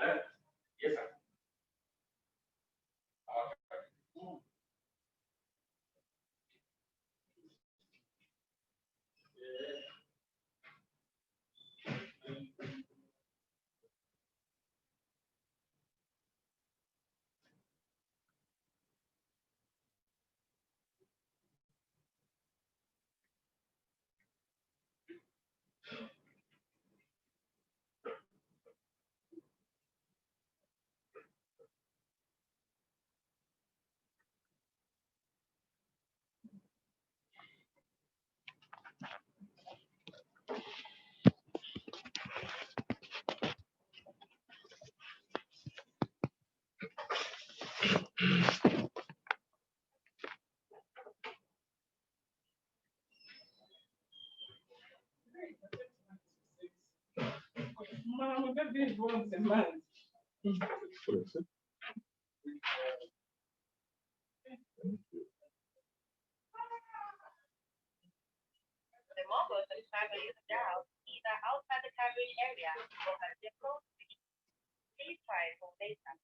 Alert. Yes, sir. Mom, that this once a month. The mobile subscriber is dialed either outside the coverage area or has zip code. Please try for later.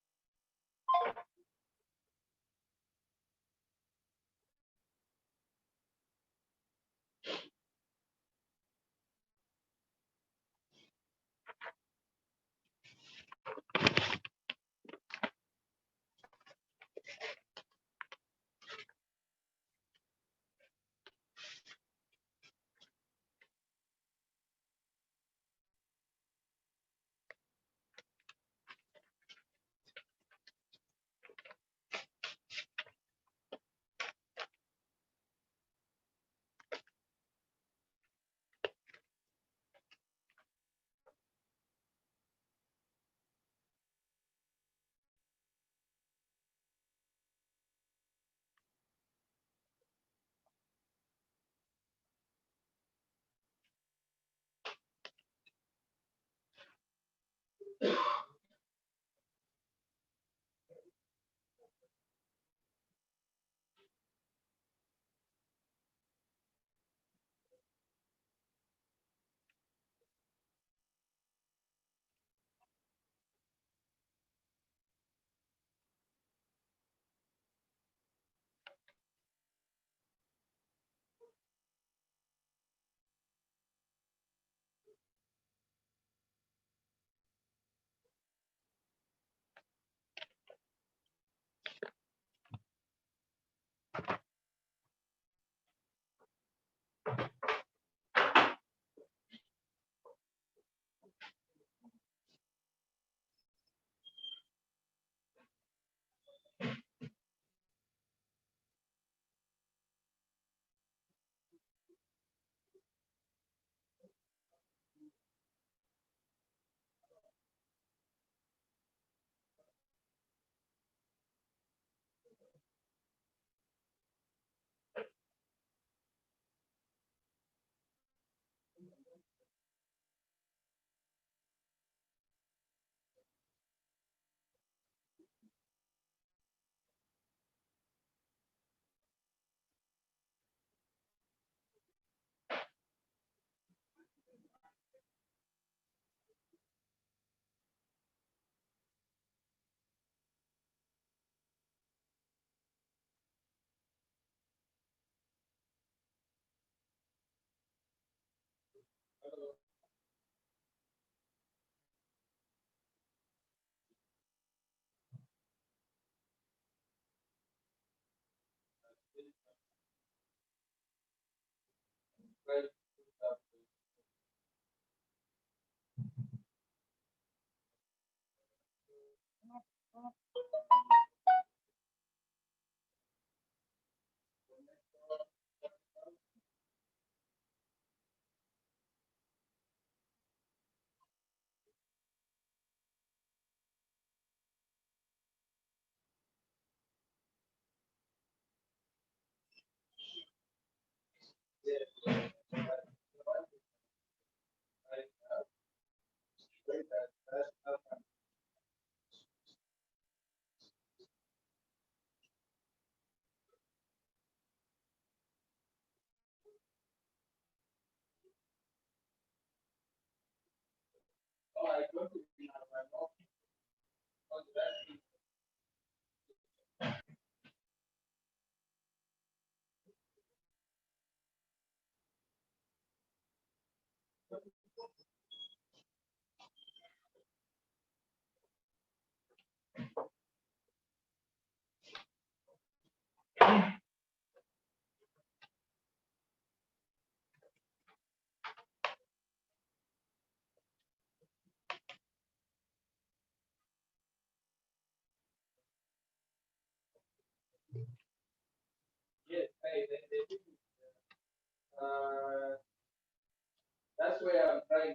That's where I'm trying.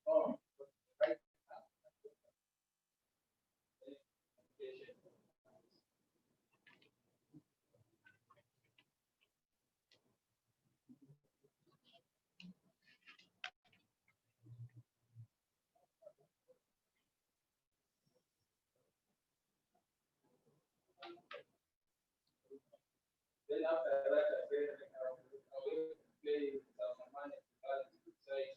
Oh, right. Then after that, I said, I will play some money to say,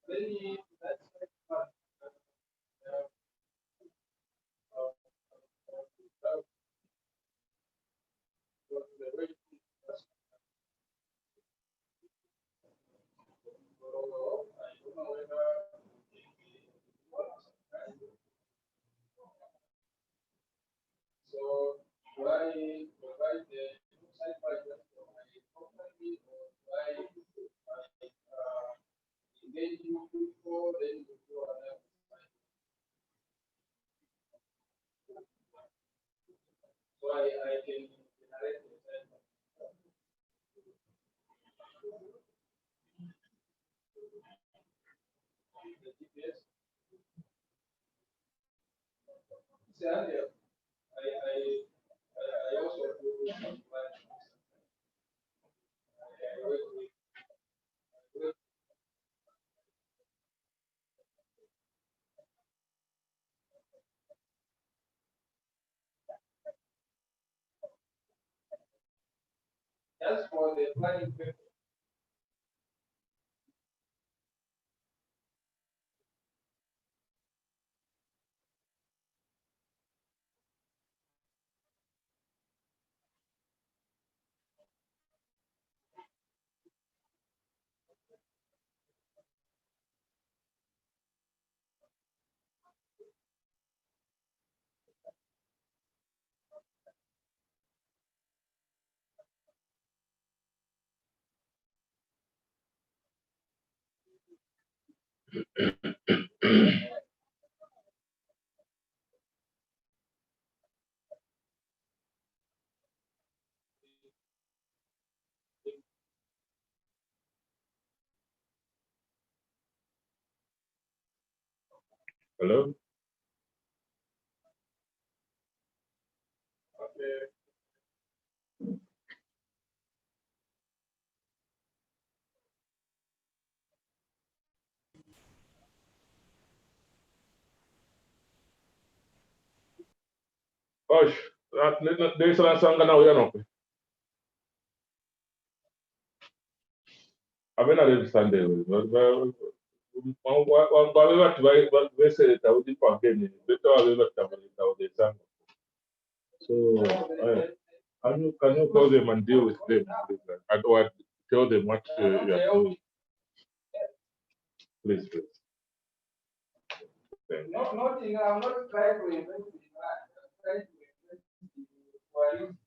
then that's fun. So do I provide the site project for my company or do I engage you before then you do another site? So I can generate the site the GPS. See, I also do some planning. I work with just for the planning paper. Hello? Okay. Osh, there's a song now, you know. I've been at it Sunday. We say that I would be again. Better I will not have the song. So, can you call them and deal with them, please? And or tell them what you are doing, please, please. Thank you. Nothing, I'm not trying to invent the man. I'm trying to invent the dualism.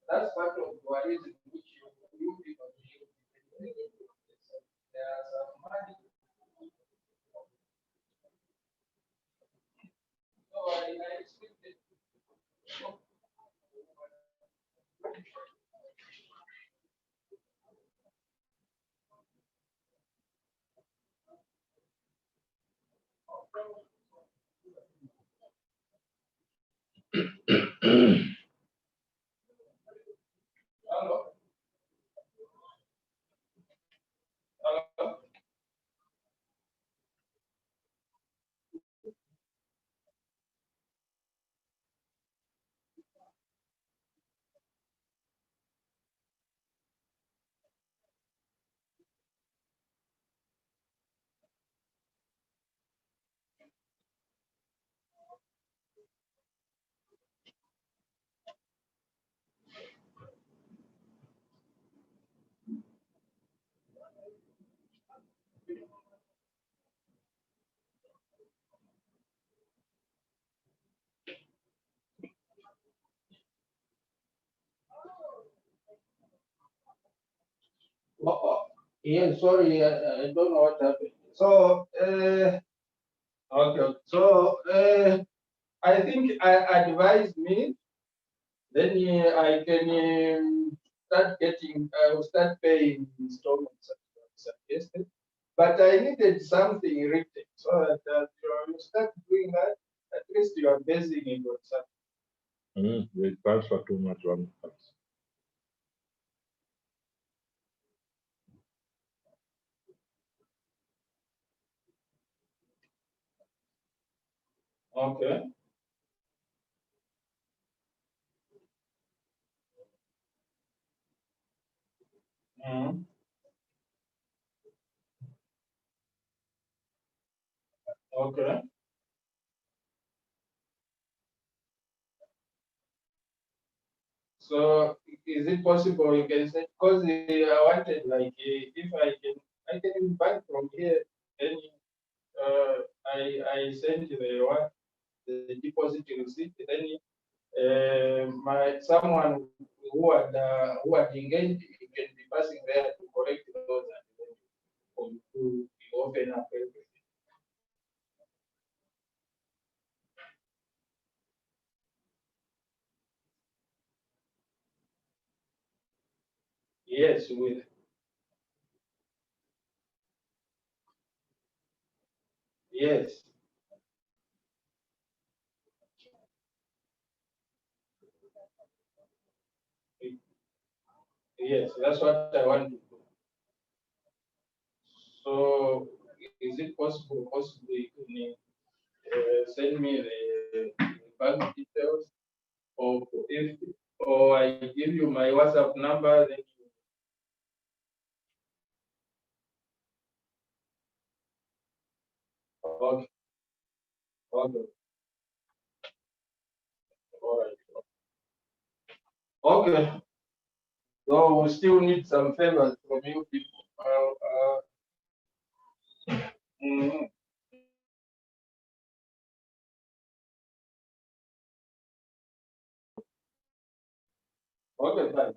That's part of dualism which you people use. There are some money. So I expected. Hello? Yeah, sorry, I don't know what happened. So, okay. So, I think I advise me, then I can start getting, I will start paying installments as suggested. But I needed something written so that you start doing that, at least you are basing it on something. They transfer too much one times. Okay. Mhm. Okay. So is it possible you can say, because I wanted like I can buy from here, then I send the deposit receipt, then my someone who had engaged, you can be passing there to collect those and then you open up everything. Yes, with yes. Yes, that's what I want to do. So, is it possible? Possibly, you can send me the bank details, or if or I give you my WhatsApp number, then you. Okay, okay, all right. Okay, so we still need some favors from you people. Mhm. Okay, fine.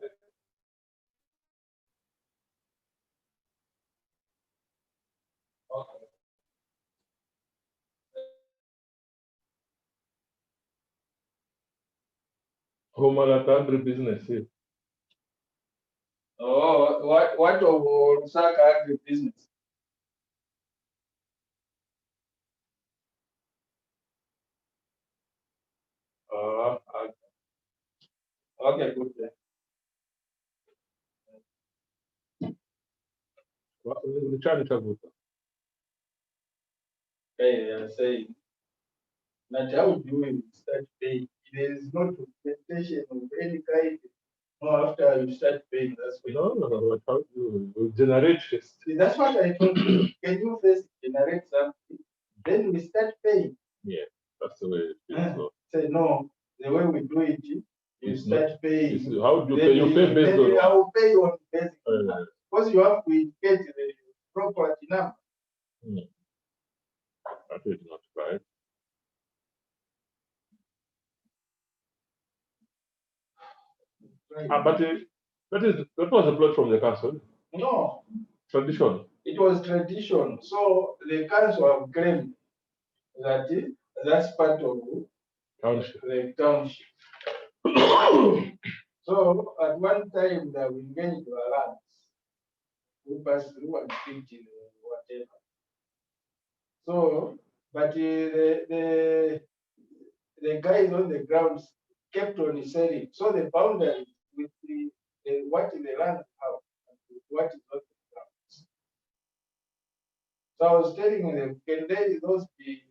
Okay. Home agri business. Oh, what of Lusaka agri business? Uh, Okay, good. Richard Chaguta. Okay, say that how do you start paying? There is no documentation of any kind. No, after you start paying, that's when. No, how you generate first. See, that's what I told you. Can you first generate something? Then we start paying. Yeah, that's the way it is. So Say no, the way we do it, you it's start not. paying. How do you Then pay? You pay based then I on. will pay on basic Uh, because you have to indicate the property number. hmm, that is not right. Right. But that was a plot from the council. No, Tradition. it was tradition. So the council have claimed that that's part of Township. the township. So at one time that we engaged our lands, we passed through and picked whatever. So, but the guys on the ground kept on selling. So the boundary with what the land have and what is not the ground. So I was telling them, can they those be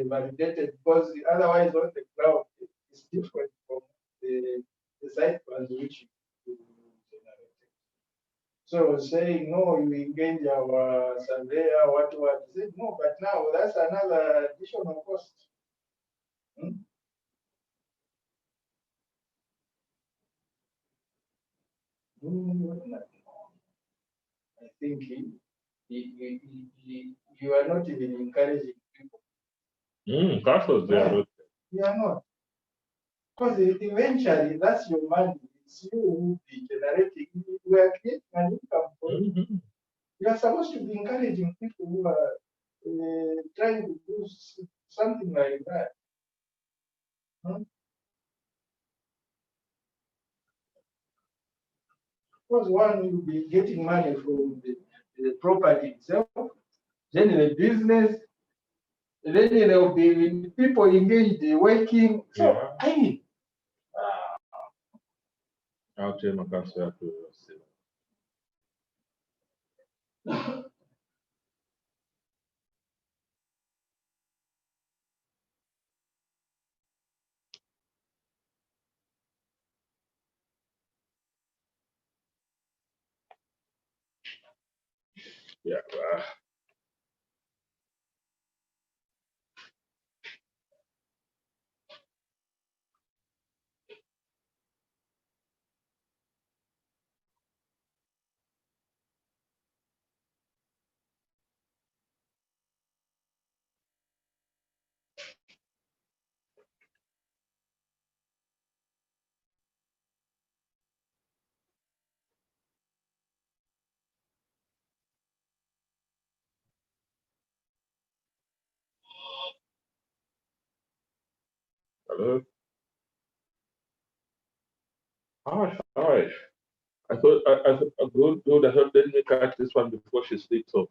validated? Because otherwise on the ground is different from the site plans which you generated. So I was saying, no, you engage our surveyor, what. He said, no, but now that's another additional cost. Hmm? I think you are not even encouraging people. Castles, they are not. You are not. Because eventually that's your money. It's you who will be generating. We are creating an income for you. Mhm. encouraging people who are trying to do something like that. Huh? Because one will be getting money from the property itself, then the business, then there will be people engaged, working. So, Yeah. I mean, I'll tell my council to see. Yeah. Hello. All right. I thought good. I thought let me catch this one before she sleeps. So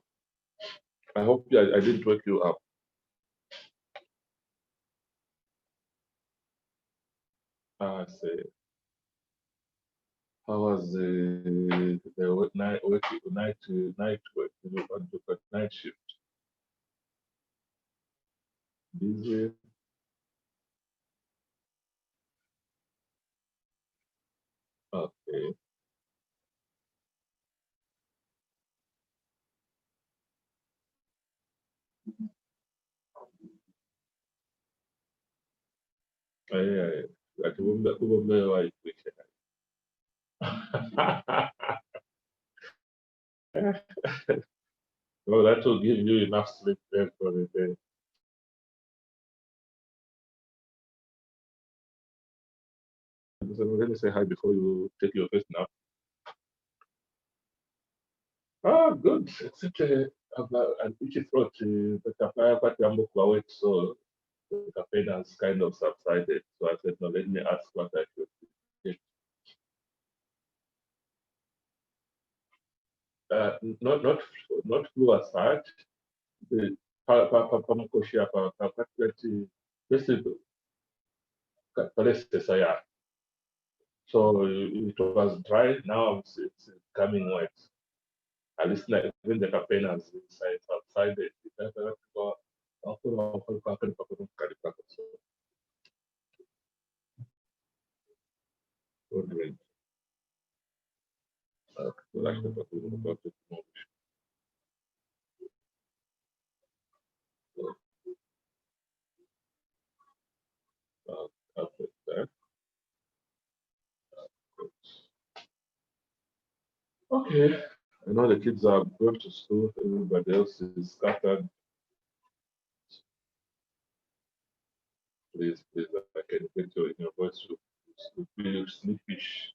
I hope I didn't wake you up. I say, how was the night work, night work? You want to got night shift? Busy. Okay. Yeah. Ati kumbe waikuisha. Well, that will give you enough sleep then for the day. So let me say hi before you take your first nap. Ah, good. Except an itchy throat, but apply quite a kwa weight, so the pain has kind of subsided. So I said, no, let me ask what I should take. Not flu as such. The pharmacopoeia, basically, yeah. So it was dry. Now it's coming wet. At least like, even the campaign has subsided. Okay. I know the kids are going to school, everybody else is scattered. Please, I can get your voice to feel sleepish.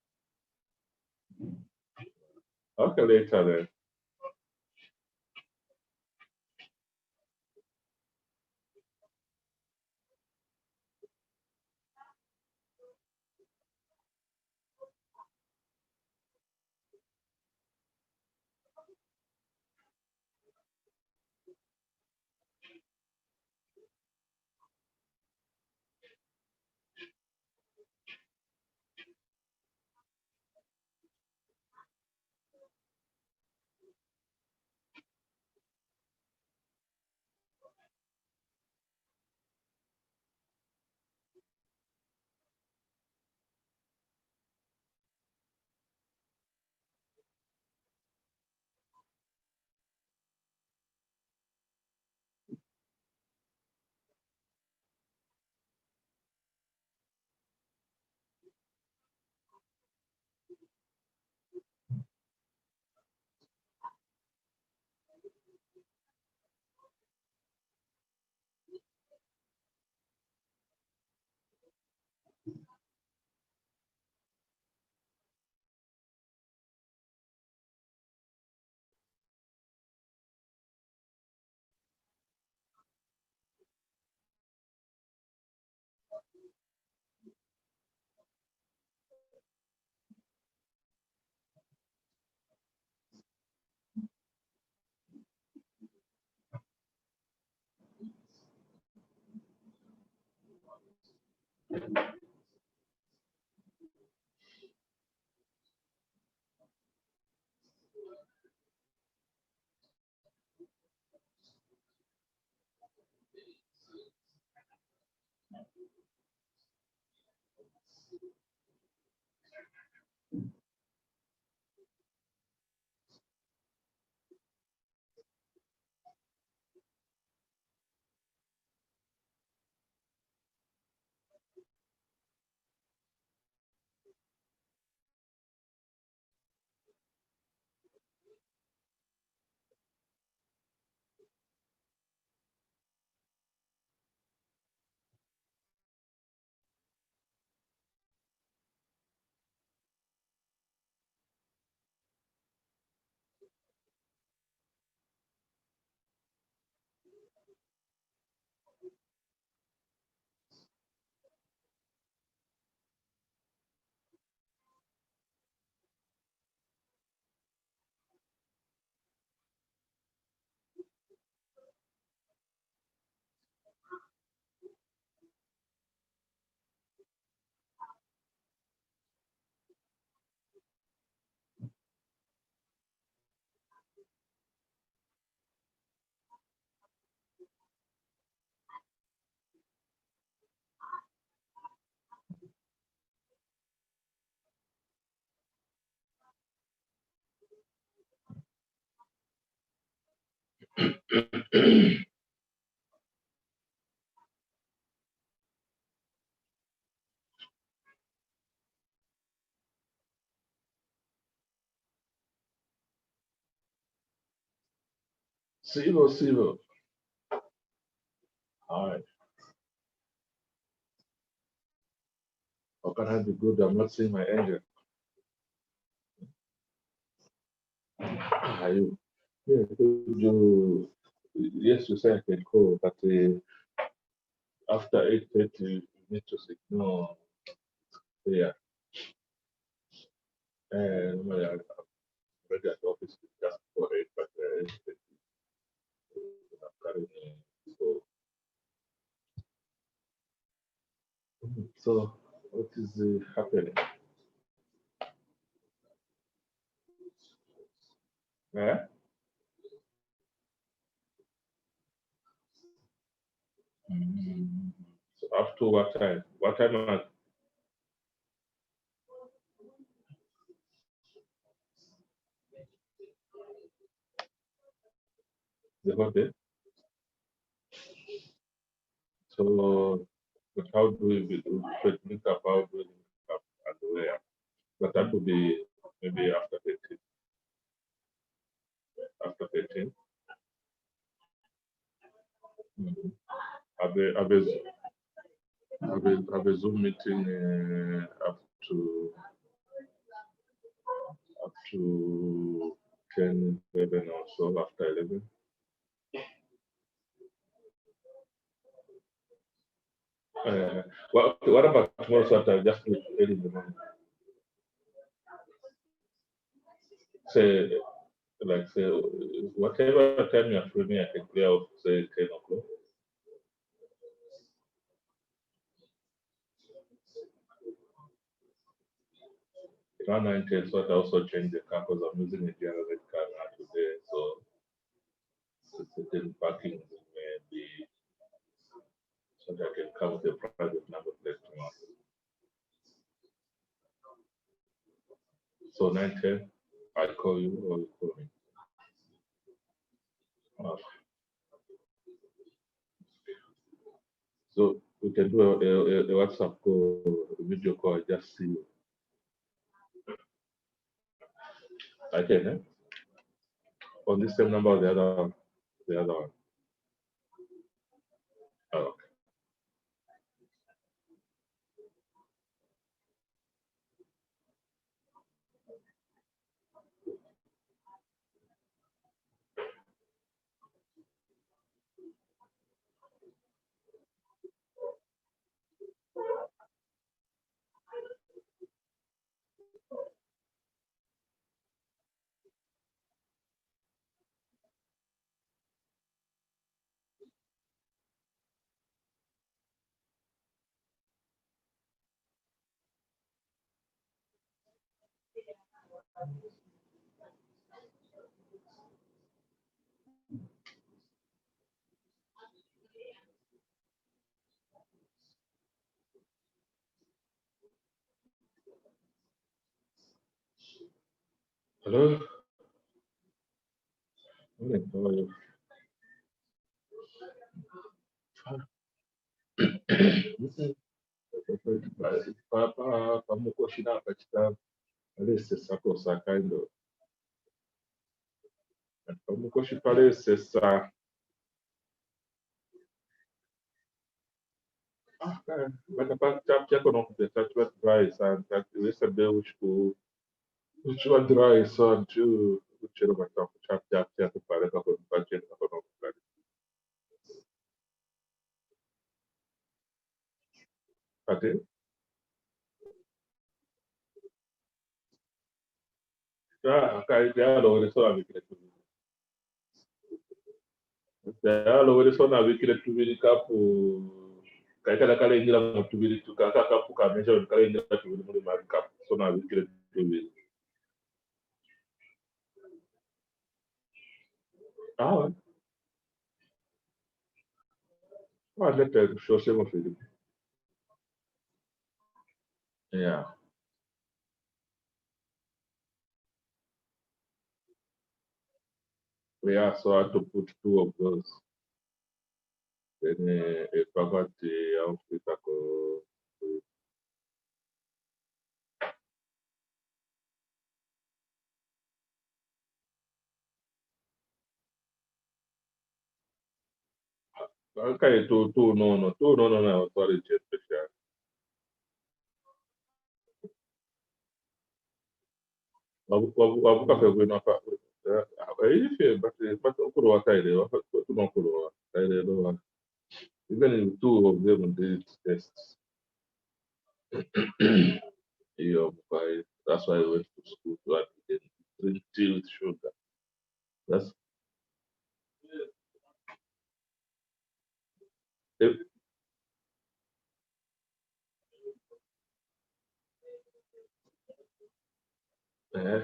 Okay, later then. Silver. All right. How can I be good? I'm not seeing my angel. Are you? Yeah, you, yes, you say I can call, but after 8:30, you need to signal. Yeah. And normally I'm ready at the office just for 8, but 8:30, I'm carrying, so, so what is happening? Yeah? Mm. So up to what time? What time are the whole day? So, but how do we link up? How do we link up and where? But that would be maybe after 15. After 15. Mhm. Have a Zoom meeting up to 10, 11 or so after 11. What about tomorrow Saturday? Just do it early in the morning. Say, say, whatever time you're free, I can clear off, say 10 o'clock. Around 9:10, so I also change the car because I'm using a general car now today. So, certain parking may be so that I can come with a private number plate tomorrow. So 9:10, I call you or you call me. Uh, So we can do a WhatsApp call, a video call, I just see you. I can, eh? On this same number or the other one? The other one. Oh, hello? Morning, how are you? Papa, pamukoshina katika lese sako sakaindo. Pamukoshi pale sesa. Bata pa chap chako no kupeta chwa dry san tak wesa be uchwa dry san chu uchero bata chap pale kako budget kako no kupeta. Ate? Ya kai ya lo re so amikile tu. Ya lo re so na amikile tu bi kapu kai kala kala ingira mutubiri tu kaka kapu kamesha kala ingira tu bi muri mari kapu so na amikile tu bi. Ah, let show se mo fili. Yeah. We also had to put two of those. Then a property outfit. Okay, no, sorry, special. Wabuka pe na fa. If but okuro taile, what no okuro taile no. Even if two of them did tests, yeah, that's why I went to school to get drink tea with sugar. That's if, eh,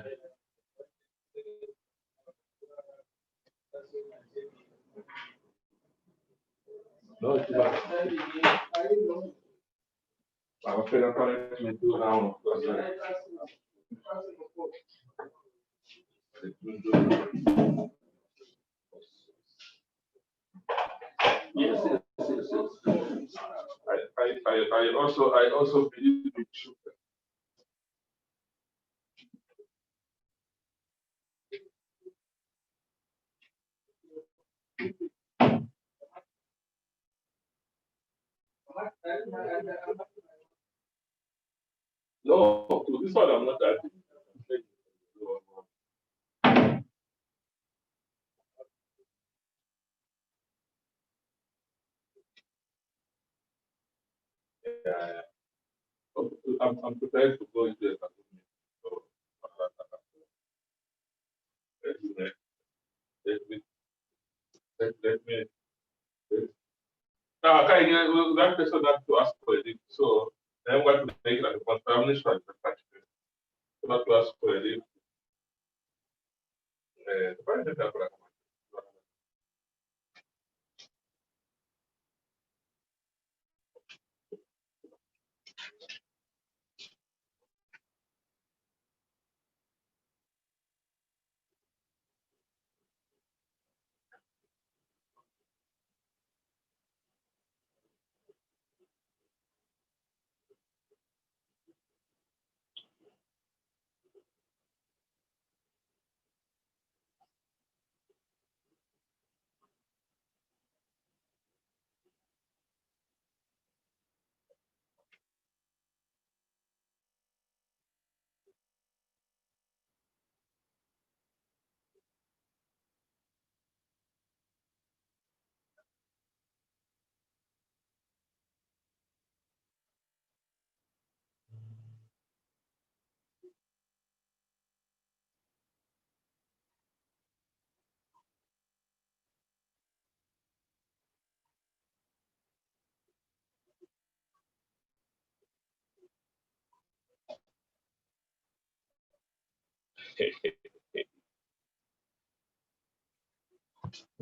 no, it's about. I'm afraid I'm going to do now. Yes, yes, yes, yes. I also believe in sugar. No, this one I'm not adding. Yeah, I'm prepared to go into a company. So, let me, let me, let me. Now, okay, that person that to ask for it. So, then what to make like a contamination? Not to ask for it.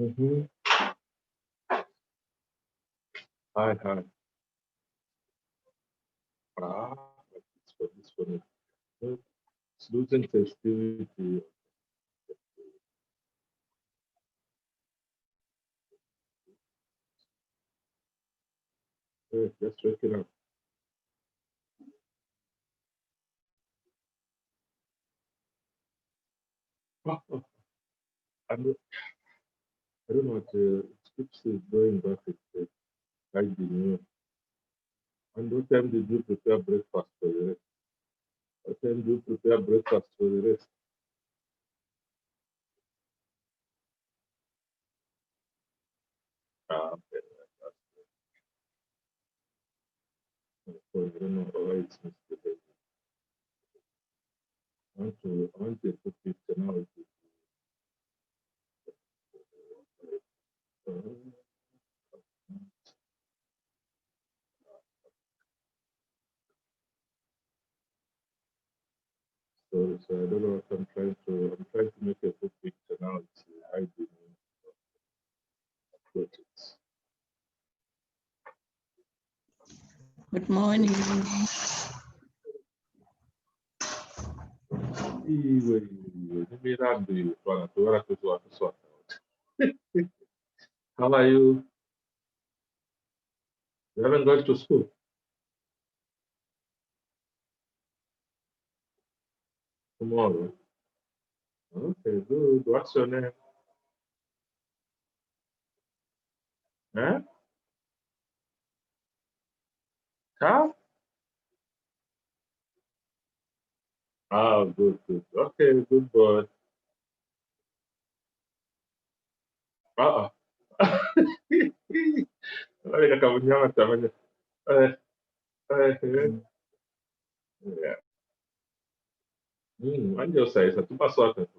Mm-hmm. Hi. Ah, it's funny. It's losing festivity. Just waking up. I don't, I don't know what it keeps going back. It's like the new. And what time did you prepare breakfast for the rest? What time do you prepare breakfast for the rest? Okay. So I don't know why it's misbehaving. I want to put it now. Uh, so I don't know what I'm trying to make a full picture now. It's hiding projects. Good morning. Iwe, nimirando bwana tuwara kuzwa kuswata. How are you? You haven't gone to school? Tomorrow. Okay, good. What's your name? Huh? Carl? Oh, good, good. Okay, good boy. Uh-uh. Wale kaka mnyama tamani. Yeah. Onde eu saí? Tu passou a tempo.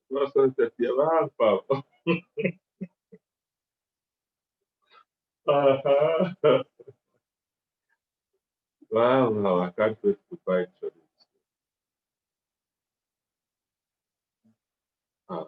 Tu passou a tempo. Ah, pá. Aham. Wow, wow, I can't wait to buy it. Ah,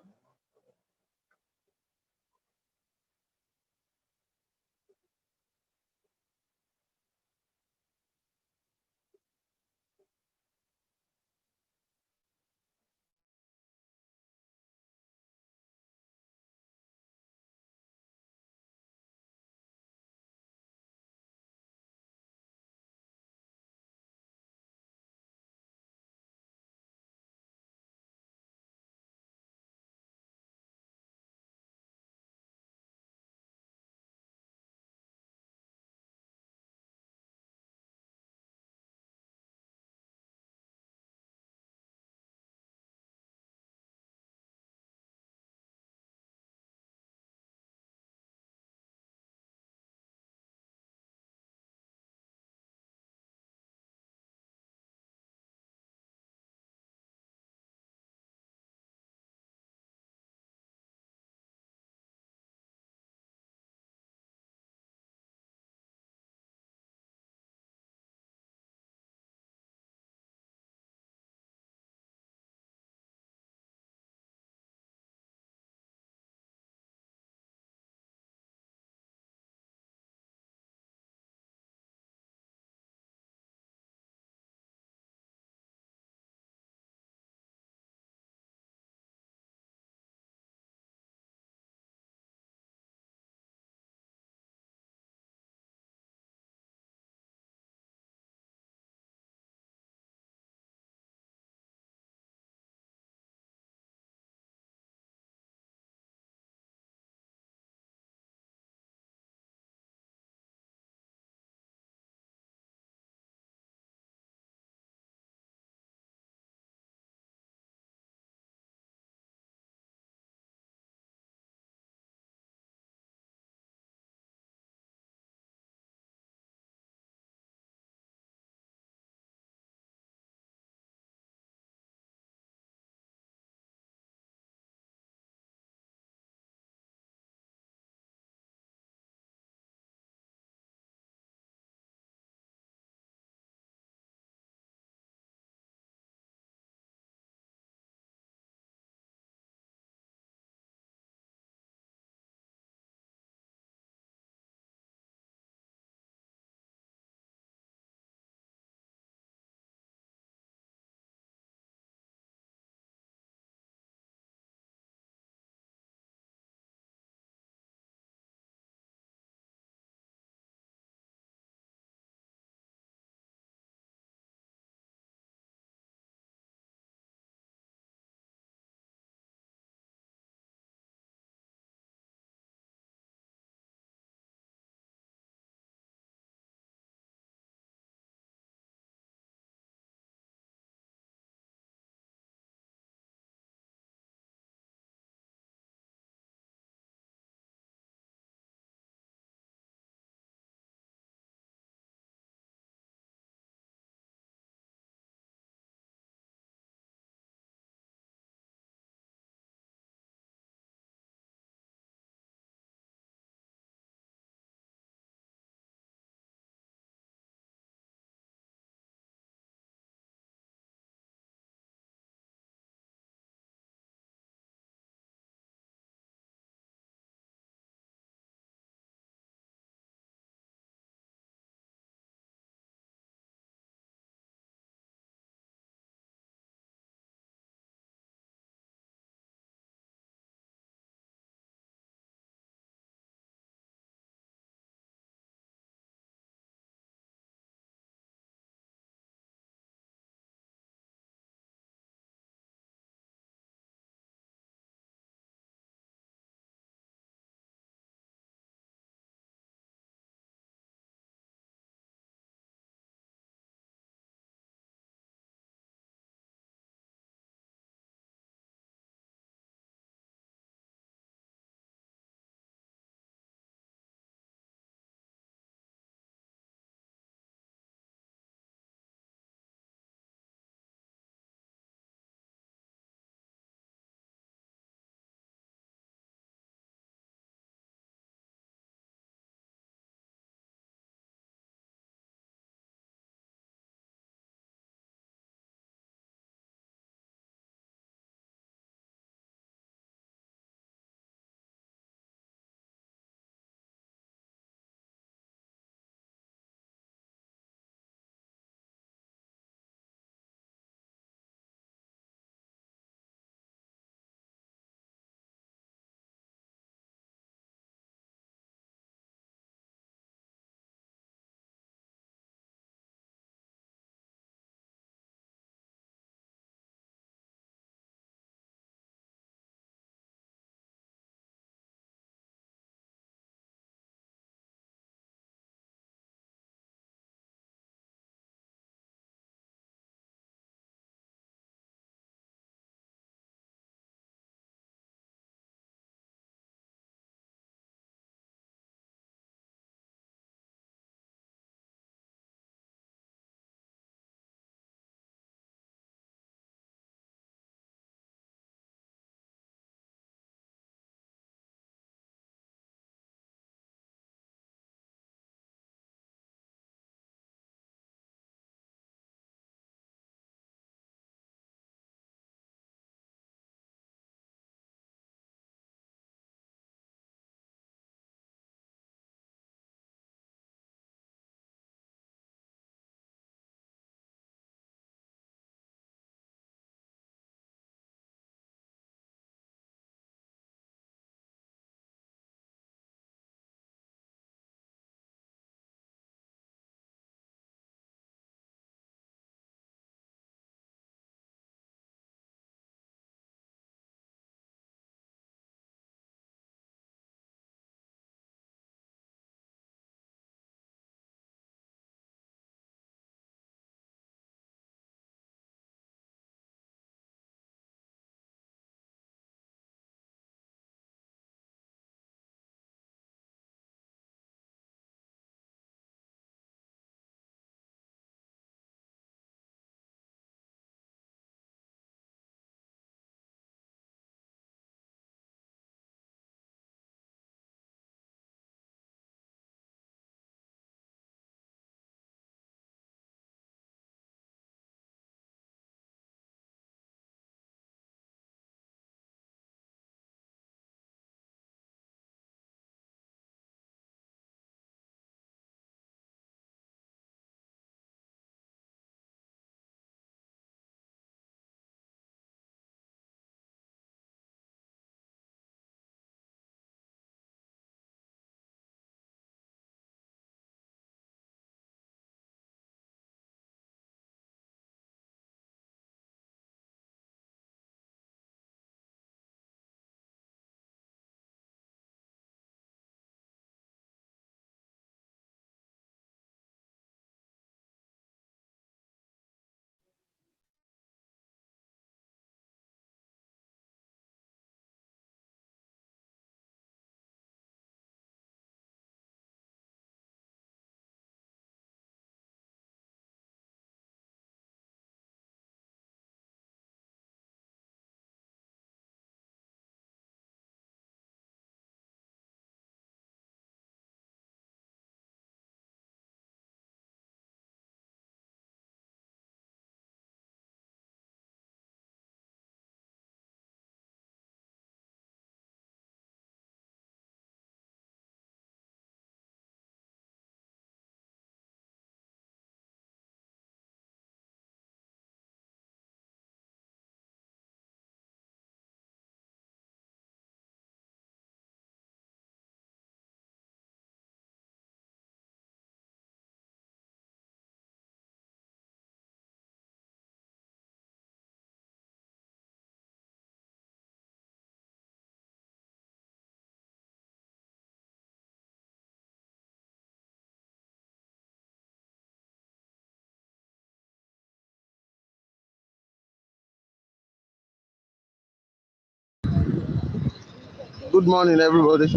Good morning, everybody.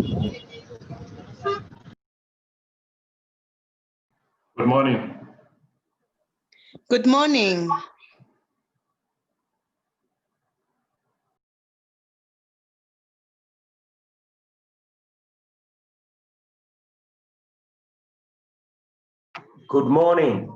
Good morning. Good morning. Good morning.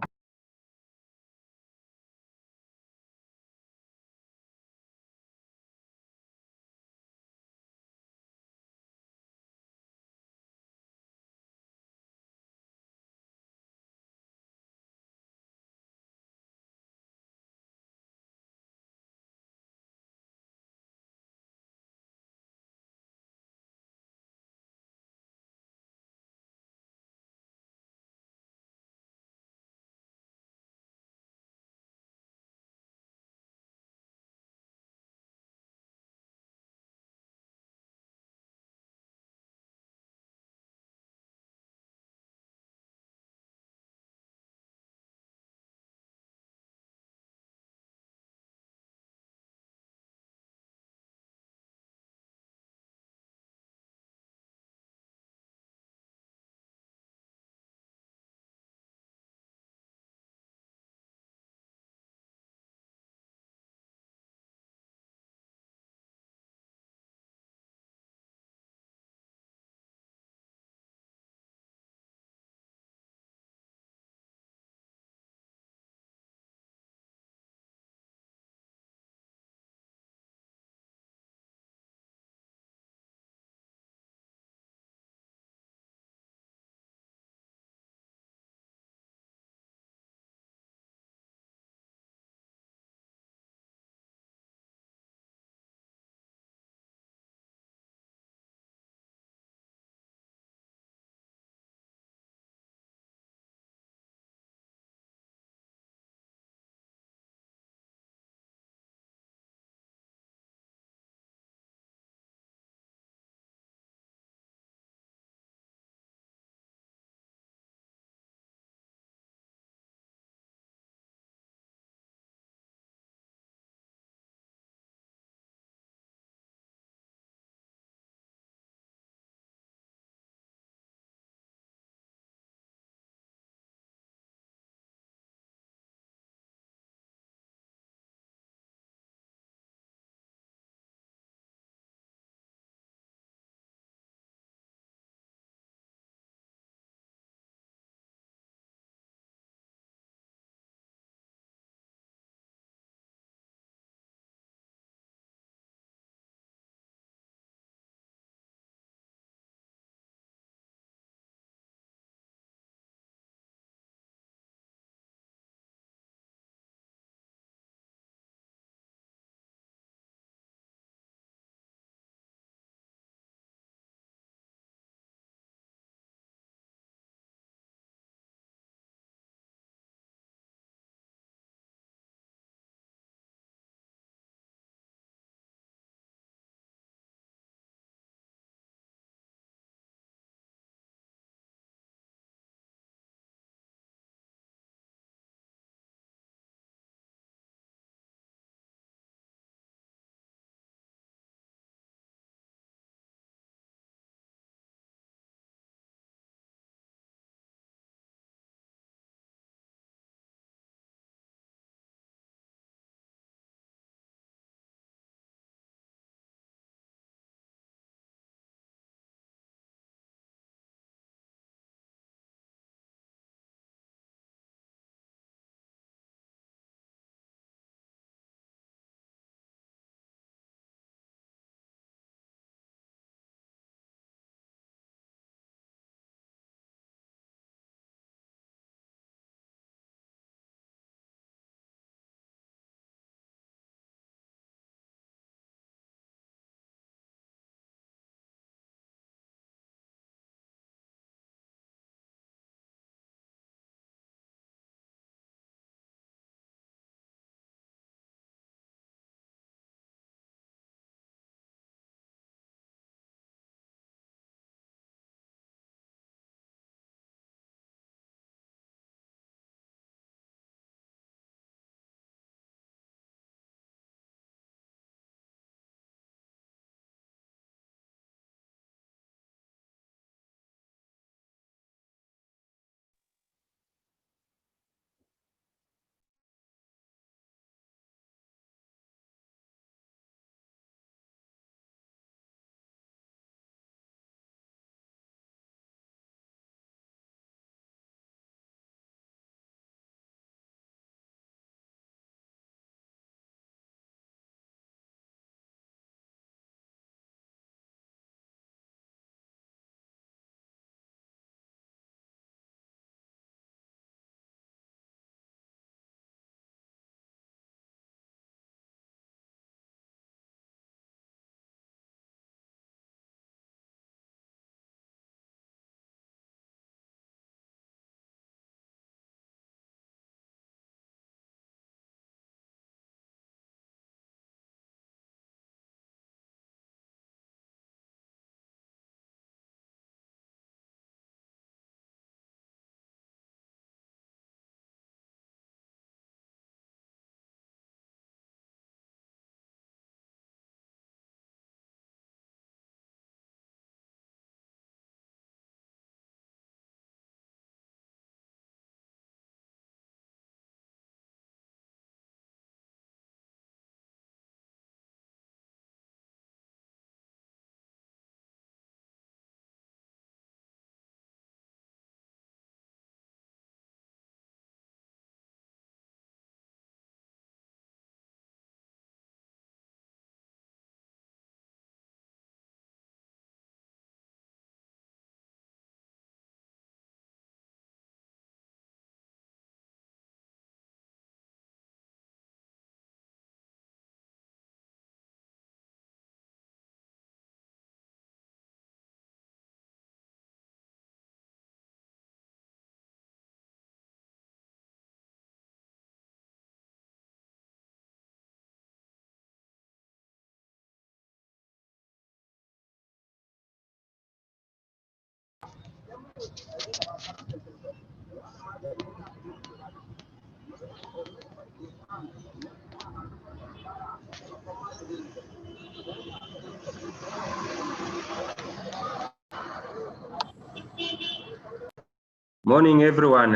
Morning, everyone.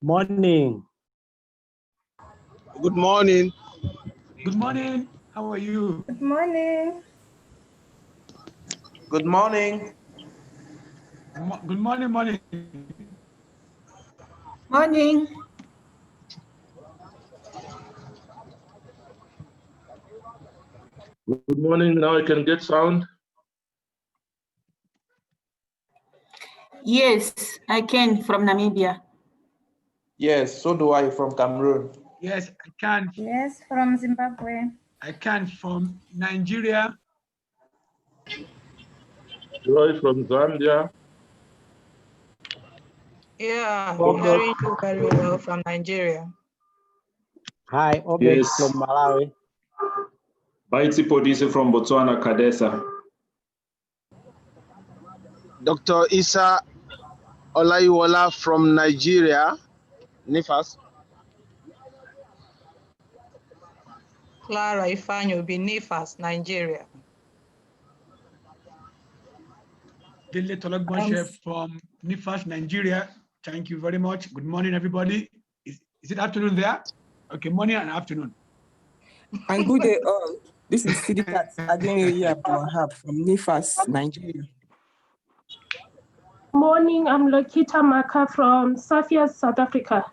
Morning. Good morning. Good morning. How are you? Good morning. Good morning. Good morning, morning. Morning. Good morning. Now I can get sound. Yes, I can from Namibia. Yes, so do I from Cameroon. Yes, I can. Yes, from Zimbabwe. I can from Nigeria. Joy from Zambia. Yeah, Obed. hearing you very well from Nigeria. Hi, Obed Yes. from Malawi. Baiti Podisi from Botswana, Kadesa. Dr. Isa Olaiwola from Nigeria, Nifas. Clara Ifanyo Binifas, Nigeria. Dele Tologbonshe from Nifas, Nigeria. Thank you very much. Good morning, everybody. Is it afternoon there? Okay, morning and afternoon. And good day all. This is Sidikat Adeniyi Abdulwahab from Nifas, Nigeria. Morning, I'm Lokita Maka from Sofia, South Africa.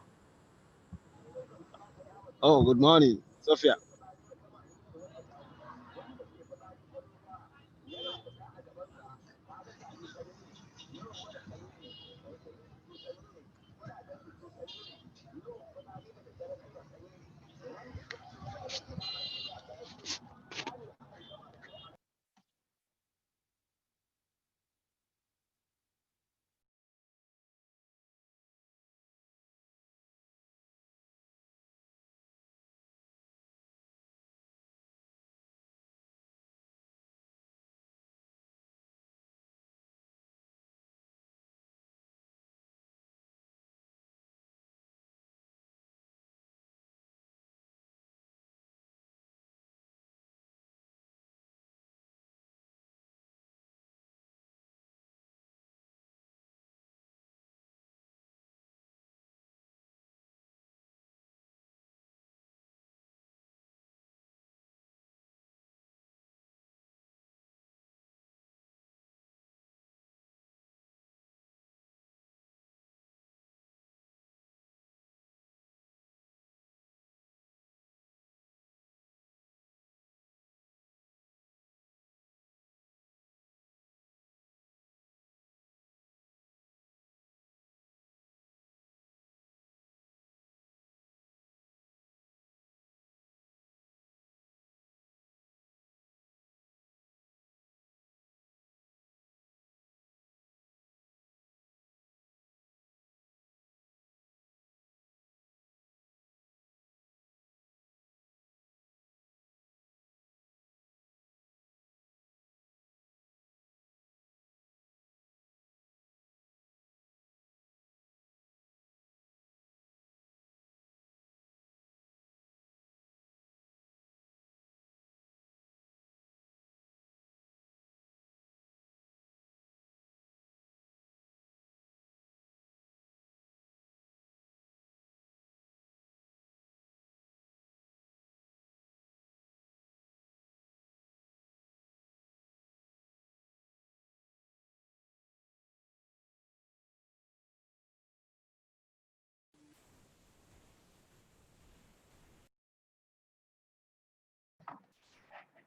Oh, good morning, Sophia.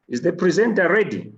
Is the presenter ready?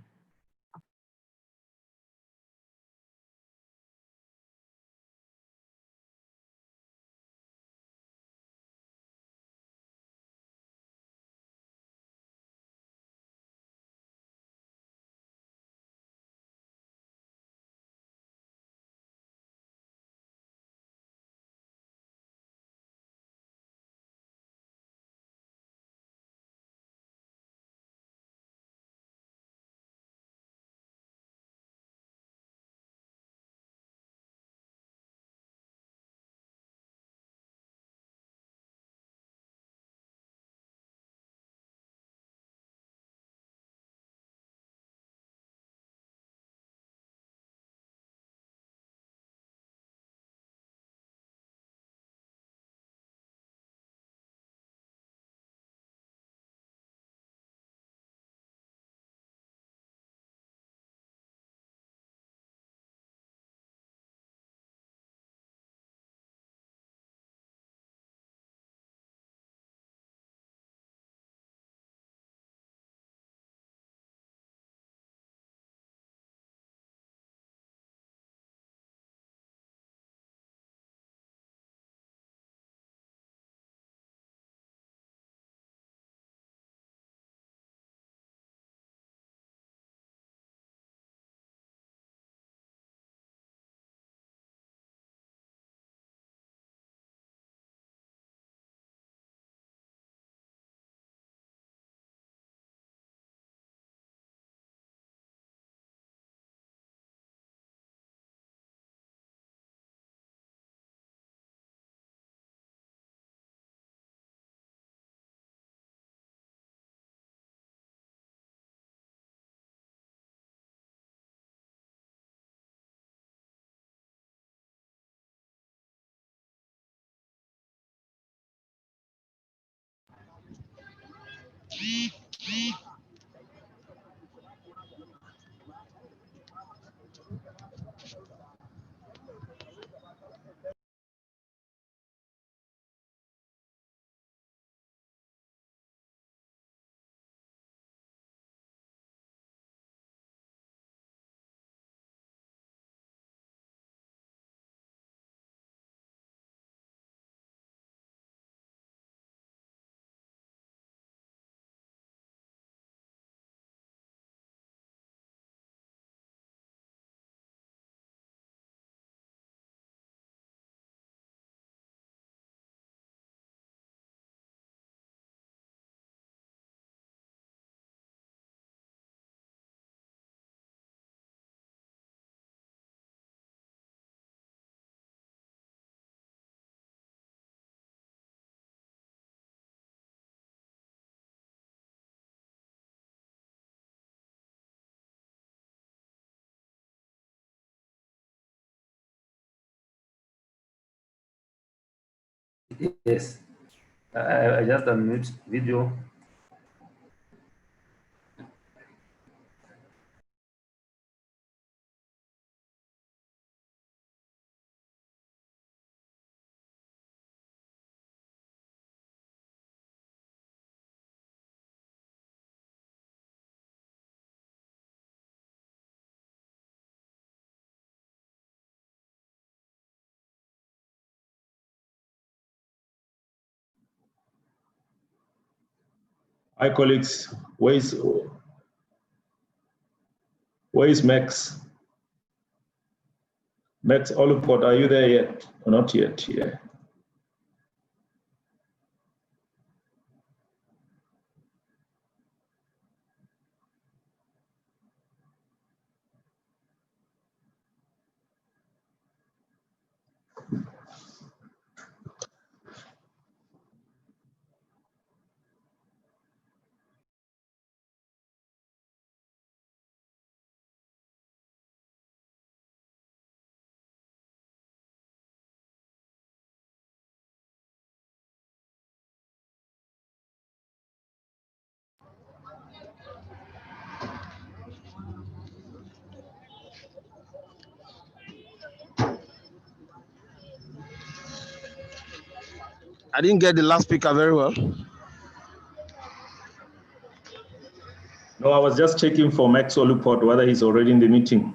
Yes, I just unmute video. Hi, colleagues. Where is Max? Max Oluport, are you there yet? Or not yet? Yeah. I didn't get the last speaker very well. No, I was just checking for Max Oluport, whether he's already in the meeting.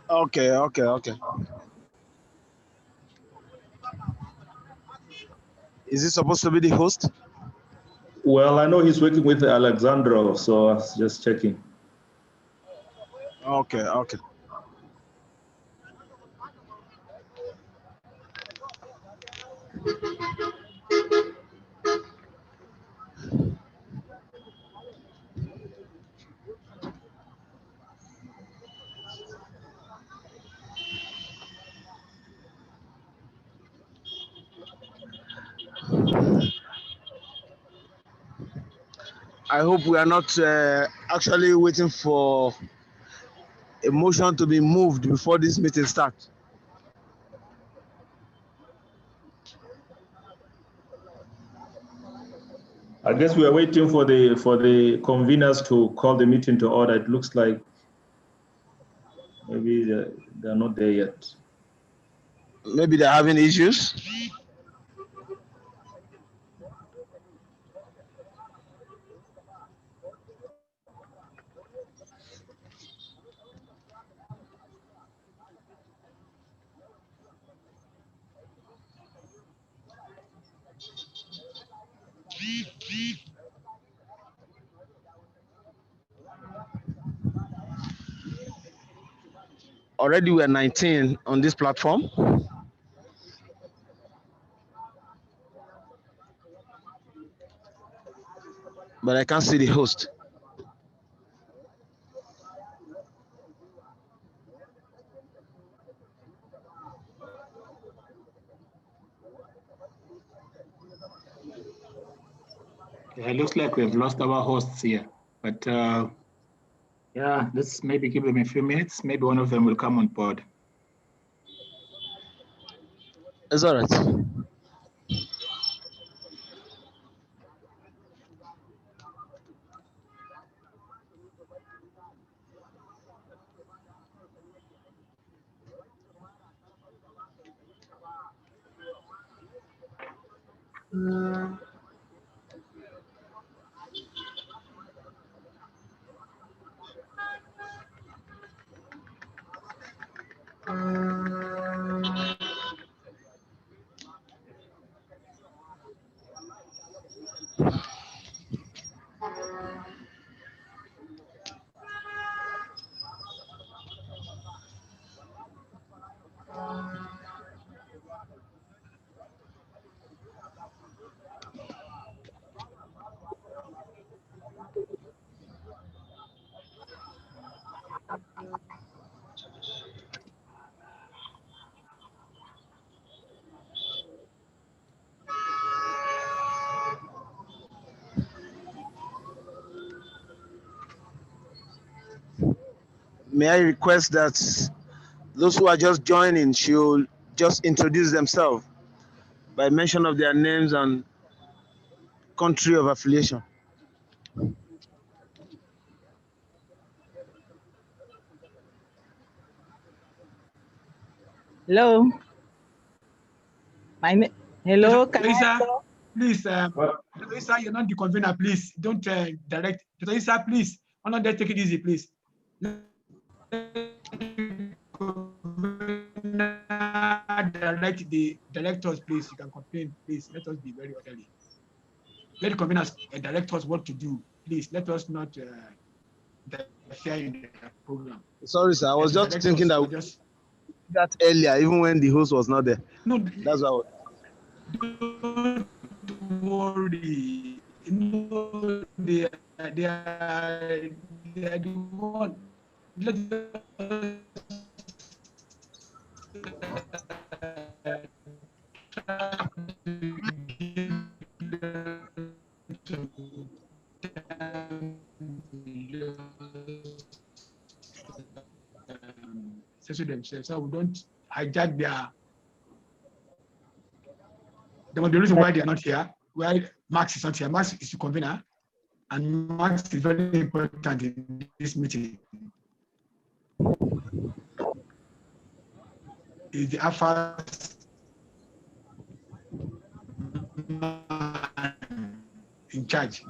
Okay. Is he supposed to be the host? Well, I know he's working with Alexandro, so I was just checking. Okay. I hope we are not actually waiting for a motion to be moved before this meeting starts. I guess we are waiting for the conveners to call the meeting to order. It looks like maybe they're not there yet. Maybe they're having issues. Already we're 19 on this platform. But I can't see the host. It looks like we've lost our hosts here, but yeah, let's maybe give them a few minutes. Maybe one of them will come on board. It's all right. May I request that those who are just joining should just introduce themselves by mention of their names and country of affiliation. Hello. Hello, can I Isa, talk? please, Isa, you're not the convener, please. Don't direct. Isa, please, why not take it easy, please. Direct the directors, please. You can complain, please. Let us be very orderly. Let the conveners direct us what to do, please. Let us not interfere in the program. Sorry, sir. I was just thinking that that earlier, even when the host was not there. No, that's why. Don't worry. No, they are the one. Let settle themselves, so we don't hijack their. There was the reason why they are not here. Why Max is not here. Max is the convener, and Max is very important in this meeting. Is the Alpha in charge.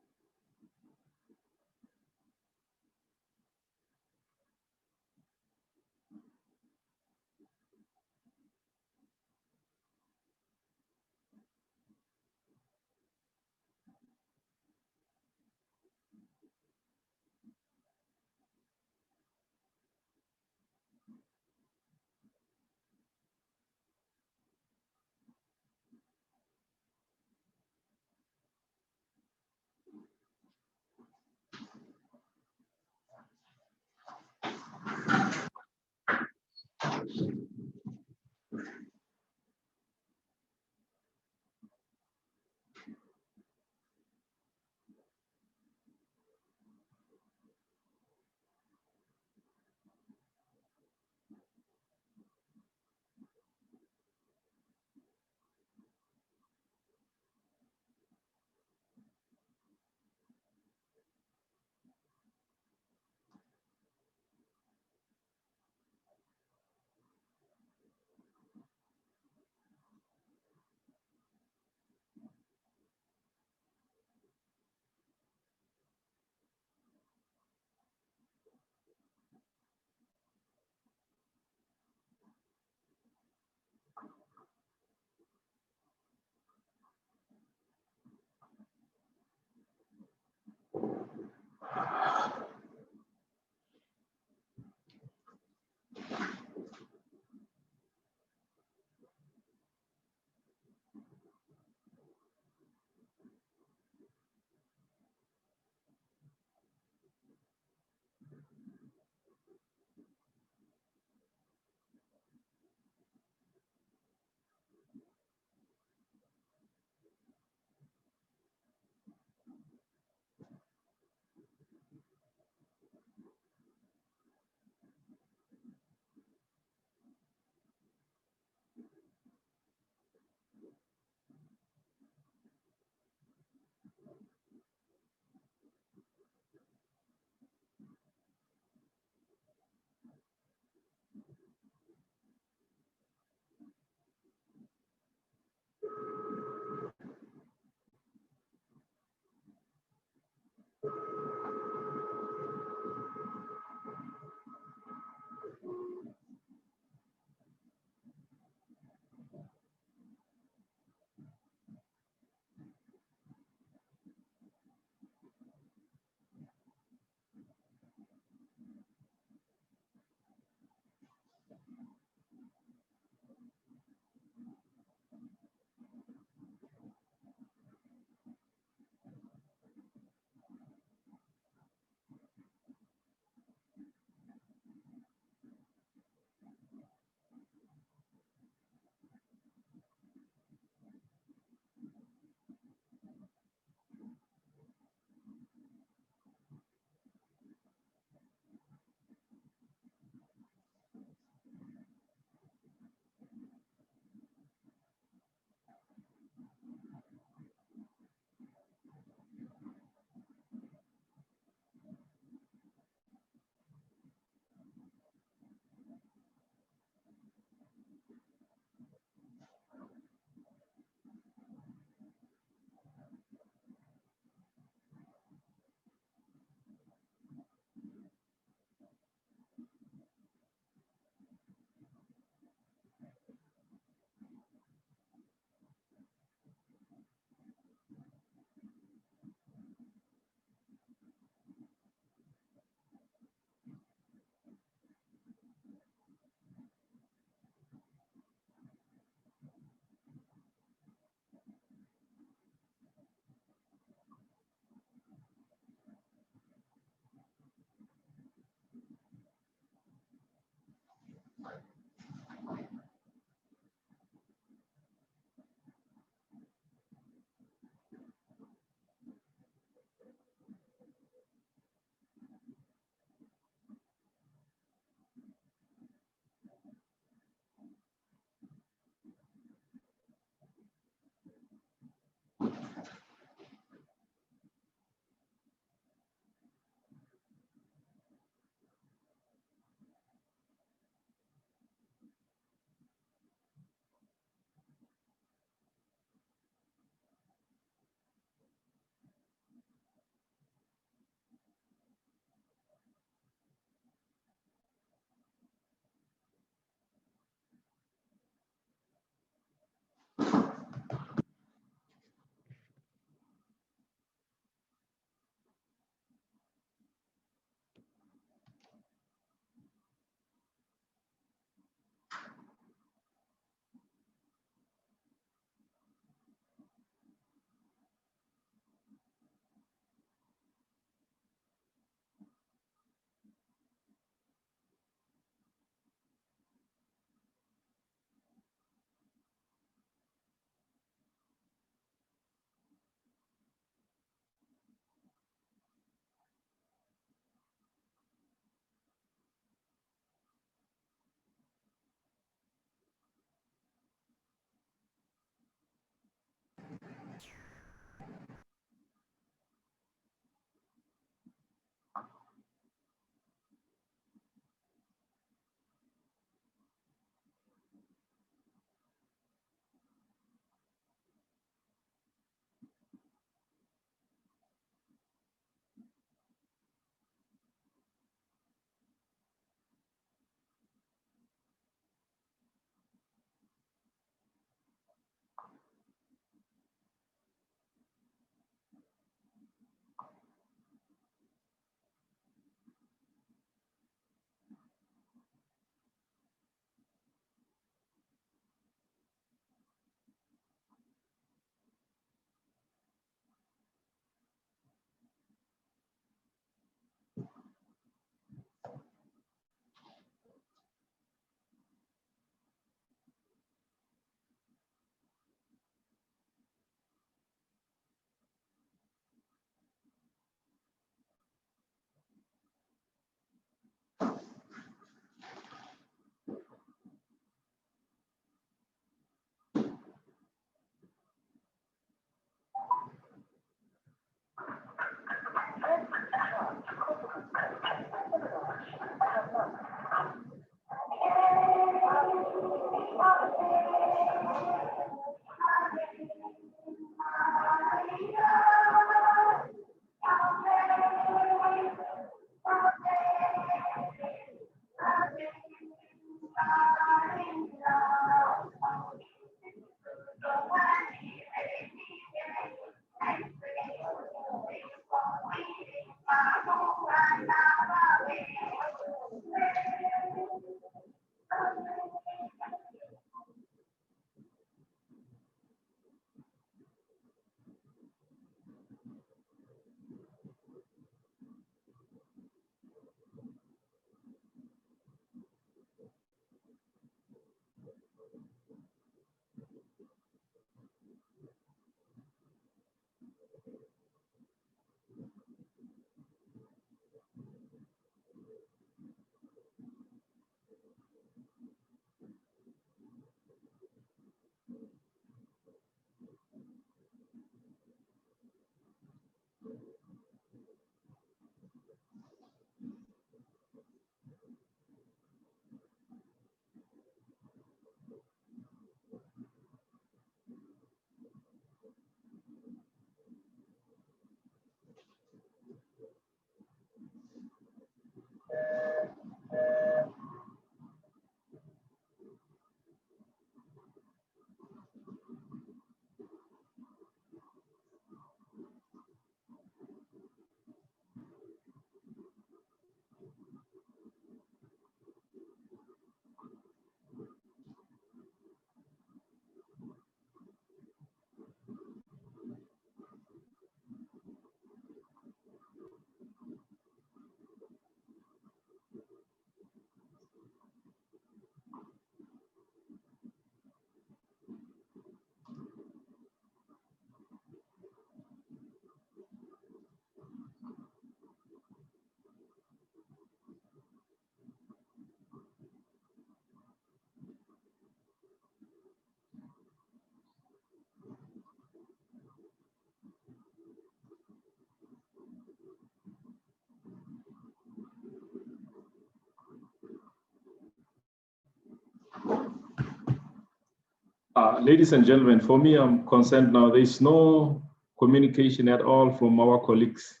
Ladies and gentlemen, for me, I'm concerned now. There is no communication at all from our colleagues.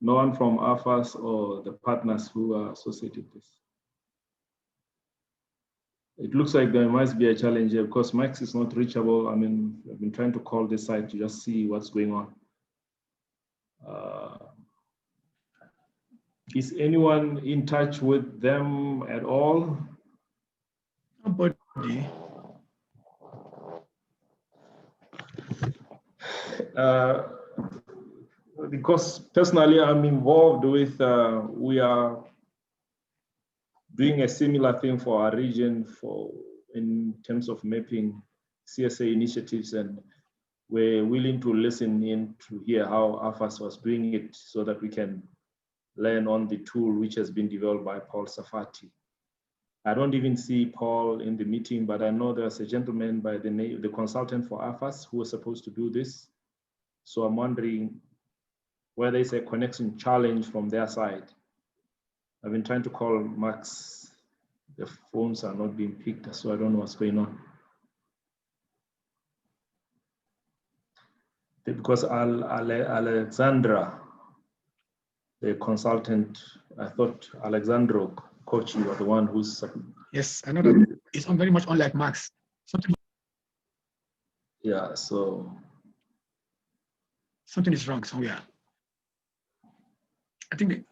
No one from AFAS or the partners who are associated with this. It looks like there must be a challenge here because Max is not reachable. I mean, I've been trying to call this site to just see what's going on. Is anyone in touch with them at all? Nobody. Because personally, I'm involved with, we are doing a similar thing for our region in terms of mapping CSA initiatives, and we're willing to listen in to hear how AFAS was doing it so that we can learn on the tool which has been developed by Paul Safati. I don't even see Paul in the meeting, but I know there's a gentleman by the name, the consultant for AFAS, who was supposed to do this. So I'm wondering whether it's a connection challenge from their side. I've been trying to call Max. The phones are not being picked, so I don't know what's going on. Because Alexandra, the consultant, I thought Alexandro, coach, you are the one who's. Yes, I know that it's very much unlike Max. Something. Yeah, so. Something is wrong somewhere. I think,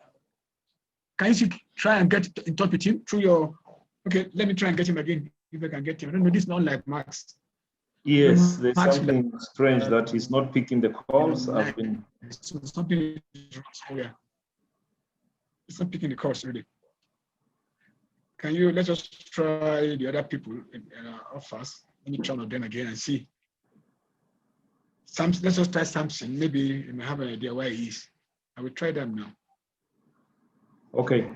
can you try and get in touch with him through your, okay, let me try and get him again, if I can get him. I don't know, this is not like Max. Yes, there's something strange that he's not picking the calls. I've been. Something is wrong somewhere. It's not picking the calls really. Can you, let us try the other people in our office. Let me try on them again and see. Let's just try something. Maybe you may have an idea where he is. I will try them now. Okay.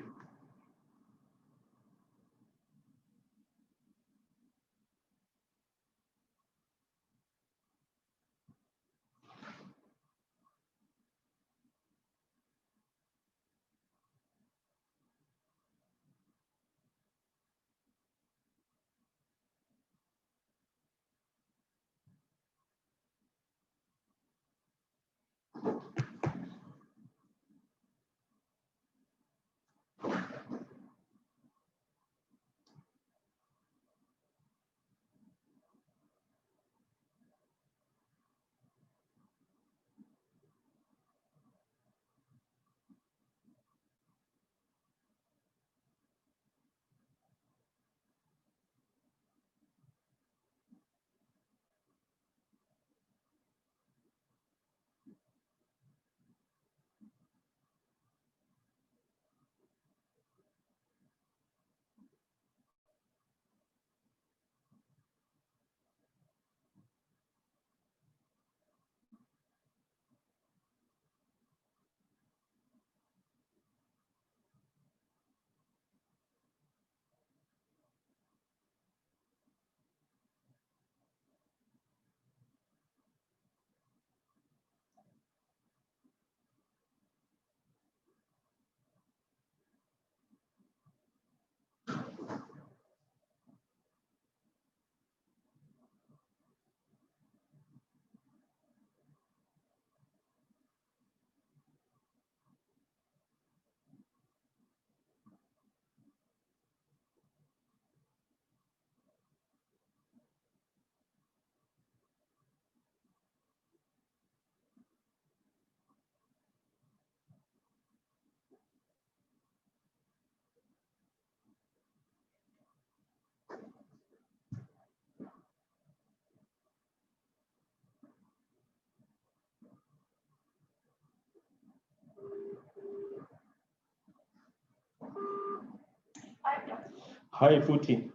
Hi, Futi.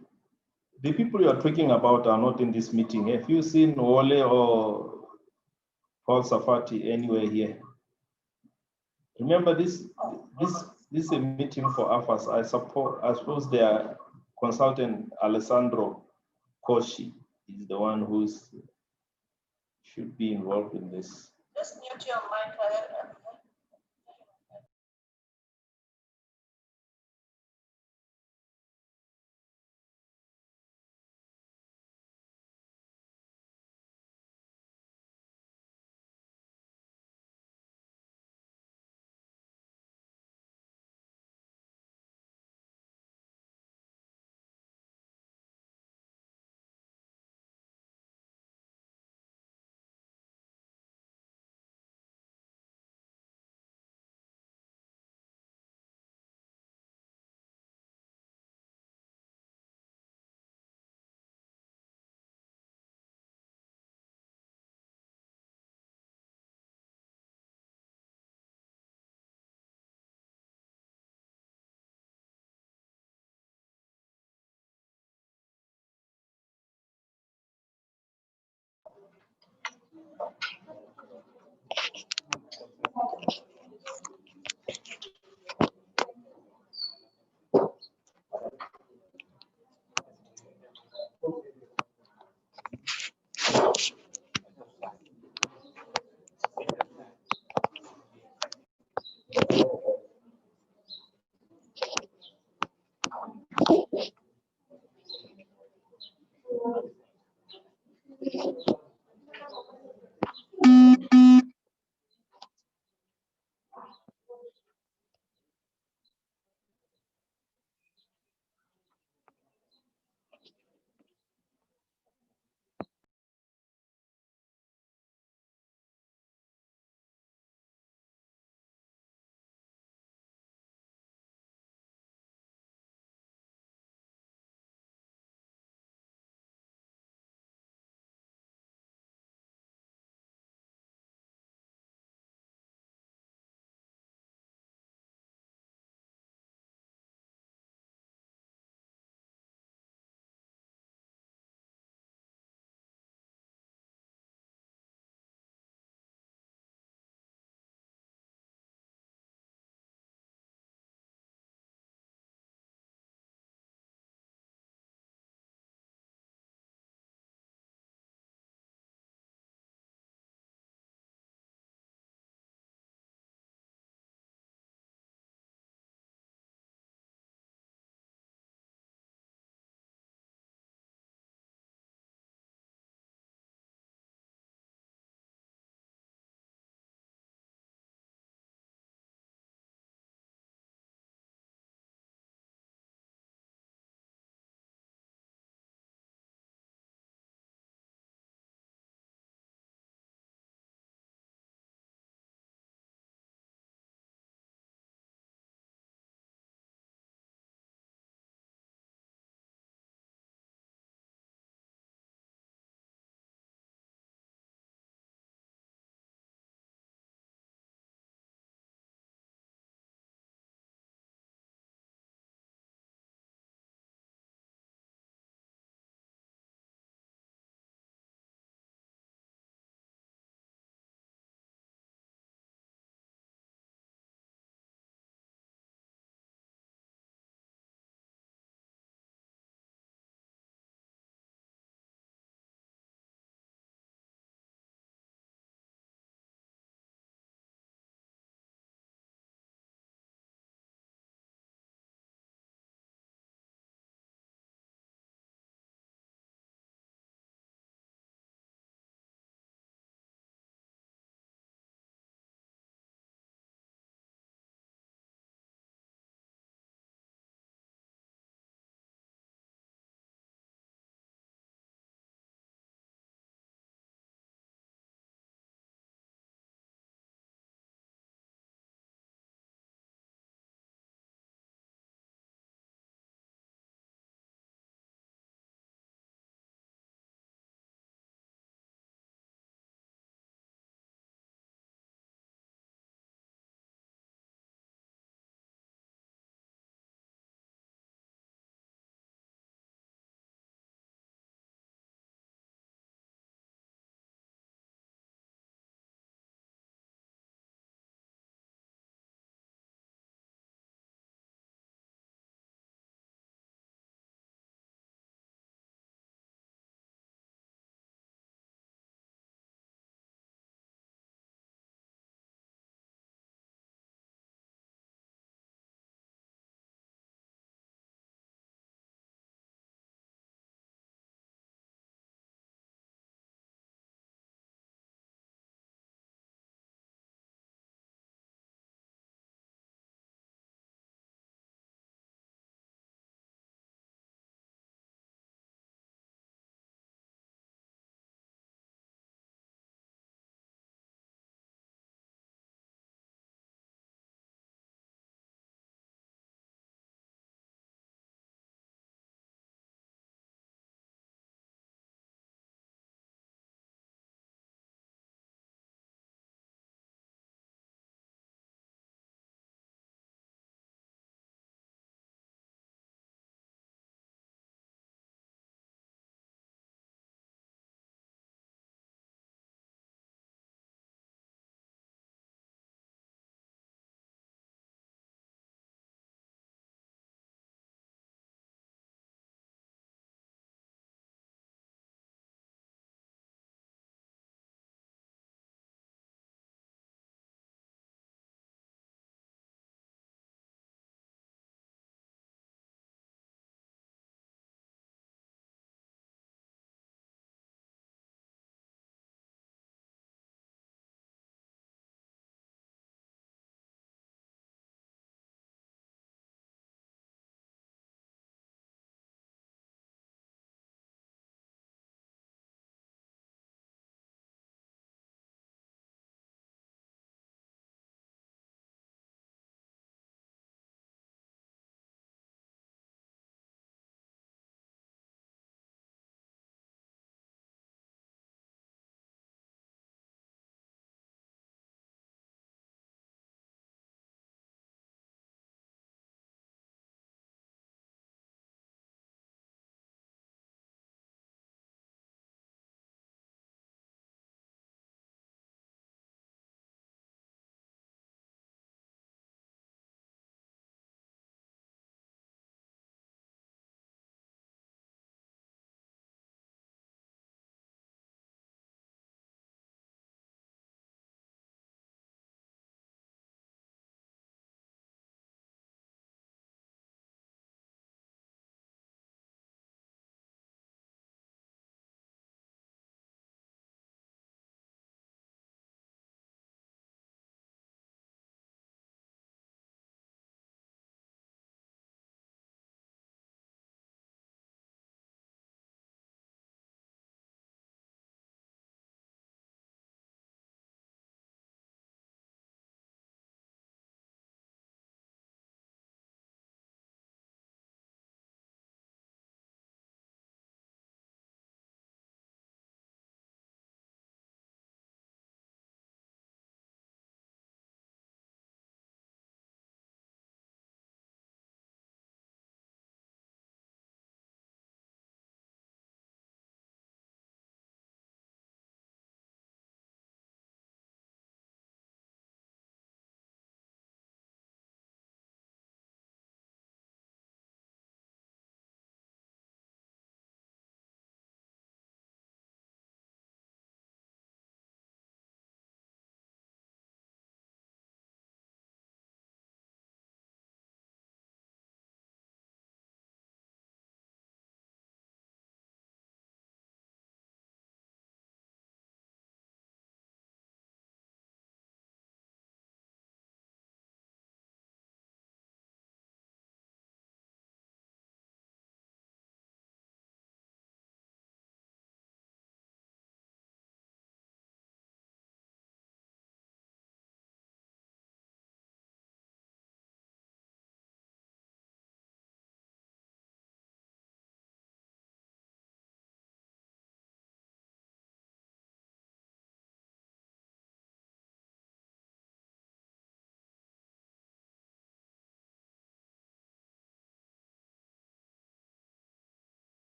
The people you are talking about are not in this meeting. Have you seen Ole or Paul Safati anywhere here? Remember this is a meeting for AFAS. I suppose their consultant Alessandro Koshi is the one who should be involved in this. Just mute your mic.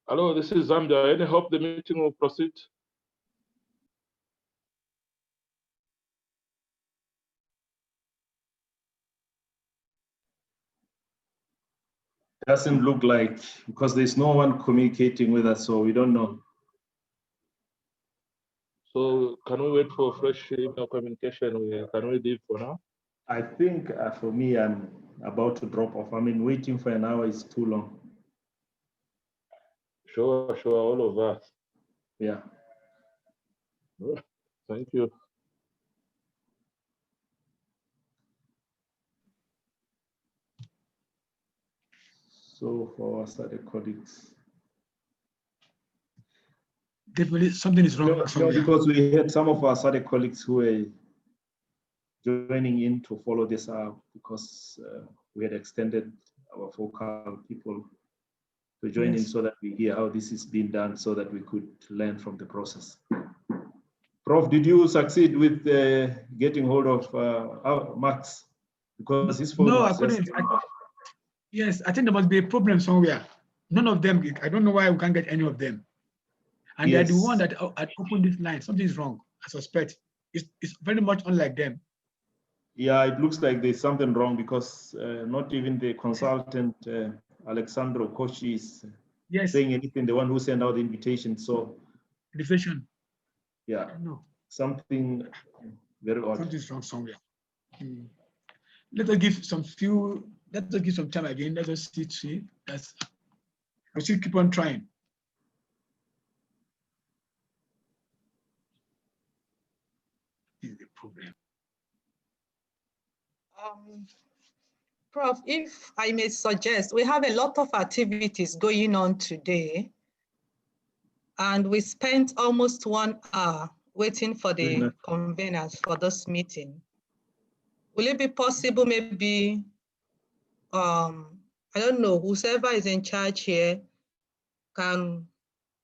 Hello, this is Zambia. Any hope the meeting will proceed? Doesn't look like, because there's no one communicating with us, so we don't know. So can we wait for fresh email communication? Can we leave for now? I think for me, I'm about to drop off. I mean, waiting for an hour is too long. Sure, all of us. Yeah. Thank you. So for our study colleagues. Definitely something is wrong. No, because we had some of our study colleagues who were joining in to follow this up because we had extended our focal people to join in so that we hear how this is being done so that we could learn from the process. Prof, did you succeed with getting hold of Max? Because his phone No, was I couldn't. Yes, I think there must be a problem somewhere. None of them, I don't know why we can't get any of them. And they're the one that had opened this line. Something is wrong, I suspect. It's very much unlike them. Yeah, it looks like there's something wrong because not even the consultant, Alexandro Kochi, is saying anything, the one who sent out the invitation. So, invitation. Yeah, no. Something very odd. Something's wrong somewhere. Let us give some time again. Let us see. I'll still keep on trying. Is the problem. Prof, if I may suggest, we have a lot of activities going on today, and we spent almost 1 hour waiting for the conveners for this meeting. Will it be possible maybe, I don't know, whoever is in charge here can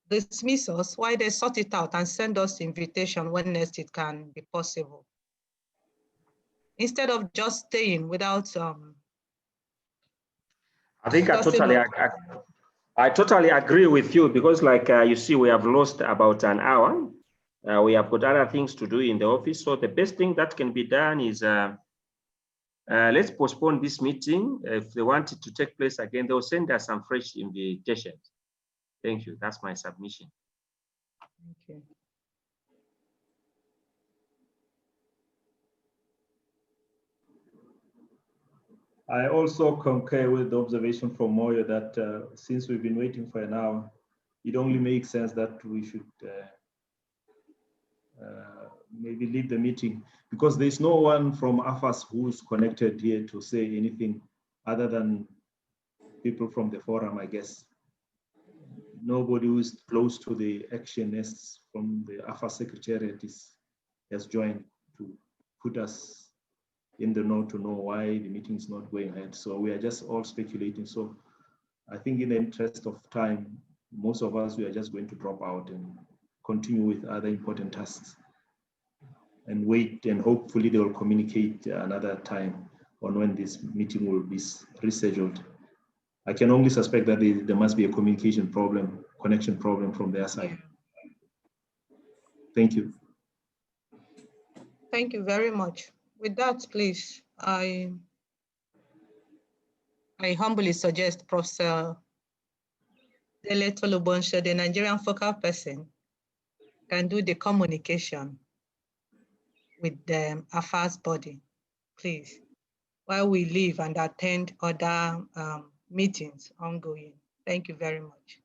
dismiss us while they sort it out and send us invitation when next it can be possible, instead of just staying without I think I totally agree with you because like you see, we have lost about an hour. We have got other things to do in the office. So the best thing that can be done is let's postpone this meeting. If they want it to take place again, they'll send us some fresh invitations. Thank you. That's my submission. Okay. I also concur with the observation from Moyo that since we've been waiting for an hour, it only makes sense that we should maybe leave the meeting because there's no one from AFAS who's connected here to say anything other than people from the forum, I guess. Nobody who is close to the actionists from the AFAS Secretariat has joined to put us in the know to know why the meeting is not going ahead. So we are just all speculating. So I think in the interest of time, most of us, we are just going to drop out and continue with other important tasks and wait, and hopefully they will communicate another time on when this meeting will be rescheduled. I can only suspect that there must be a communication problem, connection problem from their side. Thank you. Thank you very much. With that, please, I humbly suggest Professor Dele Tolobonshe, the Nigerian focal person, can do the communication with the affairs body, please, while we leave and attend other meetings ongoing. Thank you very much.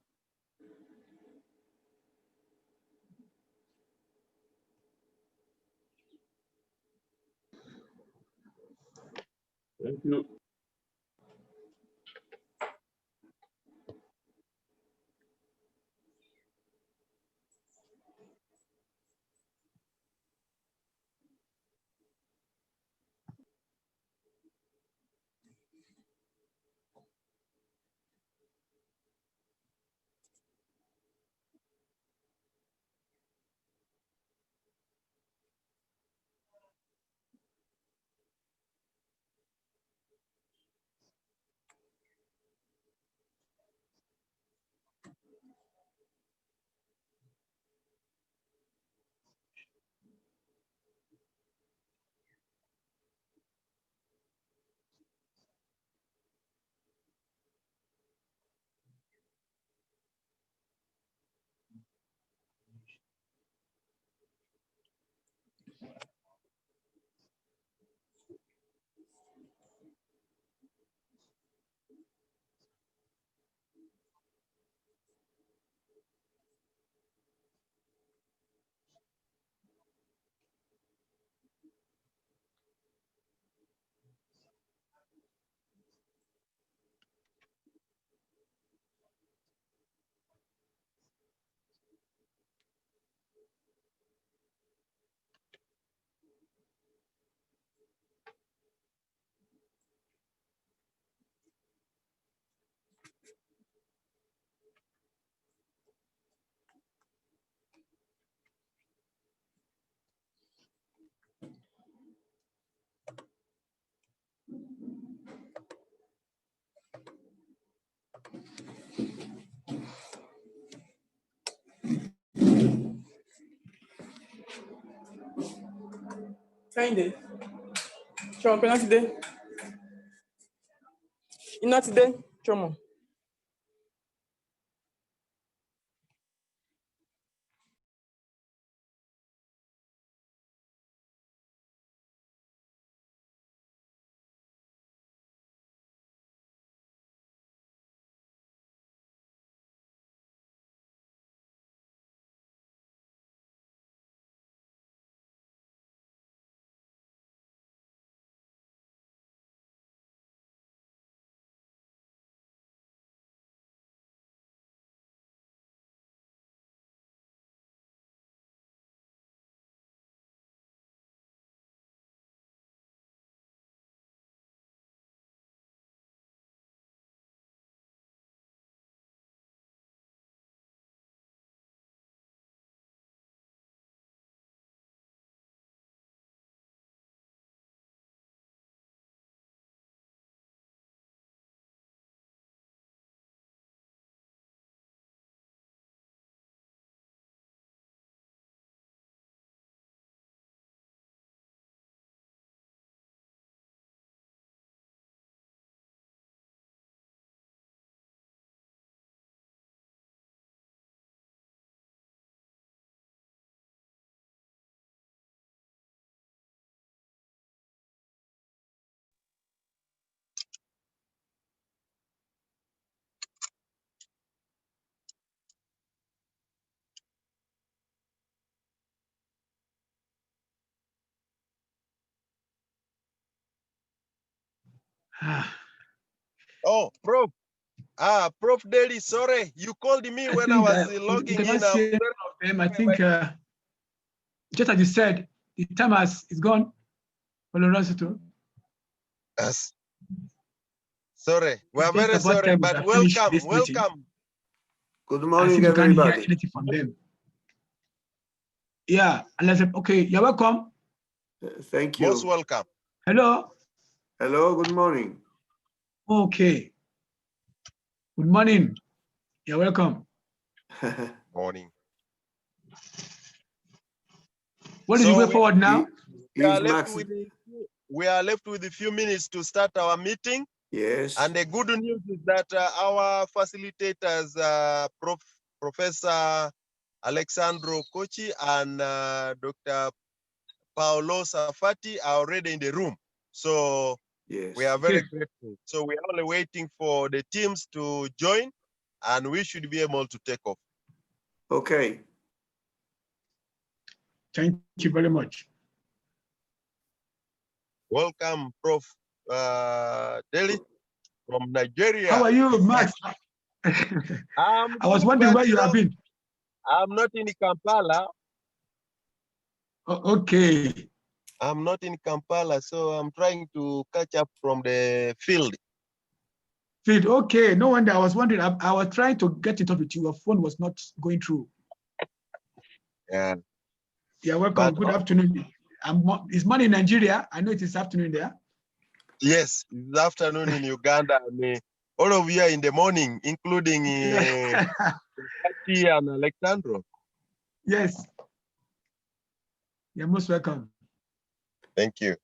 Thank you. Kẹ́hìndé. Ṣọmọ pé iná ti dé. Iná ti dé. Ṣọmọ. Oh, Prof. Prof. Daly, sorry, you called me when I was logging we in. cannot see any of them. I think just as you said, the time is gone. Yes. Sorry, we are Just very about sorry, time we but have finished welcome, this meeting. welcome. Good I morning, think we can't hear everybody. anything from them. Yeah, unless okay, you're welcome. Thank you. Most welcome. Hello. Hello, good morning. Okay. Good morning. You're welcome. Morning. What is the way forward now? We are left with a few minutes to start our meeting. Yes. And the good news is that our facilitators, Professor Alexandro Kochi and Dr. Paolo Safati are already in the room. So yes, we are very grateful. So we are only waiting for the teams to join and we should be able to take off. Okay. Thank you very much. Welcome, Prof. Daly from Nigeria. How are you, Max? I was wondering where you have been. I'm not in Kampala. Oh, okay. I'm not in Kampala, so I'm trying to catch up from the field. Field, okay. No wonder. I was wondering. I was trying to get in touch with you. Your phone was not going through. Yeah. You're welcome. Good afternoon. It's morning in Nigeria. I know it is afternoon there. Yes, it's afternoon in Uganda. And, all of you are in the morning, including Kati and Alexandro. Yes. You're most welcome. Thank you.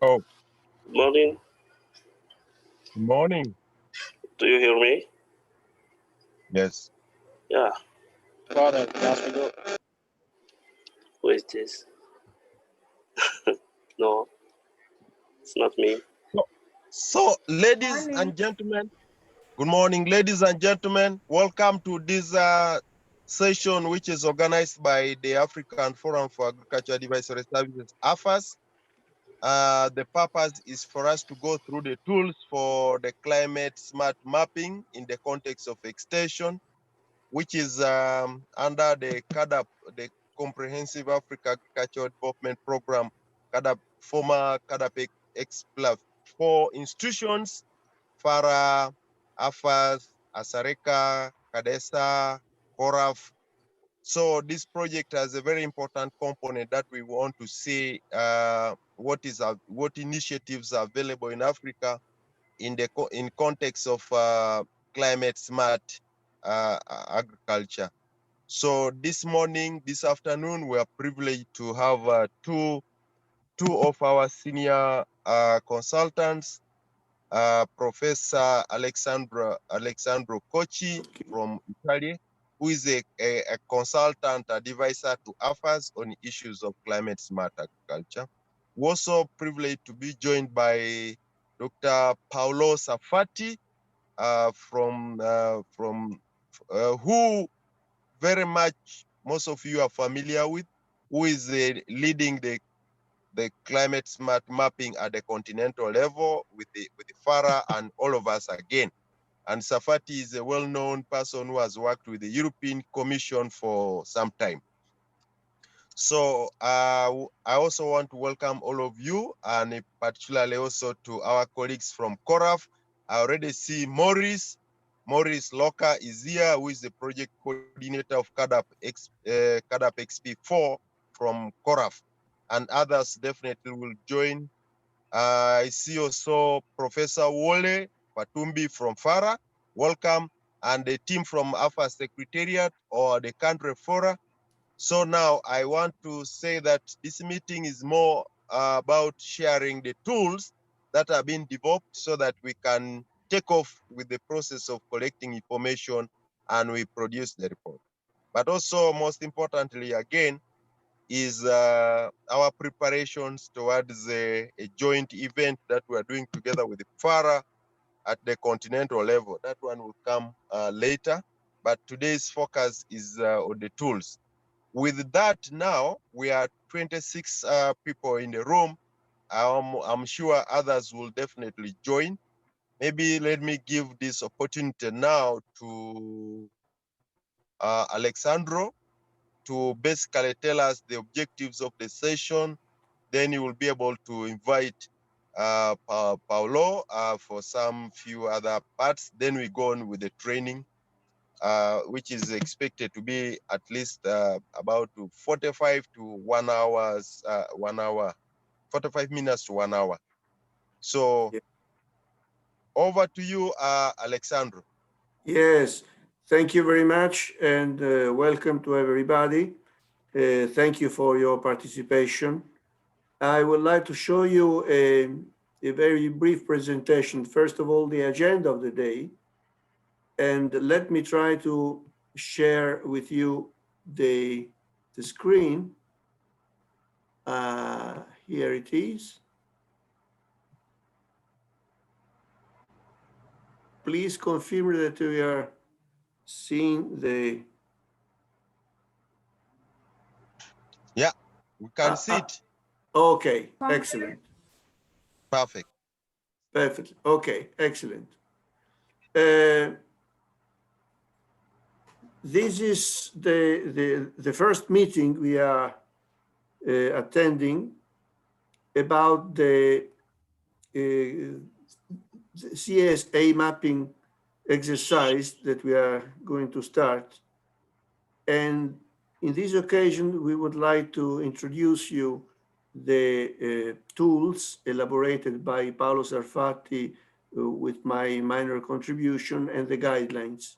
Oh, Morning. good morning. Do you hear me? Yes. Yeah. Father, Who is this? No, it's not me. So, ladies and gentlemen, good morning, ladies and gentlemen. Welcome to this session, which is organized by the African Forum for Agriculture Advisory Services, AFAS. The purpose is for us to go through the tools for the climate smart mapping in the context of extension, which is under the CADAP, the Comprehensive Africa Agricultural Development Program, CADAP, former CADAP X+, 4 institutions, FARA, AFAS, ASARECA, CADESA, CORAF. So this project has a very important component that we want to see what initiatives are available in Africa in context of climate smart agriculture. So this afternoon, we are privileged to have two of our senior consultants, Professor Alexandro Cocci from Italy, who is a consultant advisor to AFAS on issues of climate smart agriculture. We're also privileged to be joined by Dr. Paolo Safati who very much most of you are familiar with, who is leading the climate smart mapping at the continental level with the FARA and all of us again. And Safati is a well-known person who has worked with the European Commission for some time. So I also want to welcome all of you, and particularly also to our colleagues from CORAF. I already see Maurice Locker is here, who is the project coordinator of CADAP XP4 from CORAF, and others definitely will join. I see also Professor Wole Patumbi from FARA, welcome, and the team from AFA Secretariat or the country fora. So now I want to say that this meeting is more about sharing the tools that are being developed so that we can take off with the process of collecting information and we produce the report. But also, most importantly, again, is our preparations towards a joint event that we are doing together with the FARA at the continental level. That one will come later, but today's focus is on the tools. With that, now we are 26 people in the room. I'm sure others will definitely join. Maybe let me give this opportunity now to Alexandro to basically tell us the objectives of the session. Then you will be able to invite Paolo for some few other parts. Then we go on with the training, which is expected to be at least about 45 to 1 hours, 1 hour, 45 minutes to 1 hour. So over to you, Alexandro. Yes, thank you very much, and welcome to everybody. Thank you for your participation. I would like to show you a very brief presentation. First of all, the agenda of the day. And let me try to share with you the screen. Here it is. Please confirm that we are seeing the... Yeah, we can see it. Okay, excellent. Perfect. Perfect. Okay, excellent. This is the first meeting we are attending about the CSA mapping exercise that we are going to start. And in this occasion, we would like to introduce you the tools elaborated by Paolo Sarfatti with my minor contribution and the guidelines.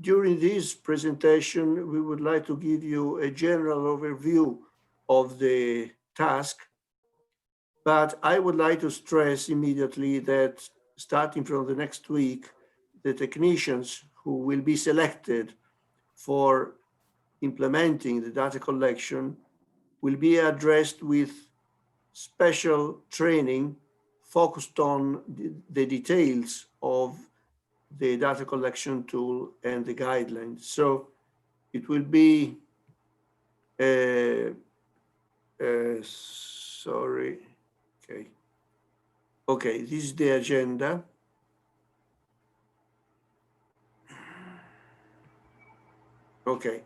During this presentation, we would like to give you a general overview of the task But I would like to stress immediately that starting from the next week, the technicians who will be selected for implementing the data collection will be addressed with special training focused on the details of the data collection tool and the guidelines. So it will be, sorry, okay. Okay, this is the agenda. Okay.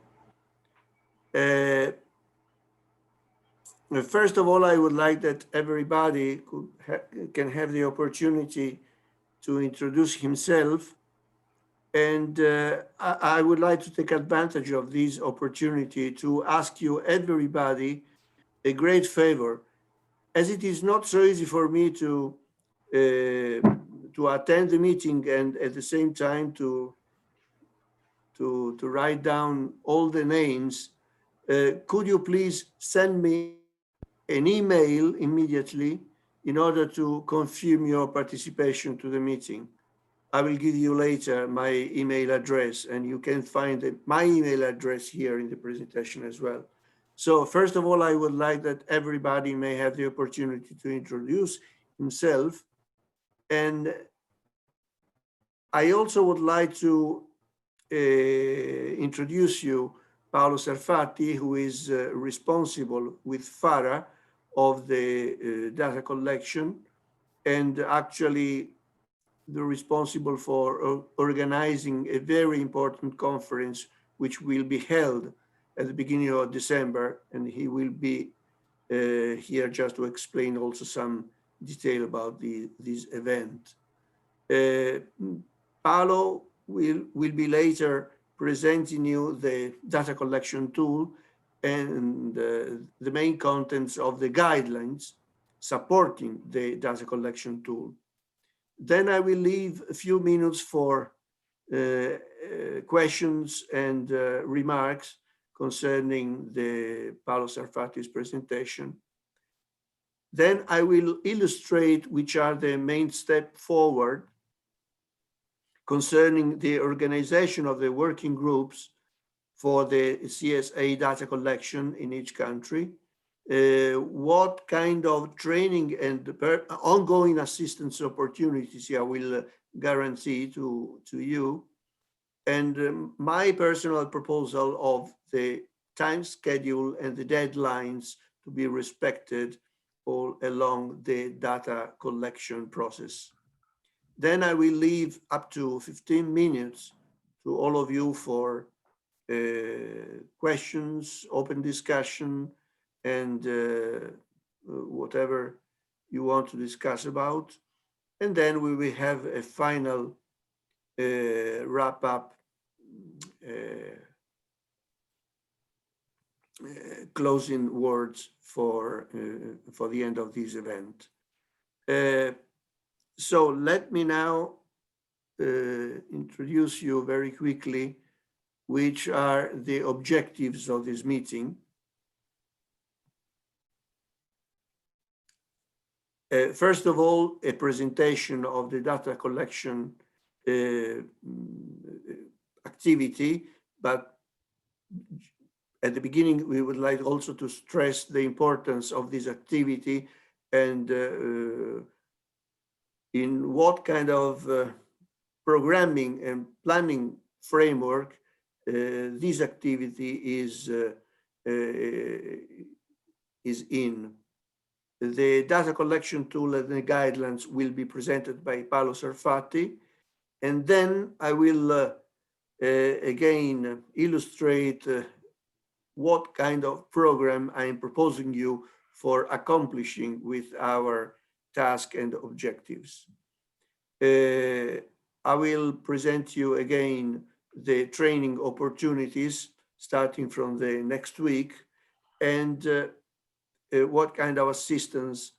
First of all, I would like that everybody can have the opportunity to introduce himself. And I would like to take advantage of this opportunity to ask you, everybody, a great favor. As it is not so easy for me to attend the meeting and at the same time to write down all the names, could you please send me an email immediately in order to confirm your participation to the meeting? I will give you later my email address, and you can find my email address here in the presentation as well. So first of all, I would like that everybody may have the opportunity to introduce himself. And I also would like to introduce you Paolo Serfatti, who is responsible with FARA of the data collection, and actually the responsible for organizing a very important conference which will be held at the beginning of December, and he will be here just to explain also some detail about this event. Paolo will be later presenting you the data collection tool and the main contents of the guidelines supporting the data collection tool. Then I will leave a few minutes for questions and remarks concerning the Paolo Sarfatti's presentation. Then I will illustrate which are the main steps forward concerning the organization of the working groups for the CSA data collection in each country, what kind of training and ongoing assistance opportunities I will guarantee to you, and my personal proposal of the time schedule and the deadlines to be respected all along the data collection process. Then I will leave up to 15 minutes to all of you for questions, open discussion, and whatever you want to discuss about. And then we will have a final wrap up closing words for the end of this event. So let me now introduce you very quickly which are the objectives of this meeting. First of all, a presentation of the data collection activity, but at the beginning, we would like also to stress the importance of this activity and in what kind of programming and planning framework this activity is in. The data collection tool and the guidelines will be presented by Paolo Sarfatti, and then I will again illustrate what kind of program I am proposing you for accomplishing with our task and objectives. I will present you again the training opportunities starting from the next week, and what kind of assistance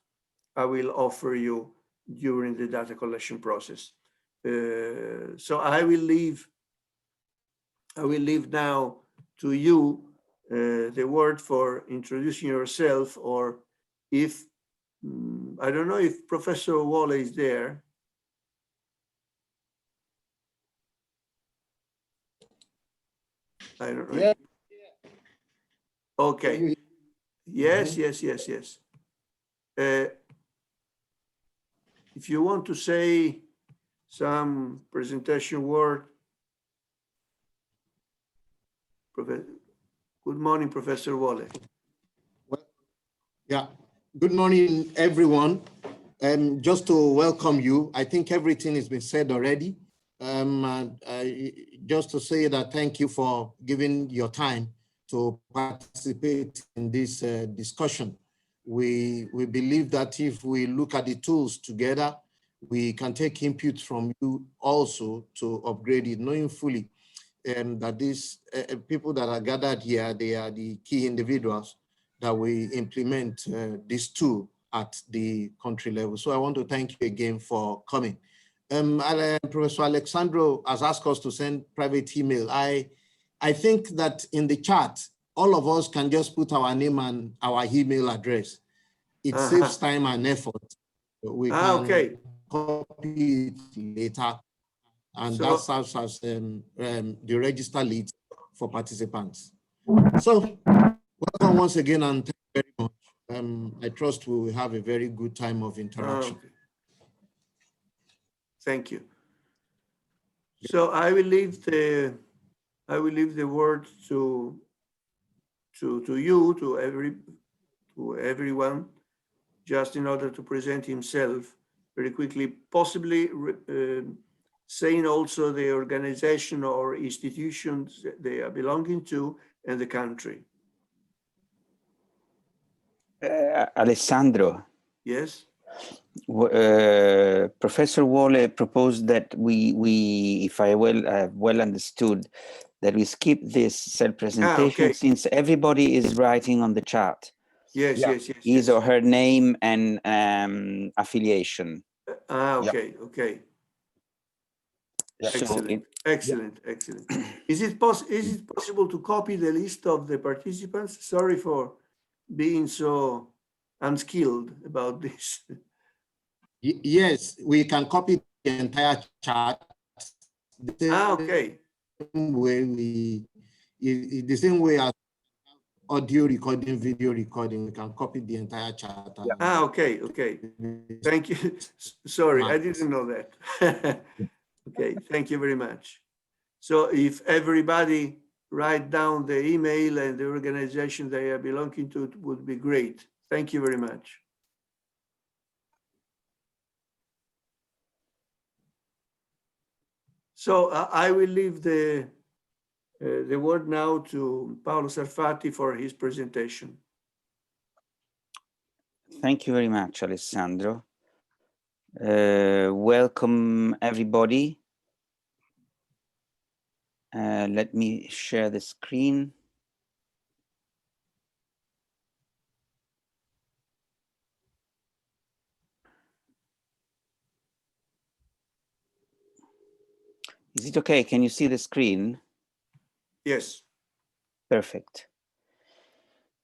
I will offer you during the data collection process. So I will leave now to you the word for introducing yourself, or if I don't know if Professor Wall is there. I don't know. Yeah. Okay. Yes, yes. If you want to say some presentation word, good morning, Professor Wale. Yeah, good morning, everyone. Just to welcome you, I think everything has been said already. Just to say that thank you for giving your time to participate in this discussion. We believe that if we look at the tools together, we can take input from you also to upgrade it, knowing fully that these people that are gathered here, they are the key individuals that we implement this tool at the country level. So I want to thank you again for coming. Professor Alexandro has asked us to send private email. I think that in the chat, all of us can just put our name and our email address. It saves time and effort. We can copy it later, and that serves as the register lead for participants. So welcome once again, and thank you very much. I trust we will have a very good time of interaction. Okay. Thank you. So I will leave the word to you, to everyone, just in order to present himself very quickly, possibly saying also the organization or institutions they are belonging to and the country. Alessandro. Yes. Professor Wale proposed that we if I well understood, that we skip this self-presentation since everybody is writing on the chat. Yes. His or her name and affiliation. Okay. Excellent. Is it possible to copy the list of the participants? Sorry for being so unskilled about this. Yes, we can copy the entire chart. Okay. The same way as audio recording, video recording, we can copy the entire chart. Okay. Thank you. Sorry, I didn't know that. Okay, thank you very much. So if everybody write down the email and the organization they are belonging to, it would be great. Thank you very much. So I will leave the word now to Paolo Sarfatti for his presentation. Thank you very much, Alessandro. Welcome, everybody. Let me share the screen. Is it okay? Can you see the screen? Yes. Perfect.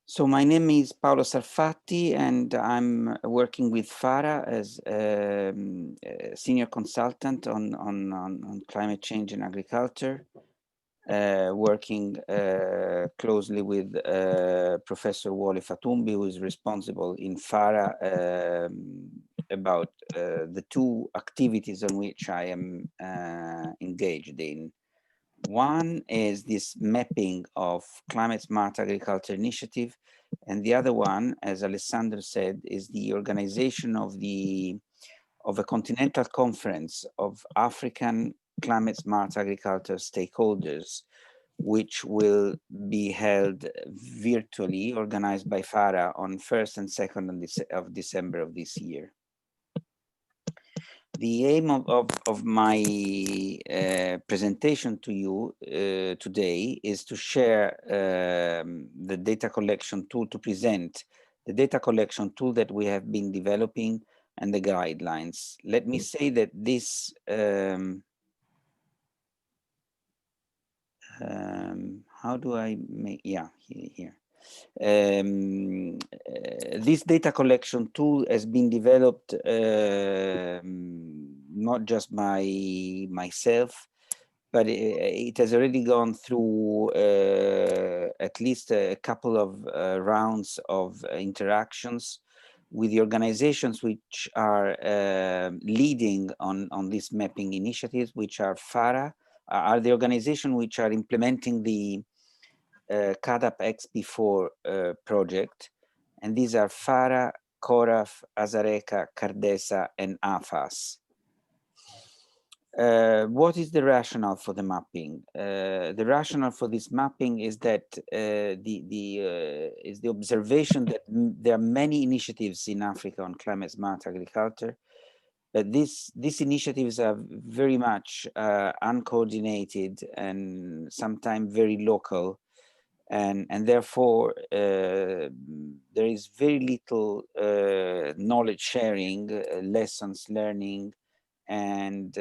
So my name is Paolo Sarfatti, and I'm working with FARA as a senior consultant on climate change and agriculture, working closely with Professor Wole Fatumbi, who is responsible in FARA about the two activities on which I am engaged in. One is this mapping of climate smart agriculture initiative, and the other one, as Alessandro said, is the organization of a continental conference of African climate smart agriculture stakeholders, which will be held virtually, organized by FARA on 1st and 2nd of December of this year. The aim of my presentation to you today is to share the data collection tool, to present the data collection tool that we have been developing and the guidelines. Let me say that this, how do I make, here. This data collection tool has been developed not just by myself, but it has already gone through at least a couple of rounds of interactions with the organizations which are leading on this mapping initiatives, which are FARA, are the organization which are implementing the CADAP XP4 project. And these are FARA, CORAF, Azareca, Cardesa, and AFAS. What is the rationale for the mapping? The rationale for this mapping is that is the observation that there are many initiatives in Africa on climate smart agriculture, but these initiatives are very much uncoordinated and sometimes very local, and therefore there is very little knowledge sharing, lessons learning, and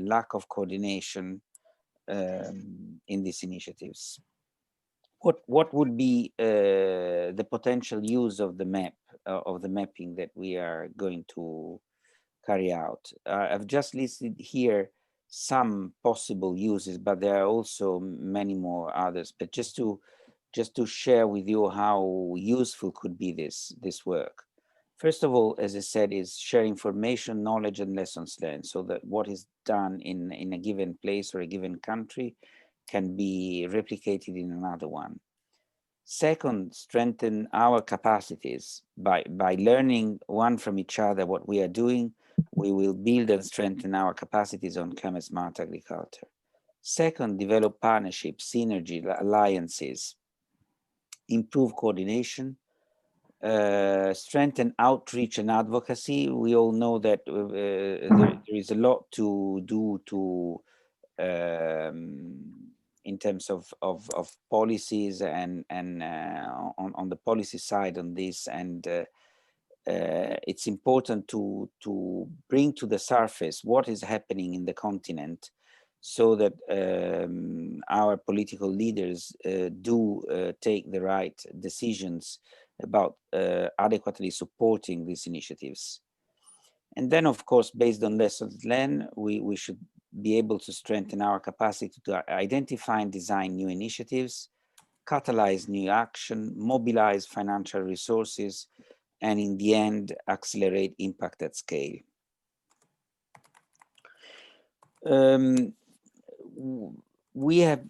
lack of coordination in these initiatives. What would be the potential use of the map, of the mapping that we are going to carry out? I've just listed here some possible uses, but there are also many more others. But just to share with you how useful could be this work. First of all, as I said, is share information, knowledge, and lessons learned, so that what is done in a given place or a given country can be replicated in another one. Second, strengthen our capacities by learning one from each other what we are doing. We will build and strengthen our capacities on climate smart agriculture. Second, develop partnerships, synergy, alliances, improve coordination, strengthen outreach and advocacy. We all know that there is a lot to do to in terms of policies and on the policy side on this, and it's important to bring to the surface what is happening in the continent, so that our political leaders do take the right decisions about adequately supporting these initiatives. And then, of course, based on lessons learned, we should be able to strengthen our capacity to identify and design new initiatives, catalyze new action, mobilize financial resources, and in the end, accelerate impact at scale. We have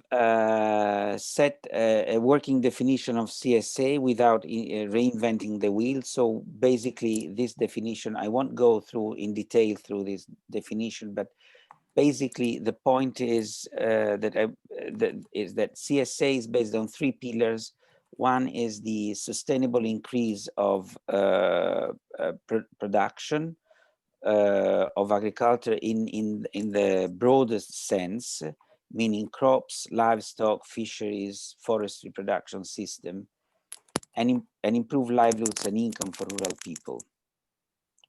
set a working definition of CSA without reinventing the wheel. So basically this definition, I won't go through in detail through this definition, but basically the point is that CSA is based on 3 pillars. One is the sustainable increase of production of agriculture in the broadest sense, meaning crops, livestock, fisheries, forestry production system, and improve livelihoods and income for rural people,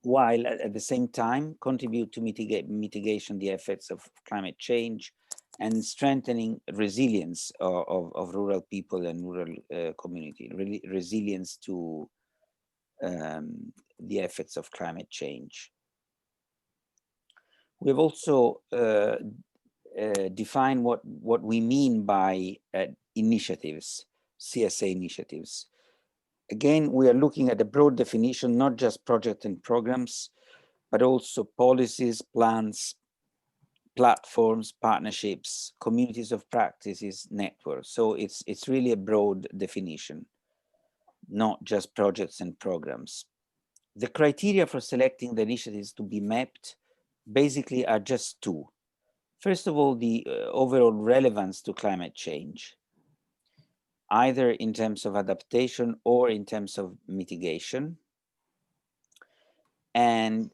while at the same time contribute to mitigation the effects of climate change and strengthening resilience of rural people and rural community, resilience to the effects of climate change. We have also define what we mean by initiatives, CSA initiatives. Again, we are looking at a broad definition, not just projects and programs, but also policies, plans, platforms, partnerships, communities of practices, networks. So it's really a broad definition, not just projects and programs. The criteria for selecting the initiatives to be mapped basically are just 2. First of all, the overall relevance to climate change, either in terms of adaptation or in terms of mitigation. And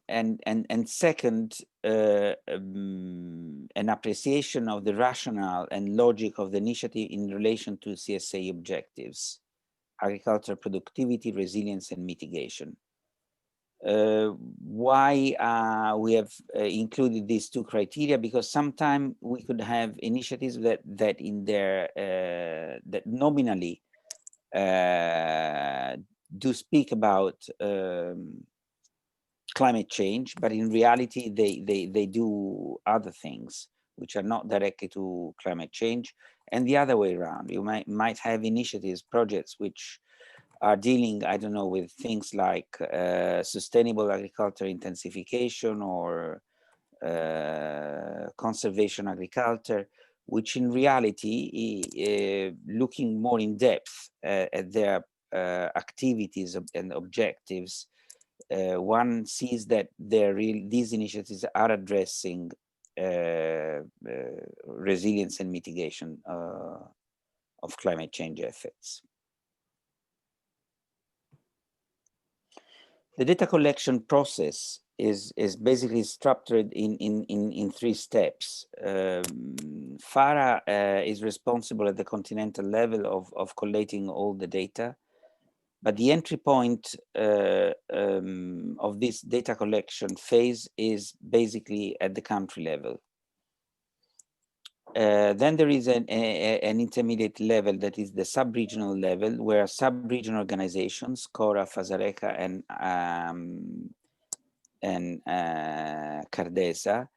second, an appreciation of the rationale and logic of the initiative in relation to CSA objectives, agricultural productivity, resilience, and mitigation. Why we have included these 2 criteria? Because sometimes we could have initiatives that in their that nominally do speak about climate change, but in reality, they do other things which are not directly to climate change, and the other way around. You might have initiatives, projects which are dealing, I don't know, with things like sustainable agriculture intensification or conservation agriculture, which in reality, looking more in depth at their activities and objectives, one sees that these initiatives are addressing resilience and mitigation of climate change effects. The data collection process is basically structured in 3 steps. FARA is responsible at the continental level of collating all the data, but the entry point of this data collection phase is basically at the country level. Then there is an intermediate level that is the sub-regional level, where sub-regional organizations, CORA, FASARECA, and CARDESA,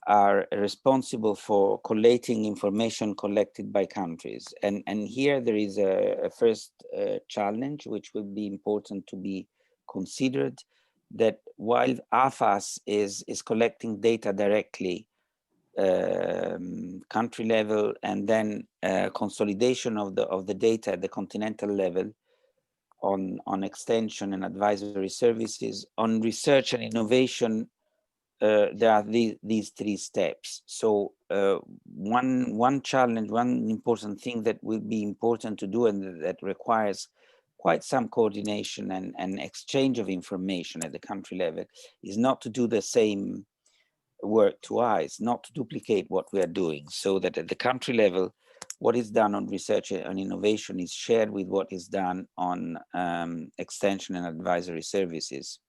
are responsible for collating information collected by countries. And here there is a first challenge, which will be important to be considered, that while AFAS is collecting data directly, country level, and then consolidation of the data at the continental level on extension and advisory services, on research and innovation, there are these 3 steps. So one challenge, one important thing that will be important to do and that requires quite some coordination and exchange of information at the country level is not to do the same work twice, not to duplicate what we are doing, so that at the country level, what is done on research and innovation is shared with what is done on extension and advisory services.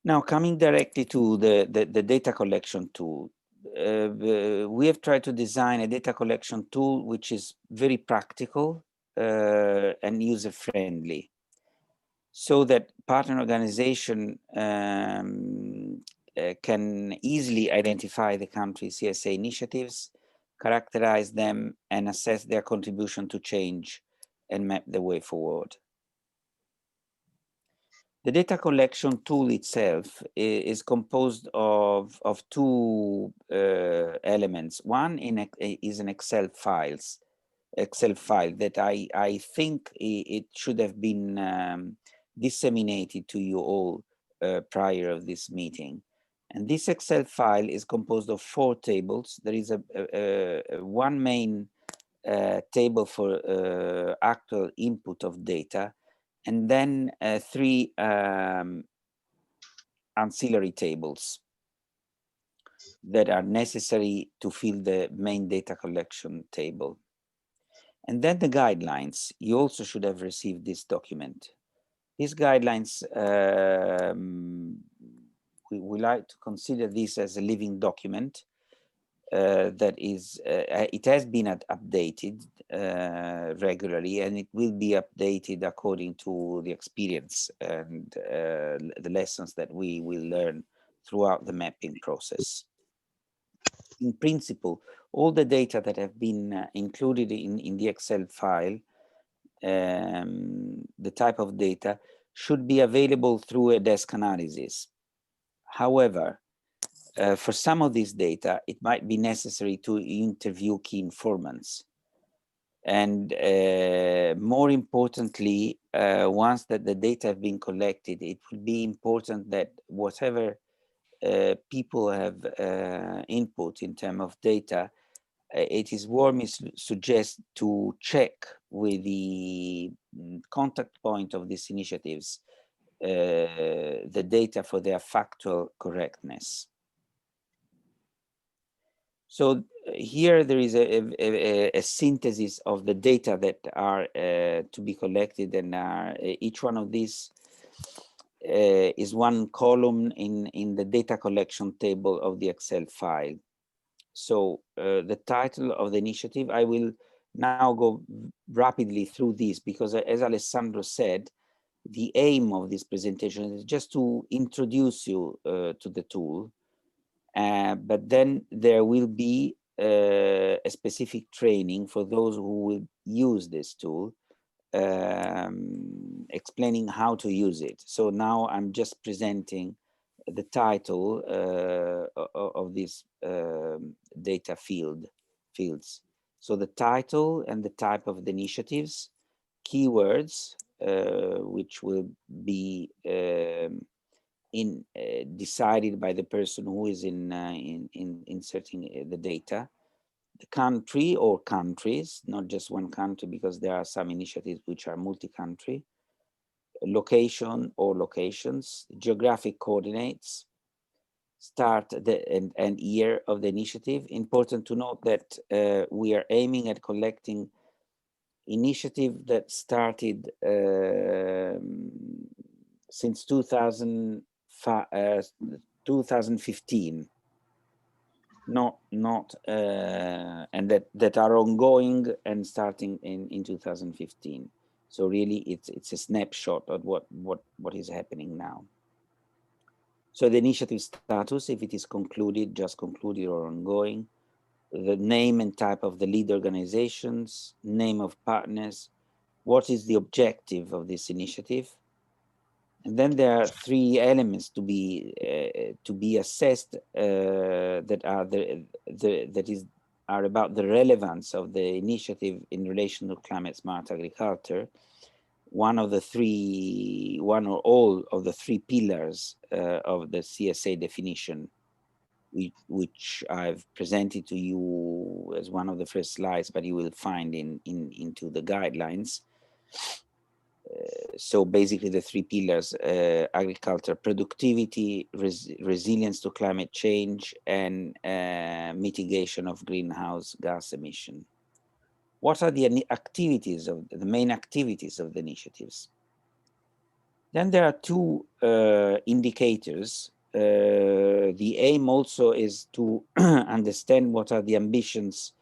Now, coming directly to the data collection tool, we have tried to design a data collection tool which is very practical and user-friendly, so that partner organization can easily identify the country's CSA initiatives, characterize them, and assess their contribution to change and map the way forward. The data collection tool itself is composed of 2 elements. One is an Excel file that I think it should have been disseminated to you all prior of this meeting. And this Excel file is composed of 4 tables. There is one main table for actual input of data, and then 3 ancillary tables that are necessary to fill the main data collection table. And then the guidelines. You also should have received this document. These guidelines, we like to consider this as a living document that is, it has been updated regularly, and it will be updated according to the experience and the lessons that we will learn throughout the mapping process. In principle, all the data that have been included in the Excel file, the type of data, should be available through a desk analysis. However, for some of this data, it might be necessary to interview key informants. And more importantly, once that the data have been collected, it will be important that whatever people have input in terms of data, it is warmly suggest to check with the contact point of these initiatives the data for their factual correctness. So here there is a synthesis of the data that are to be collected, and each one of these is one column in the data collection table of the Excel file. So the title of the initiative, I will now go rapidly through this because, as Alessandro said, the aim of this presentation is just to introduce you to the tool, but then there will be a specific training for those who will use this tool, explaining how to use it. So now I'm just presenting the title of this data fields. So the title and the type of the initiatives, keywords, which will be decided by the person who is inserting the data, the country or countries, not just one country, because there are some initiatives which are multi-country, location or locations, geographic coordinates, start and year of the initiative. Important to note that we are aiming at collecting initiative that started since 2015, and that are ongoing and starting in 2015. So really, it's a snapshot of what is happening now. So the initiative status, if it is concluded, just concluded or ongoing, the name and type of the lead organizations, name of partners, what is the objective of this initiative. And then there are three elements to be assessed that are about the relevance of the initiative in relation to climate smart agriculture. One or all of the three pillars of the CSA definition, which I've presented to you as one of the first slides, but you will find into the guidelines. So basically the three pillars, agriculture productivity, resilience to climate change, and mitigation of greenhouse gas emission. What are the activities of the main activities of the initiatives? Then there are two indicators. The aim also is to understand what are the ambitions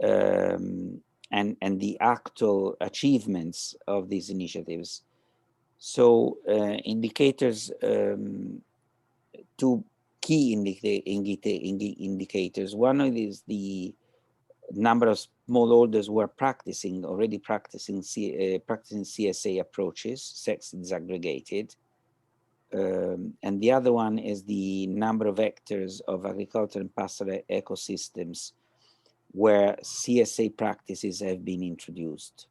and the actual achievements of these initiatives. So indicators, two key indicators. One is the number of smallholders who are already practicing CSA approaches, sex disaggregated. And the other one is the number of hectares of agriculture and pastoral ecosystems where CSA practices have been introduced.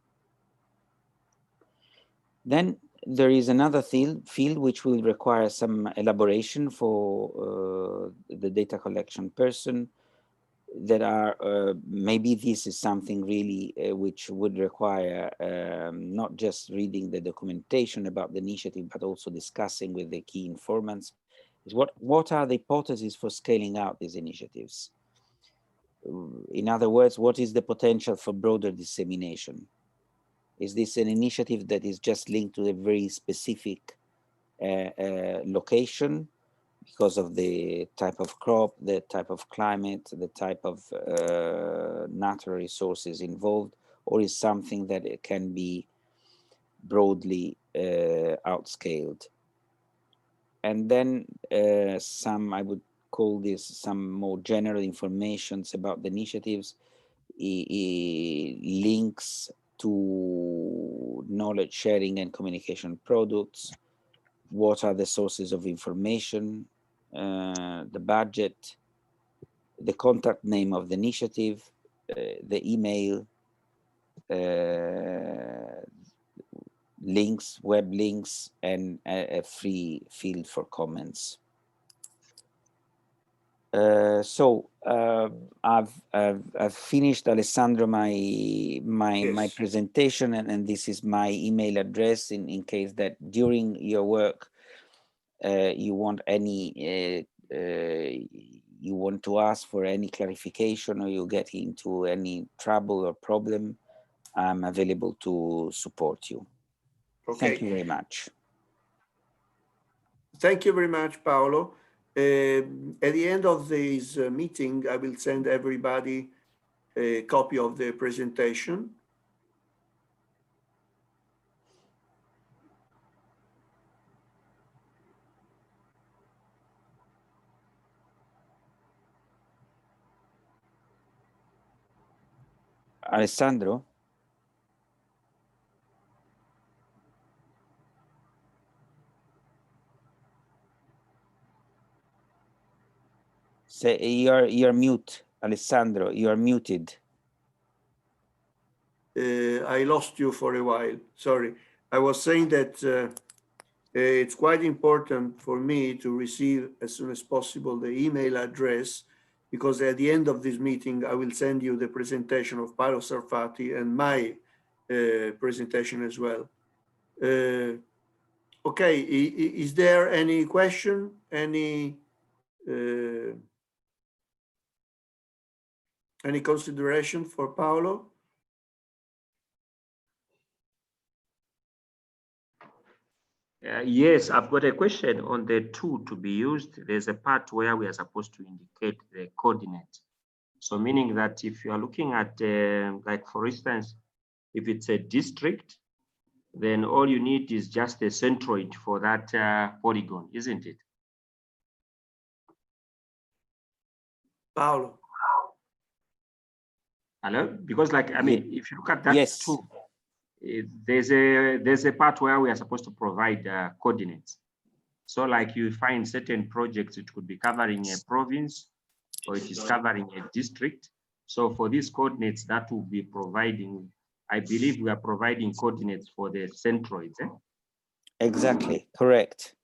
Then there is another field which will require some elaboration for the data collection person. That are, maybe this is something really which would require not just reading the documentation about the initiative, but also discussing with the key informants, is what are the hypotheses for scaling out these initiatives? In other words, what is the potential for broader dissemination? Is this an initiative that is just linked to a very specific location because of the type of crop, the type of climate, the type of natural resources involved, or is something that it can be broadly outscaled? And then I would call this some more general informations about the initiatives, links to knowledge sharing and communication products, what are the sources of information, the budget, the contact name of the initiative, the email, links, web links, and a free field for comments. So I've finished, Alessandro, my presentation, and this is my email address in case that during your work you want to ask for any clarification, or you get into any trouble or problem. I'm available to support you. Okay. Thank you very much. Thank you very much, Paolo. At the end of this meeting, I will send everybody a copy of the presentation. Alessandro? Say you're mute, Alessandro. You are muted. I lost you for a while. Sorry. I was saying that it's quite important for me to receive as soon as possible the email address, because at the end of this meeting, I will send you the presentation of Paolo Sarfati and my presentation as well. Okay, is there any question? Any consideration for Paolo? Yes, I've got a question on the tool to be used. There's a part where we are supposed to indicate the coordinate. So meaning that if you are looking at, like for instance, if it's a district, then all you need is just a centroid for that polygon, isn't it? Paolo. Hello? Because like, I mean, if you look at that Yes. tool, there's a part where we are supposed to provide coordinates. So like you find certain projects, it could be covering a province or it is covering a district. So for these coordinates that will be providing, I believe we are providing coordinates for the centroids. Eh? Exactly, correct.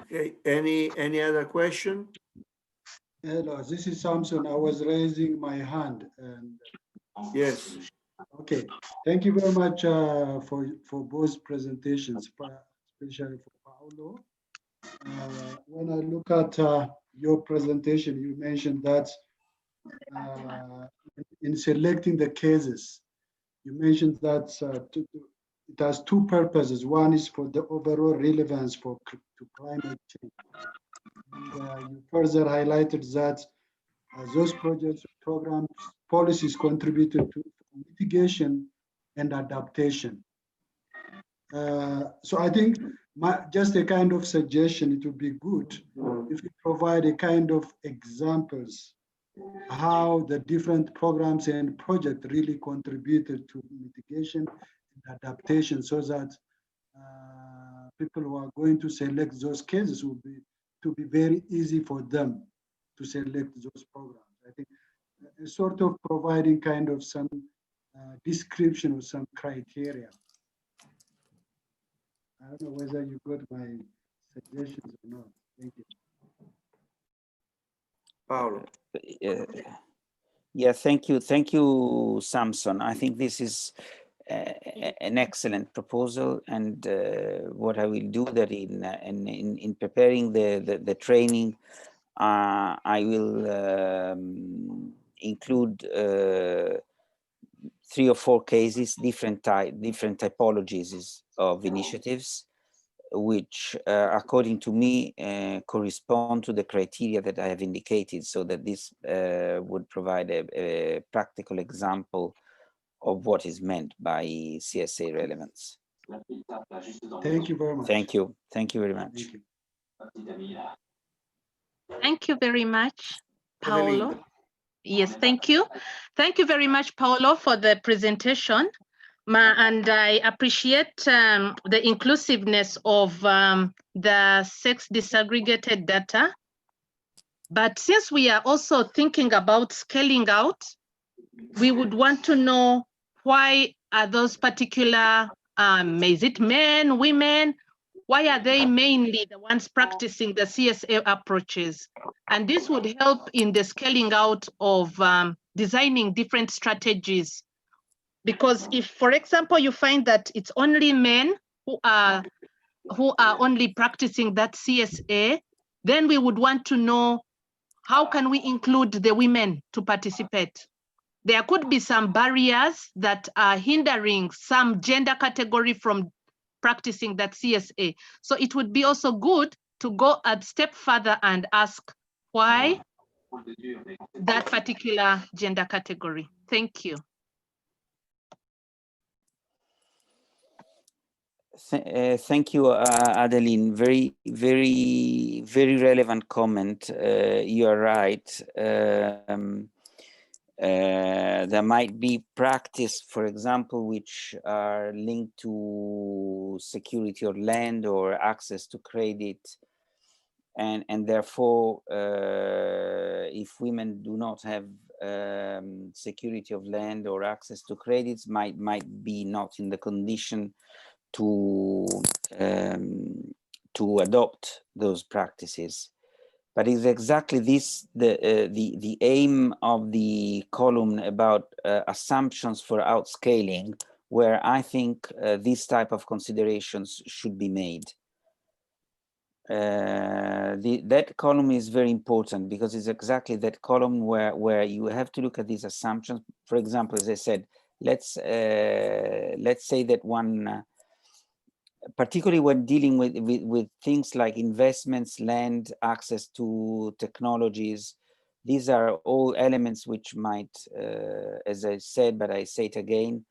Okay, any other question? Hello, this is Samson. I was raising my hand. And yes. Okay, thank you very much for both presentations, especially for Paolo. When I look at your presentation, you mentioned that in selecting the cases, you mentioned that it has two purposes. One is for the overall relevance to climate change. And you further highlighted that those projects, programs, policies contributed to mitigation and adaptation. So I think just a kind of suggestion, it would be good if you provide a kind of examples how the different programs and projects really contributed to mitigation and adaptation, so that people who are going to select those cases will be very easy for them to select those programs. I think sort of providing kind of some description or some criteria. I don't know whether you got my suggestions or not. Thank you. Paolo. Yeah, thank you, Samson. I think this is an excellent proposal, and what I will do that in preparing the training, I will include 3 or 4 cases, different typologies of initiatives, which according to me correspond to the criteria that I have indicated, so that this would provide a practical example of what is meant by CSA relevance. Thank you very much. Thank you. Thank you very much. Thank you very much, Paolo. Yes, thank you. Thank you very much, Paolo, for the presentation. And I appreciate the inclusiveness of the sex disaggregated data. But since we are also thinking about scaling out, we would want to know why are those particular, is it men, women? Why are they mainly the ones practicing the CSA approaches? And this would help in the scaling out of designing different strategies. Because if, for example, you find that it's only men who are only practicing that CSA, then we would want to know how can we include the women to participate? There could be some barriers that are hindering some gender category from practicing that CSA. So it would be also good to go a step further and ask why that particular gender category. Thank you. Thank you, Adeline. Very relevant comment. You are right. There might be practice, for example, which are linked to security of land or access to credit. And therefore, if women do not have security of land or access to credits, might be not in the condition to adopt those practices. But it's exactly this the aim of the column about assumptions for outscaling, where I think these type of considerations should be made. That column is very important because it's exactly that column where you have to look at these assumptions. For example, as I said, let's say that one, particularly when dealing with things like investments, land, access to technologies, these are all elements which might, as I said, but I say it again,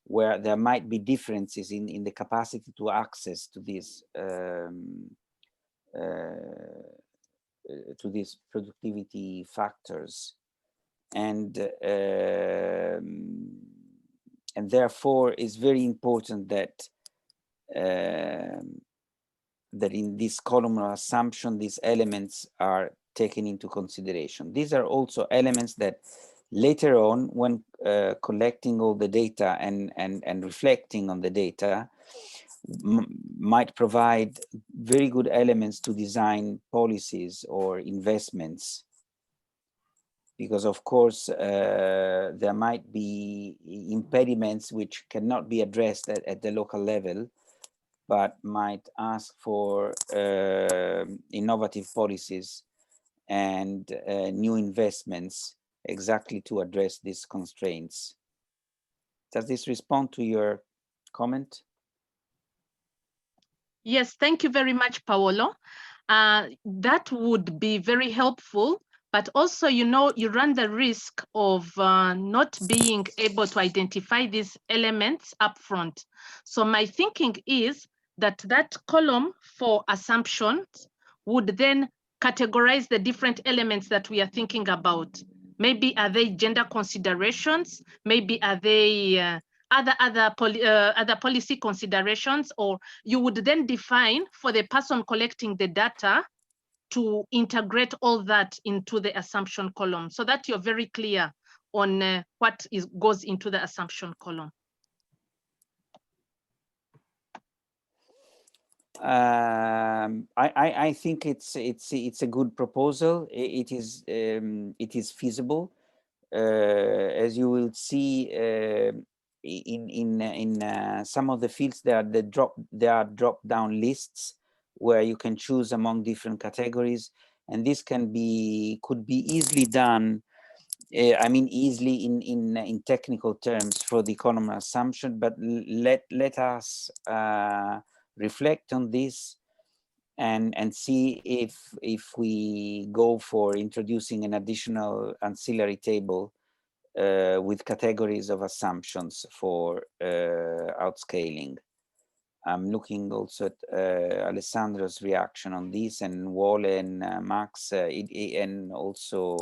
where there might be differences in the capacity to access to these productivity factors, and therefore it's very important that that in this column of assumption, these elements are taken into consideration. These are also elements that later on, when collecting all the data and reflecting on the data, might provide very good elements to design policies or investments. Because of course, there might be impediments which cannot be addressed at the local level, but might ask for innovative policies and new investments exactly to address these constraints. Does this respond to your comment? Yes, thank you very much, Paolo. That would be very helpful, but also, you know, you run the risk of not being able to identify these elements upfront. So my thinking is that that column for assumptions would then categorize the different elements that we are thinking about. Maybe are they gender considerations? Maybe are they other policy considerations? Or you would then define for the person collecting the data to integrate all that into the assumption column, so that you're very clear on what goes into the assumption column. I think it's a good proposal. It is feasible. As you will see, in some of the fields, there are drop down lists where you can choose among different categories, and this could be easily done. I mean, easily in technical terms for the economy assumption, but let us reflect on this and see if we go for introducing an additional ancillary table with categories of assumptions for outscaling. I'm looking also at Alessandro's reaction on this, and Wole and Max, and also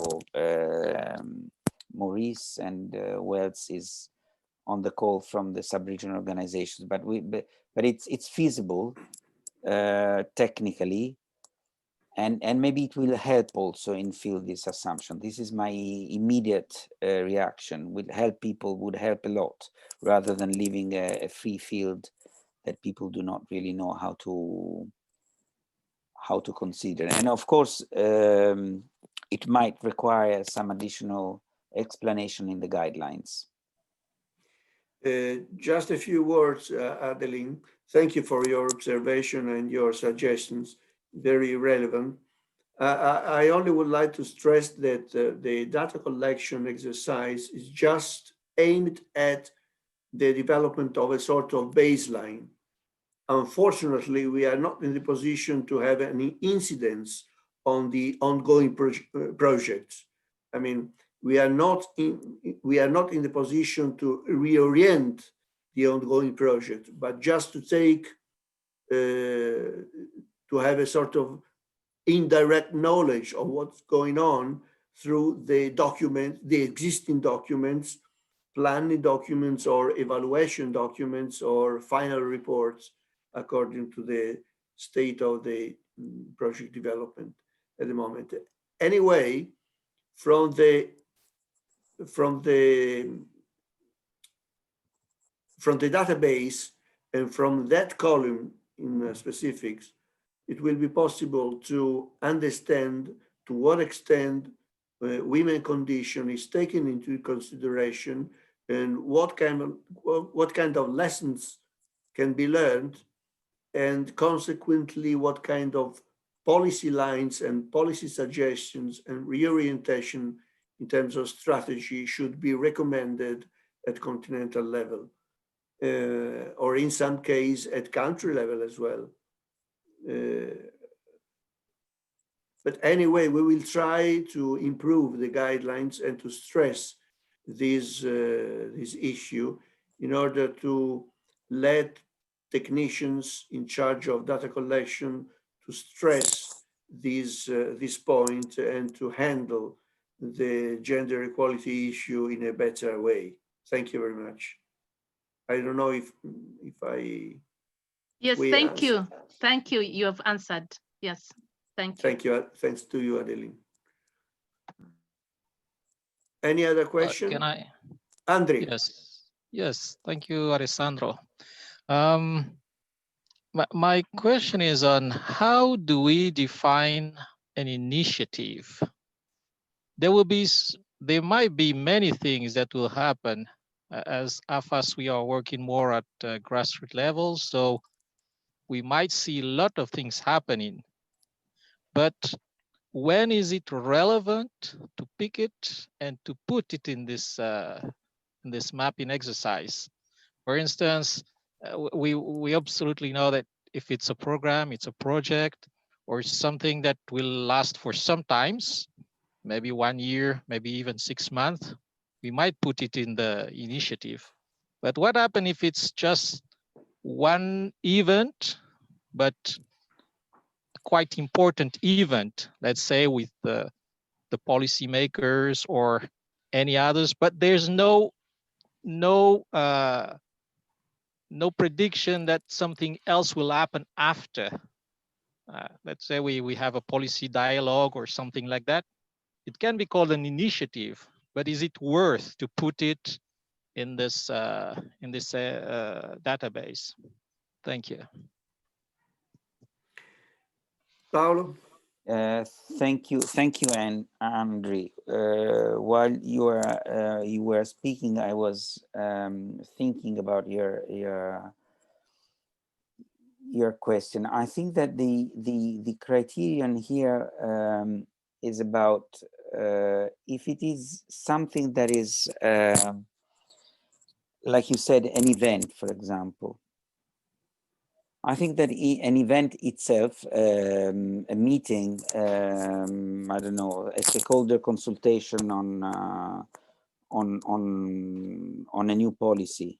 Maurice and Wells is on the call from the sub-regional organizations. But it's feasible technically, and maybe it will help also in field this assumption. This is my immediate reaction. Would help a lot, rather than leaving a free field that people do not really know how to consider. And of course, it might require some additional explanation in the guidelines. Just a few words, Adeline. Thank you for your observation and your suggestions. Very relevant. I only would like to stress that the data collection exercise is just aimed at the development of a sort of baseline. unfortunately, we are not in the position to have any incidents on the ongoing projects. I mean, we are not in the position to reorient the ongoing project, but just to take to have a sort of indirect knowledge of what's going on through the existing documents, planning documents or evaluation documents or final reports according to the state of the project development at the moment. Anyway, from the database and from that column in specifics, it will be possible to understand to what extent women condition is taken into consideration and what kind of lessons can be learned, and consequently what kind of policy lines and policy suggestions and reorientation in terms of strategy should be recommended at continental level, or in some case at country level as well. But anyway, we will try to improve the guidelines and to stress this issue in order to let technicians in charge of data collection to stress this point and to handle the gender equality issue in a better way. Thank you very much. I don't know if I... Yes, thank you. Thank you. You have answered. Yes, thank you. Thank you. Thanks to you, Adeline. Any other question? Can I? Andre. Yes. Thank you, Alessandro. My question is on how do we define an initiative? There might be many things that will happen as AFAS. We are working more at grassroots level, so we might see a lot of things happening. But when is it relevant to pick it and to put it in this mapping exercise? For instance, we absolutely know that if it's a program, it's a project, or something that will last for some times, maybe 1 year, maybe even 6 months, we might put it in the initiative. But what happens if it's just one event, but quite important event, let's say with the policymakers or any others, but there's no prediction that something else will happen after. Let's say we have a policy dialogue or something like that. It can be called an initiative, but is it worth to put it in this database? Thank you. Paolo? Thank you, Andre. While you were speaking, I was thinking about your question. I think that the criterion here is about if it is something that is like you said, an event, for example. I think that an event itself, a meeting, I don't know, a stakeholder consultation on a new policy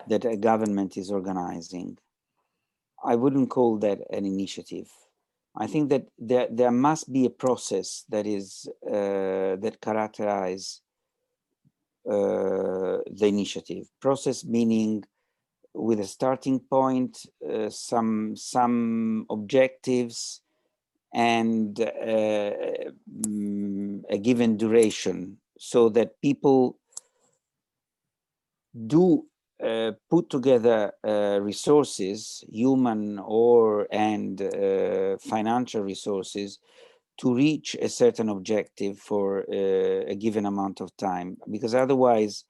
that a government is organizing, I wouldn't call that an initiative. I think that there must be a process that is that characterize the initiative. Process meaning with a starting point, some objectives, and a given duration, so that people do put together resources, human and financial resources, to reach a certain objective for a given amount of time. Because otherwise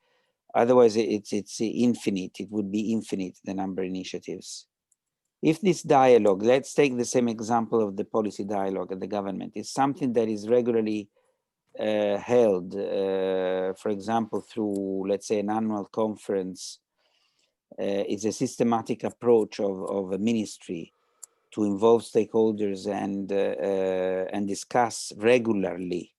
it's infinite. It would be infinite, the number of initiatives. If this dialogue, let's take the same example of the policy dialogue at the government, is something that is regularly held, for example, through, let's say, an annual conference is a systematic approach of a ministry to involve stakeholders and discuss regularly.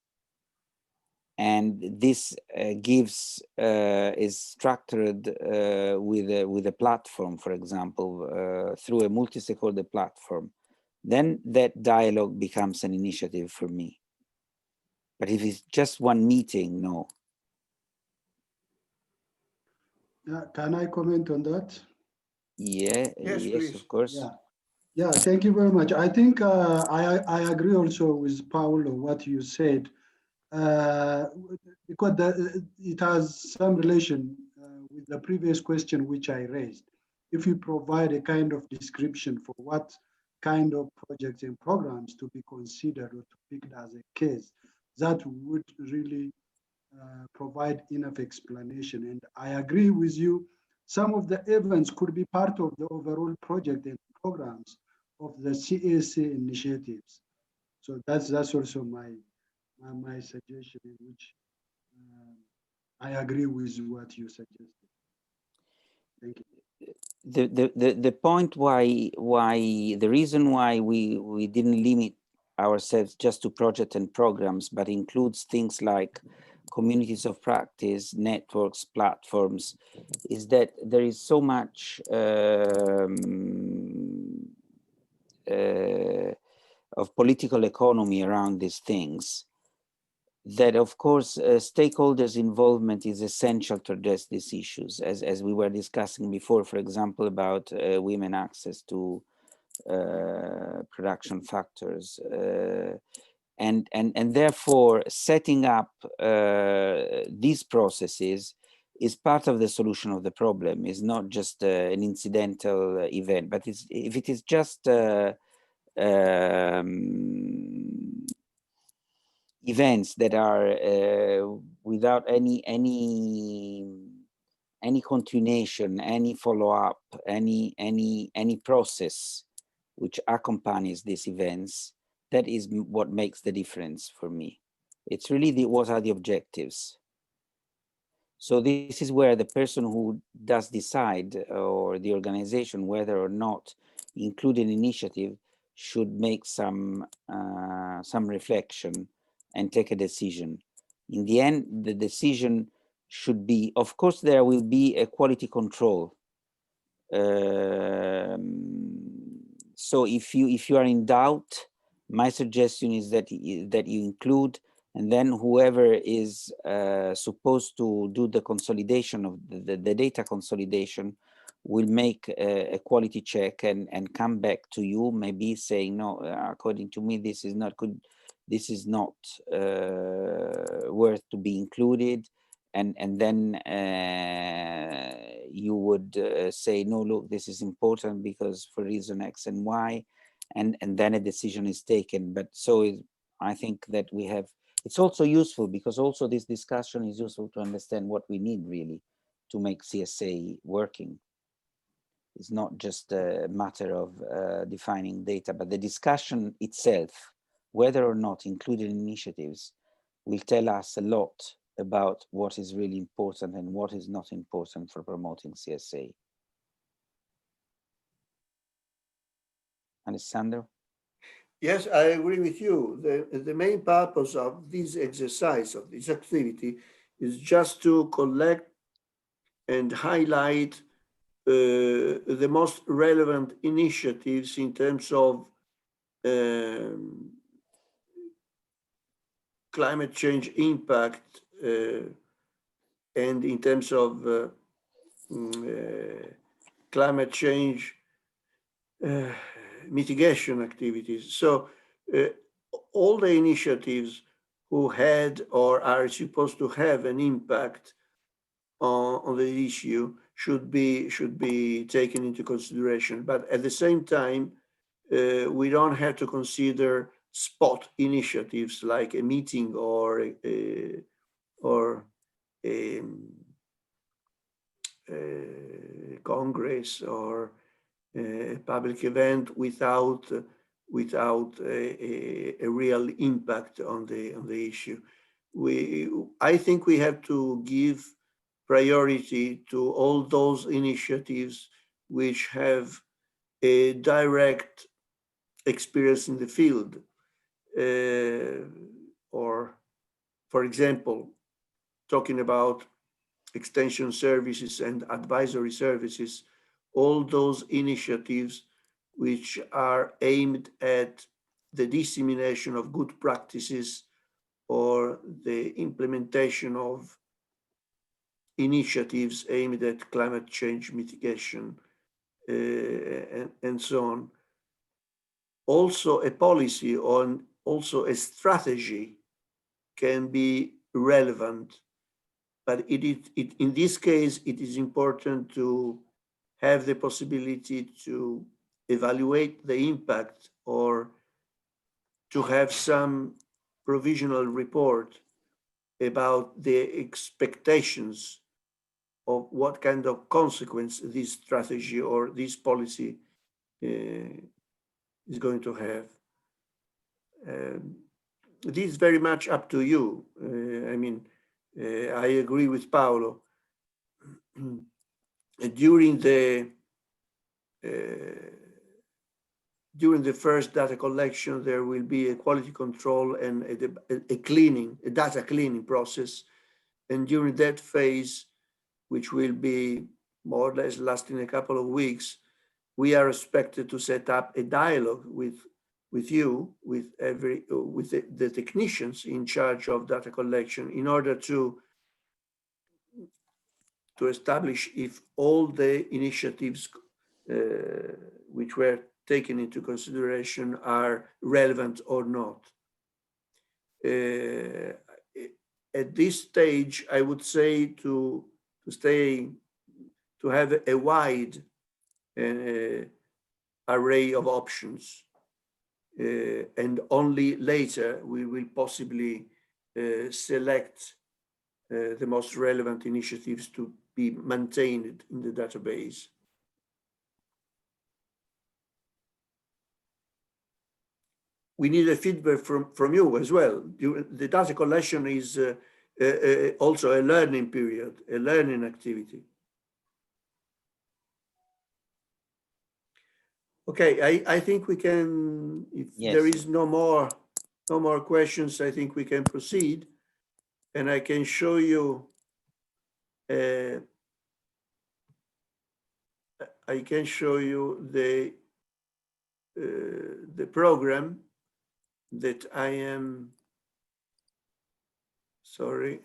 And this is structured with a platform, for example, through a multi-stakeholder platform. Then that dialogue becomes an initiative for me. But if it's just one meeting, no. Can I comment on that? Yeah, Yes, yes, please. of course. Yeah, thank you very much. I think I agree also with Paulo, what you said, because it has some relation with the previous question which I raised. If you provide a kind of description for what kind of projects and programs to be considered or to pick as a case, that would really provide enough explanation. And I agree with you, some of the events could be part of the overall project and programs of the CSA initiatives. So that's also my suggestion, in which I agree with what you suggested. Thank you. The point the reason why we didn't limit ourselves just to project and programs, but includes things like communities of practice, networks, platforms, is that there is so much of political economy around these things, that of course stakeholders' involvement is essential to address these issues, as we were discussing before, for example, about women access to production factors. And therefore setting up these processes is part of the solution of the problem. Is not just an incidental event, but if it is just events that are without any continuation, any follow-up, any process which accompanies these events, that is what makes the difference for me. It's really what are the objectives. So this is where the person who does decide, or the organization, whether or not include an initiative, should make some reflection and take a decision. In the end, the decision should be, of course, there will be a quality control. So if you are in doubt, my suggestion is that you include, and then whoever is supposed to do the consolidation of the data consolidation will make a quality check and come back to you, maybe saying, no, according to me, this is not good. This is not worth to be included. And then you would say, no, look, this is important because for reason X and Y, and then a decision is taken. But so I think that we have, it's also useful because also this discussion is useful to understand what we need really to make CSA working. It's not just a matter of defining data, but the discussion itself, whether or not included initiatives, will tell us a lot about what is really important and what is not important for promoting CSA. Alessandro? Yes, I agree with you. The main purpose of this exercise, of this activity, is just to collect and highlight the most relevant initiatives in terms of climate change impact and in terms of climate change mitigation activities. So all the initiatives who had or are supposed to have an impact on the issue should be taken into consideration. But at the same time, we don't have to consider spot initiatives like a meeting or a congress or a public event without a real impact on the issue. I think we have to give priority to all those initiatives which have a direct experience in the field. Or, for example, talking about extension services and advisory services, all those initiatives which are aimed at the dissemination of good practices or the implementation of initiatives aimed at climate change mitigation, and so on. Also a policy or also a strategy can be relevant, but in this case, it is important to have the possibility to evaluate the impact or to have some provisional report about the expectations of what kind of consequence this strategy or this policy is going to have. This is very much up to you. I mean, I agree with Paolo. During the first data collection, there will be a quality control and a data cleaning process. And during that phase, which will be more or less lasting a couple of weeks, we are expected to set up a dialogue with you, with the technicians in charge of data collection, in order to establish if all the initiatives which were taken into consideration are relevant or not. At this stage, I would say to have a wide array of options, and only later we will possibly select the most relevant initiatives to be maintained in the database. We need a feedback from you as well. The data collection is also a learning period, a learning activity. Okay, I think we can, if there is no more questions, I think we can proceed. And I can show you the program that I am, sorry.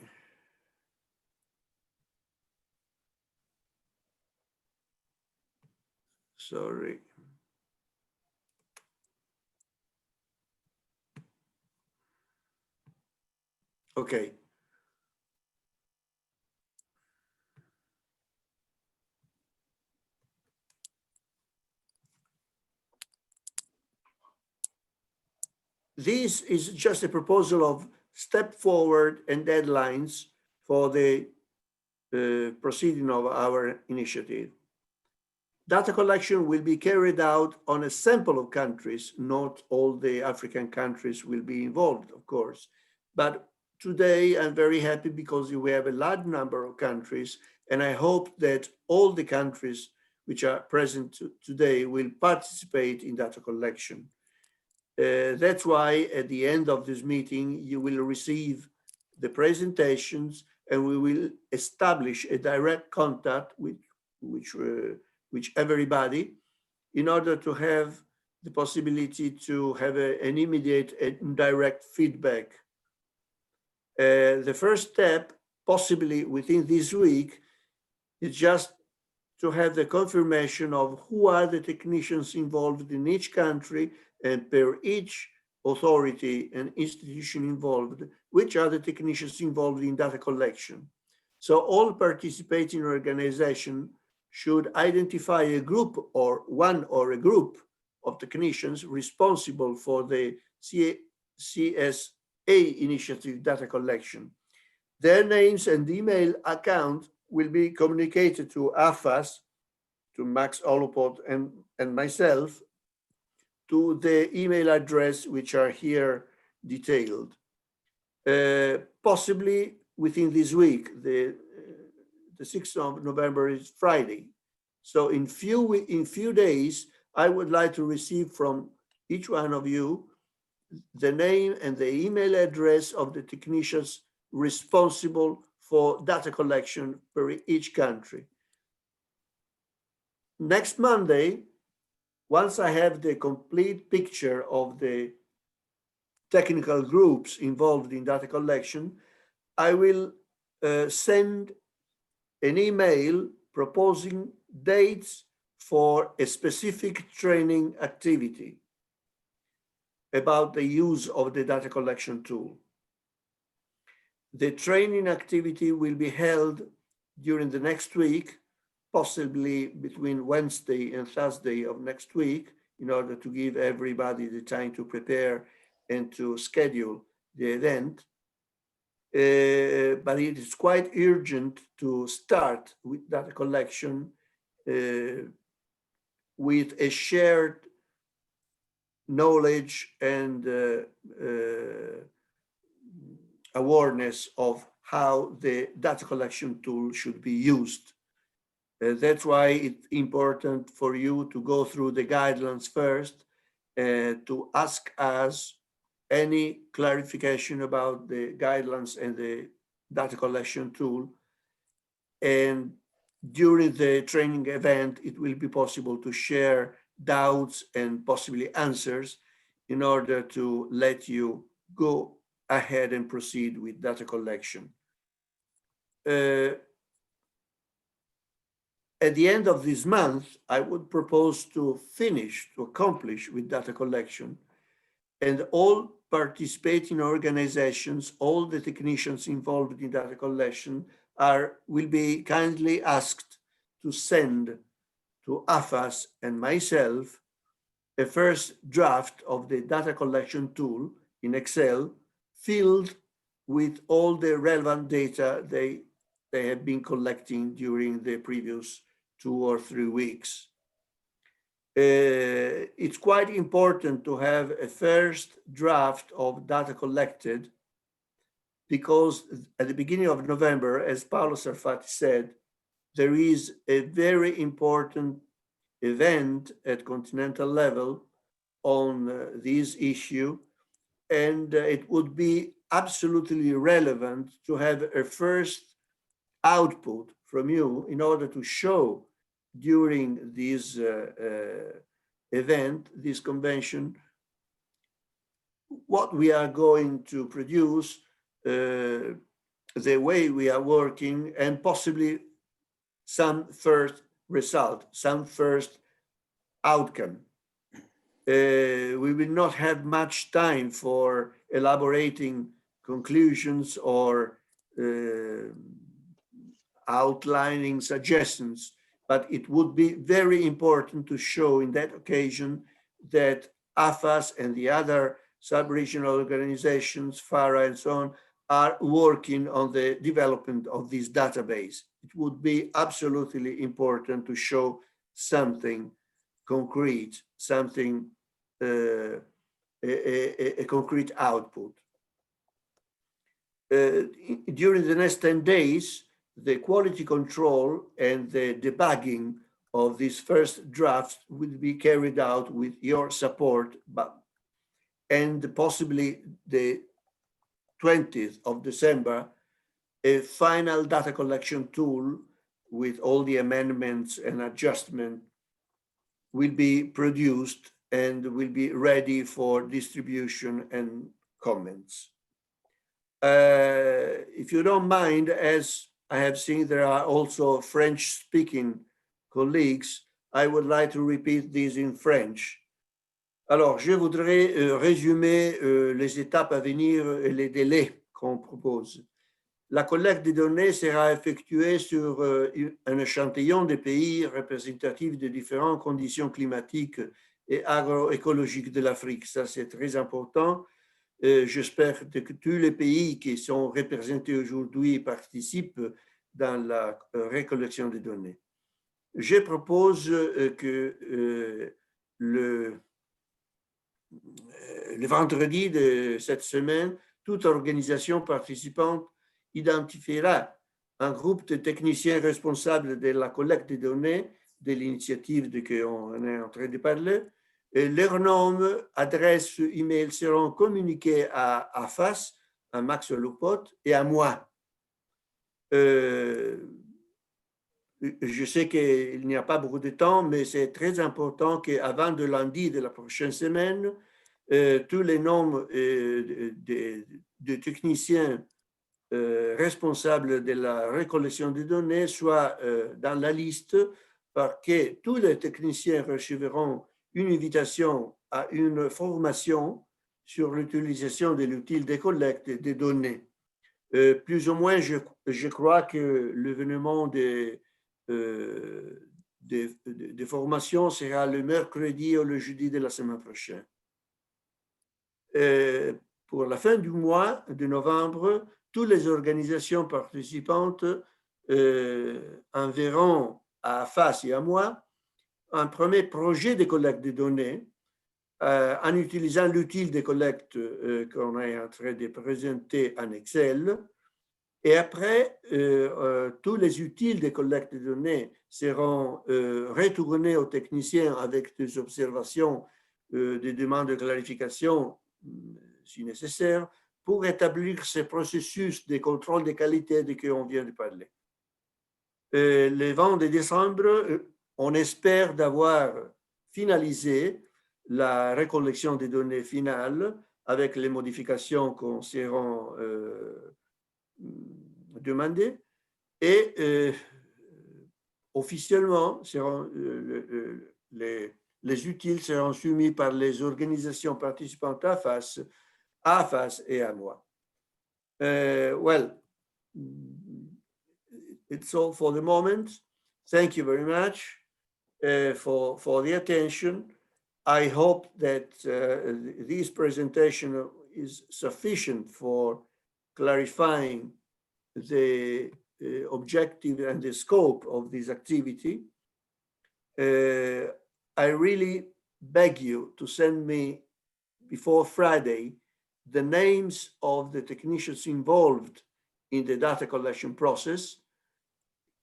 Okay. This is just a proposal of step forward and deadlines for the proceeding of our initiative. Data collection will be carried out on a sample of countries. Not all the African countries will be involved, of course. But today I'm very happy because we have a large number of countries, and I hope that all the countries which are present today will participate in data collection. That's why at the end of this meeting, you will receive the presentations, and we will establish a direct contact with everybody in order to have the possibility to have an immediate and direct feedback. The first step, possibly within this week, is just to have the confirmation of who are the technicians involved in each country, and per each authority and institution involved, which are the technicians involved in data collection. So all participating organizations should identify a group or a group of technicians responsible for the CSA initiative data collection. Their names and email account will be communicated to AFAS, to Max Olopot and myself, to the email address which are here detailed. Possibly within this week, the the 6th of November is Friday. So in few days, I would like to receive from each one of you the name and the email address of the technicians responsible for data collection for each country. Next Monday, once I have the complete picture of the technical groups involved in data collection, I will send an email proposing dates for a specific training activity about the use of the data collection tool. The training activity will be held during the next week, possibly between Wednesday and Thursday of next week, in order to give everybody the time to prepare and to schedule the event. But it is quite urgent to start with data collection with a shared knowledge and awareness of how the data collection tool should be used. That's why it's important for you to go through the guidelines first, to ask us any clarification about the guidelines and the data collection tool. And during the training event, it will be possible to share doubts and possibly answers in order to let you go ahead and proceed with data collection. At the end of this month, I would propose to accomplish with data collection, and all participating organizations, all the technicians involved in data collection will be kindly asked to send to AFAS and myself a first draft of the data collection tool in Excel, filled with all the relevant data they have been collecting during the previous 2 or 3 weeks. It's quite important to have a first draft of data collected, because at the beginning of November, as Paolo Sarfatti said, there is a very important event at continental level on this issue, and it would be absolutely relevant to have a first output from you in order to show during this event, this convention, what we are going to produce, the way we are working, and possibly some first result, some first outcome. We will not have much time for elaborating conclusions or outlining suggestions, but it would be very important to show in that occasion that AFAS and the other sub-regional organizations, FARA and so on, are working on the development of this database. It would be absolutely important to show something concrete, something, a concrete output. During the next 10 days, the quality control and the debugging of these first drafts will be carried out with your support, and possibly the 20th of December, a final data collection tool with all the amendments and adjustment will be produced and will be ready for distribution and comments. If you don't mind, as I have seen there are also French-speaking colleagues, I would like to repeat this in French. Alors, je voudrais résumer les étapes à venir et les délais qu'on propose. La collecte des données sera effectuée sur un échantillon de pays représentatifs de différentes conditions climatiques et agroécologiques de l'Afrique. Ça, c'est très important. J'espère que tous les pays qui sont représentés aujourd'hui participent dans la récollection des données. Je propose que le vendredi de cette semaine, toute organisation participante identifiera un groupe de techniciens responsables de la collecte des données de l'initiative de qu'on est en train de parler. Et leurs noms, adresses, emails seront communiqués à AFAS, à Max Lopot et à moi. Je sais qu'il n'y a pas beaucoup de temps, mais c'est très important qu'avant de lundi de la prochaine semaine, tous les noms de techniciens responsables de la récollection des données soient dans la liste, parce que tous les techniciens recevront une invitation à une formation sur l'utilisation de l'outil de collecte des données. Plus ou moins, je crois que l'événement de formation sera le mercredi ou le jeudi de la semaine prochaine. Pour la fin du mois de novembre, toutes les organisations participantes enverront à FAS et à moi un premier projet de collecte de données en utilisant l'outil de collecte qu'on est en train de présenter en Excel. Et après, tous les outils de collecte de données seront retournés aux techniciens avec des observations, des demandes de clarification si nécessaire, pour établir ce processus de contrôle de qualité de que on vient de parler. Le 20 décembre, on espère d'avoir finalisé la récollection des données finales avec les modifications qu'on seront demandées et officiellement les outils seront soumis par les organisations participantes à FAS et à moi. Well, it's all for the moment. Thank you very much for the attention. I hope that this presentation is sufficient for clarifying the objective and the scope of this activity. I really beg you to send me before Friday the names of the technicians involved in the data collection process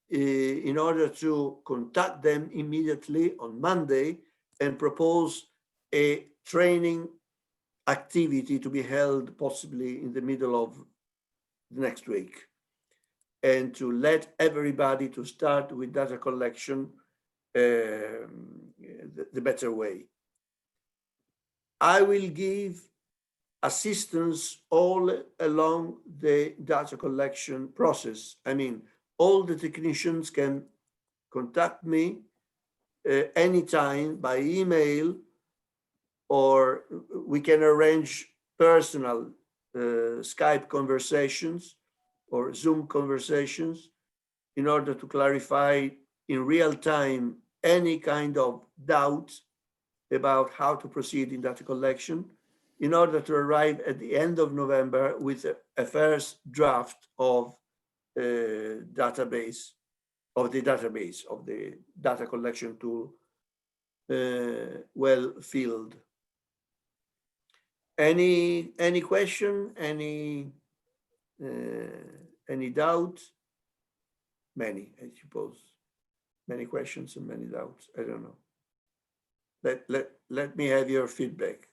in order to contact them immediately on Monday and propose a training activity to be held possibly in the middle of the next week, and to let everybody to start with data collection the better way. I will give assistance all along the data collection process. I mean, all the technicians can contact me anytime by email, or we can arrange personal Skype conversations or Zoom conversations in order to clarify in real time any kind of doubt about how to proceed in data collection, in order to arrive at the end of November with a first draft of the database of the data collection tool well filled. Any question, any doubt? Many, I suppose. Many questions and many doubts. I don't know. Let me have your feedback.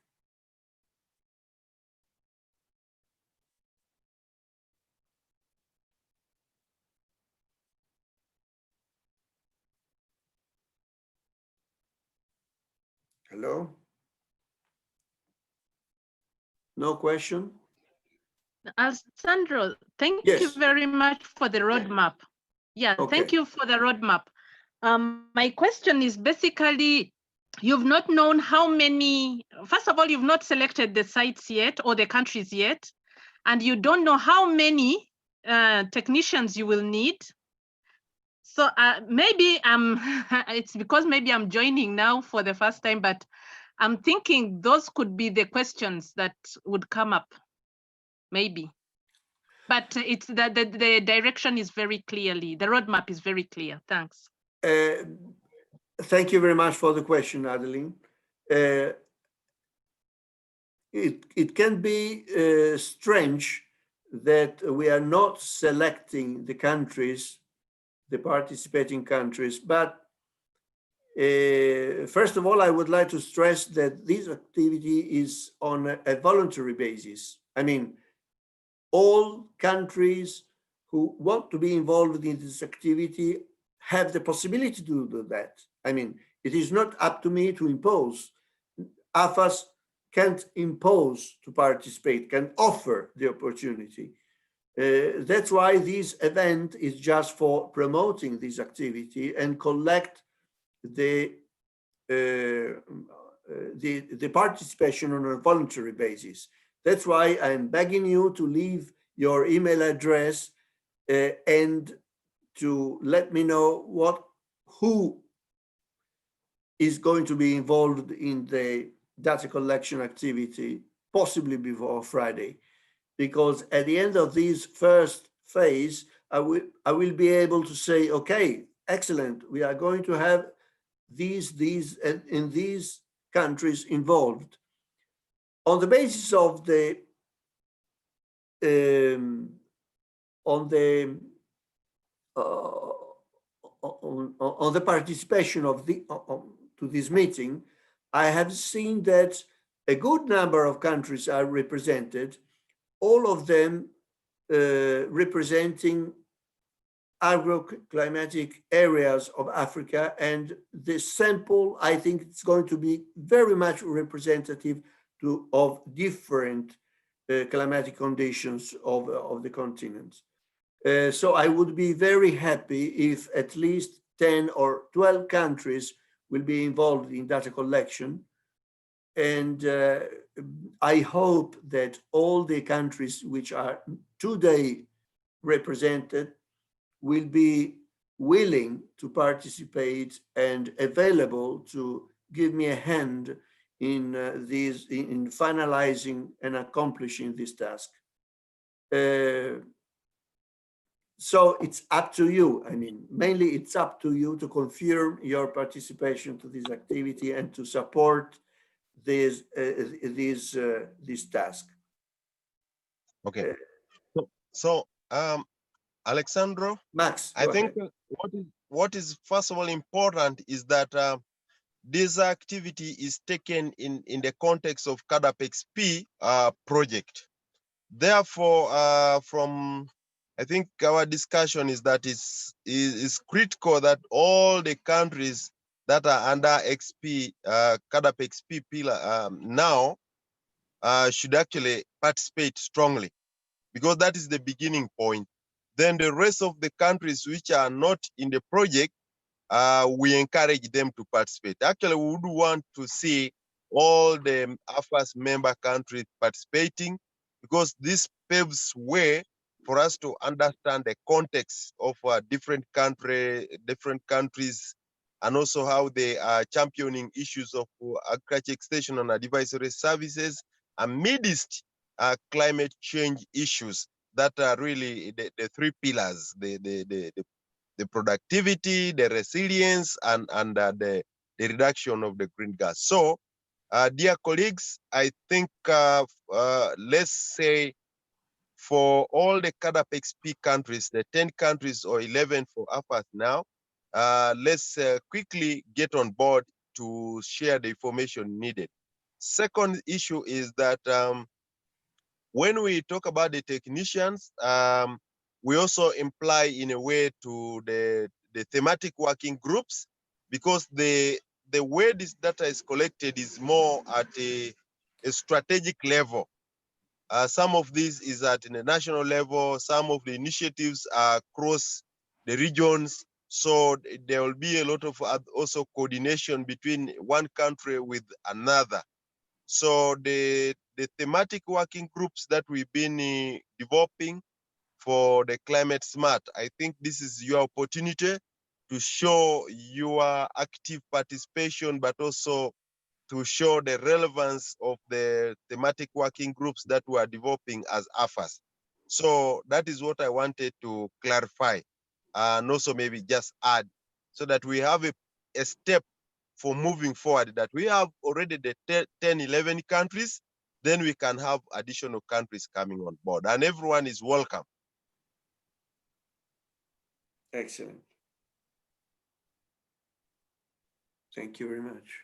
Hello? No question? Alessandro, thank Yes. you very much for the roadmap. Yeah, Okay. Thank you for the roadmap. My question is basically, you've not known how many, first of all, you've not selected the sites yet or the countries yet, and you don't know how many technicians you will need. So maybe it's because maybe I'm joining now for the first time, but I'm thinking those could be the questions that would come up, maybe. But it's the direction is very clearly, the roadmap is very clear. Thanks. Thank you very much for the question, Adeline. It can be strange that we are not selecting the countries, the participating countries, but first of all, I would like to stress that this activity is on a voluntary basis. I mean, all countries who want to be involved in this activity have the possibility to do that. I mean, it is not up to me to impose. AFAS can't impose to participate, can offer the opportunity. That's why this event is just for promoting this activity and collect the participation on a voluntary basis. That's why I'm begging you to leave your email address and to let me know who is going to be involved in the data collection activity, possibly before Friday, because at the end of this first phase, I will be able to say, okay, excellent, we are going to have these in these countries involved. On the basis of the on the participation of to this meeting, I have seen that a good number of countries are represented, all of them representing agroclimatic areas of Africa, and the sample, I think it's going to be very much representative of different climatic conditions of the continent. So I would be very happy if at least 10 or 12 countries will be involved in data collection. And I hope that all the countries which are today represented will be willing to participate and available to give me a hand in in finalizing and accomplishing this task. So it's up to you. I mean, mainly it's up to you to confirm your participation to this activity and to support this task. Okay. So Alexandro, Max, I think what is first of all important is that this activity is taken in the context of CADAP-XP project. Therefore, from I think our discussion is that is critical that all the countries that are under XP, CADAP-XP pillar now should actually participate strongly, because that is the beginning point. Then the rest of the countries which are not in the project, we encourage them to participate. Actually, we would want to see all the AFAS member countries participating, because this paves way for us to understand the context of different countries, and also how they are championing issues of agriculture extension and advisory services amidst climate change issues that are really the three pillars: the productivity, the resilience, and the reduction of the green gas. So, dear colleagues, I think let's say for all the CADAP-XP countries, the 10 countries or 11 for AFAS now, let's quickly get on board to share the information needed. Second issue is that when we talk about the technicians, we also imply in a way to the thematic working groups, because the way this data is collected is more at a strategic level. Some of this is at the national level, some of the initiatives are across the regions. So there will be a lot of also coordination between one country with another. So the thematic working groups that we've been developing for the climate smart, I think this is your opportunity to show your active participation, but also to show the relevance of the thematic working groups that we are developing as AFAS. So that is what I wanted to clarify, and also maybe just add, so that we have a step for moving forward, that we have already the 10, 11 countries, then we can have additional countries coming on board, and everyone is welcome. Excellent. Thank you very much.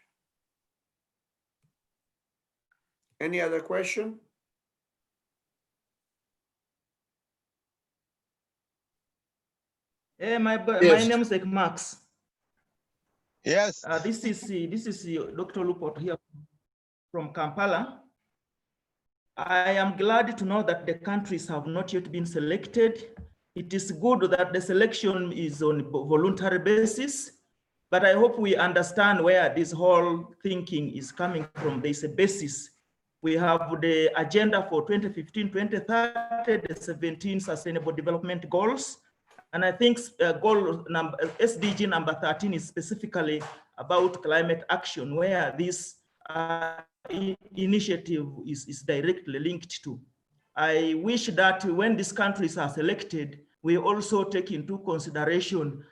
Any other question? My Yes. name is Max. Yes. This is Dr. Lupot here from Kampala. I am glad to know that the countries have not yet been selected. It is good that the selection is on a voluntary basis, but I hope we understand where this whole thinking is coming from. There's a basis. We have the agenda for 2015-2030, the 17 Sustainable Development Goals. And I think SDG number 13 is specifically about climate action, where this initiative is directly linked to. I wish that when these countries are selected, we also take into consideration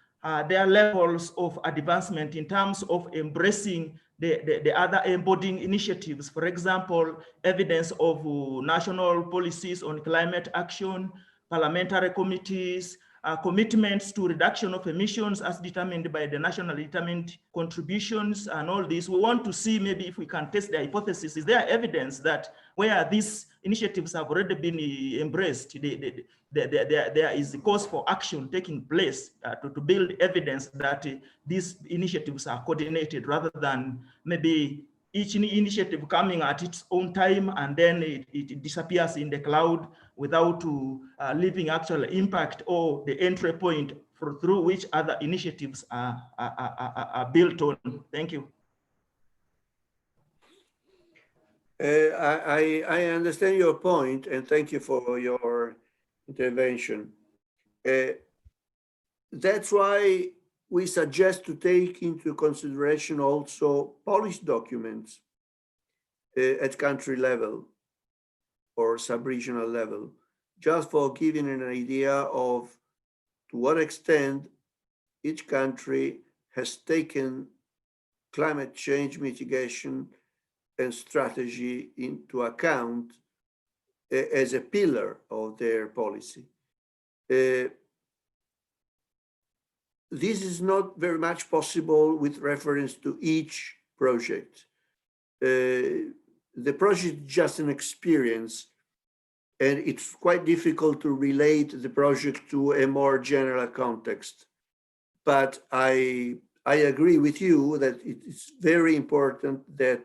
their levels of advancement in terms of embracing the other embodying initiatives. For example, evidence of national policies on climate action, parliamentary committees, commitments to reduction of emissions as determined by the nationally determined contributions and all this. We want to see maybe if we can test the hypothesis. Is there evidence that where these initiatives have already been embraced, there is a cause for action taking place to build evidence that these initiatives are coordinated rather than maybe each initiative coming at its own time and then it disappears in the cloud without leaving actual impact or the entry point through which other initiatives are built on. Thank you. I understand your point, and thank you for your intervention. That's why we suggest to take into consideration also policy documents at country level or sub-regional level, just for giving an idea of to what extent each country has taken climate change mitigation and strategy into account as a pillar of their policy. This is not very much possible with reference to each project. The project is just an experience, and it's quite difficult to relate the project to a more general context. But I agree with you that it is very important that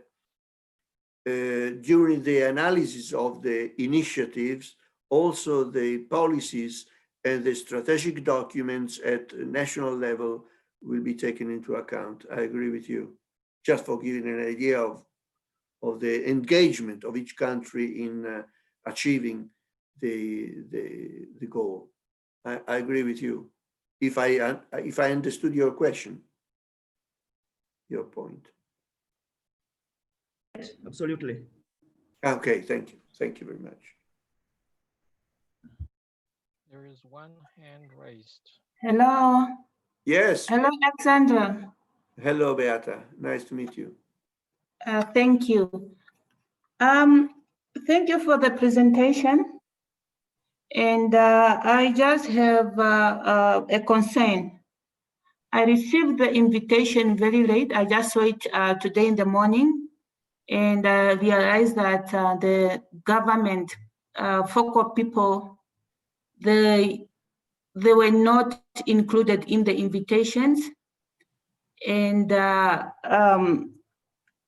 during the analysis of the initiatives, also the policies and the strategic documents at national level will be taken into account. I agree with you, just for giving an idea of the engagement of each country in achieving the goal. I agree with you. If I understood your question, your point. Absolutely. Okay, thank you. Thank you very much. There is one hand raised. Hello. Yes. Hello, Alexandra. Hello, Beata. Nice to meet you. Thank you. Thank you for the presentation. And I just have a concern. I received the invitation very late. I just saw it today in the morning, and I realized that the government focal people, they were not included in the invitations. And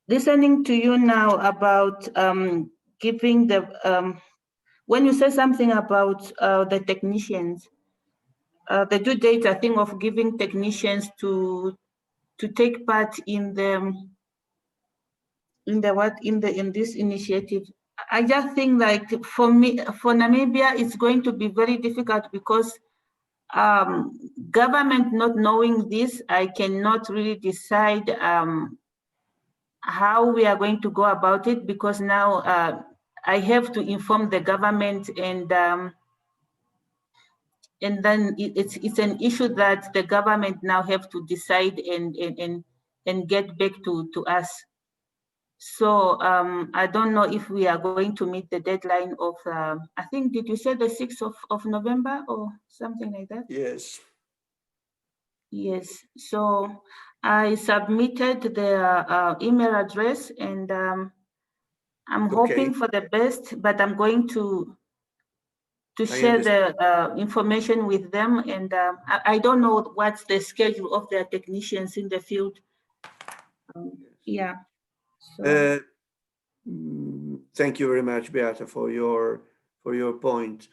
listening to you now about giving the, when you say something about the technicians, the due date, I think, of giving technicians to take part in this initiative. I just think like for me, for Namibia, it's going to be very difficult because government not knowing this, I cannot really decide how we are going to go about it, because now I have to inform the government, and then it's an issue that the government now have to decide and get back to us. So I don't know if we are going to meet the deadline of, I think, did you say the 6th of November or something like that? Yes. Yes, so I submitted the email address, and I'm hoping for the best, but I'm going to share the information with them, and I don't know what's the schedule of their technicians in the field. Yeah. So. Thank you very much, Beata, for your point.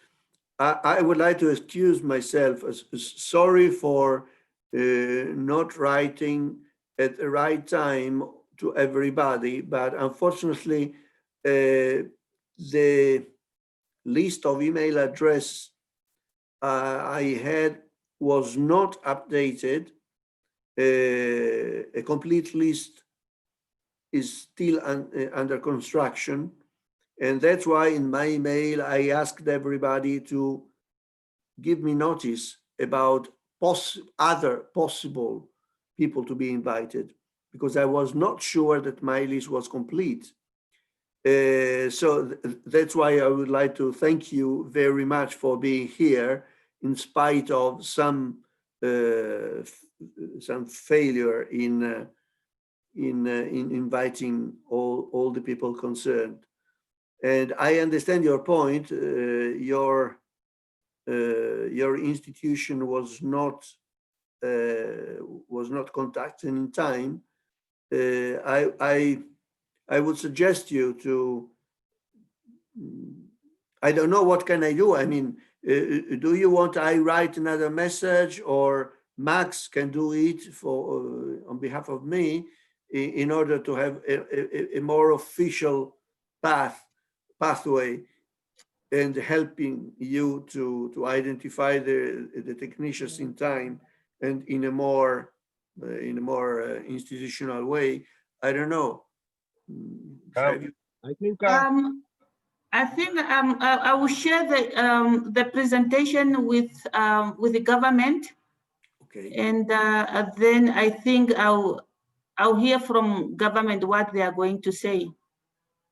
I would like to excuse myself. Sorry for not writing at the right time to everybody, but unfortunately, the list of email address I had was not updated. A complete list is still under construction. And that's why in my email, I asked everybody to give me notice about other possible people to be invited, because I was not sure that my list was complete. So that's why I would like to thank you very much for being here, in spite of some failure in inviting all the people concerned. And I understand your point. Your institution was not contacted in time. I would suggest you to. I don't know, what can I do? I mean, do you want I write another message, or Max can do it for on behalf of me, in order to have a more official pathway, and helping you to identify the technicians in time and in a more institutional way? I don't know. I think I will share the presentation with the government. Okay. And then I think I'll hear from government what they are going to say.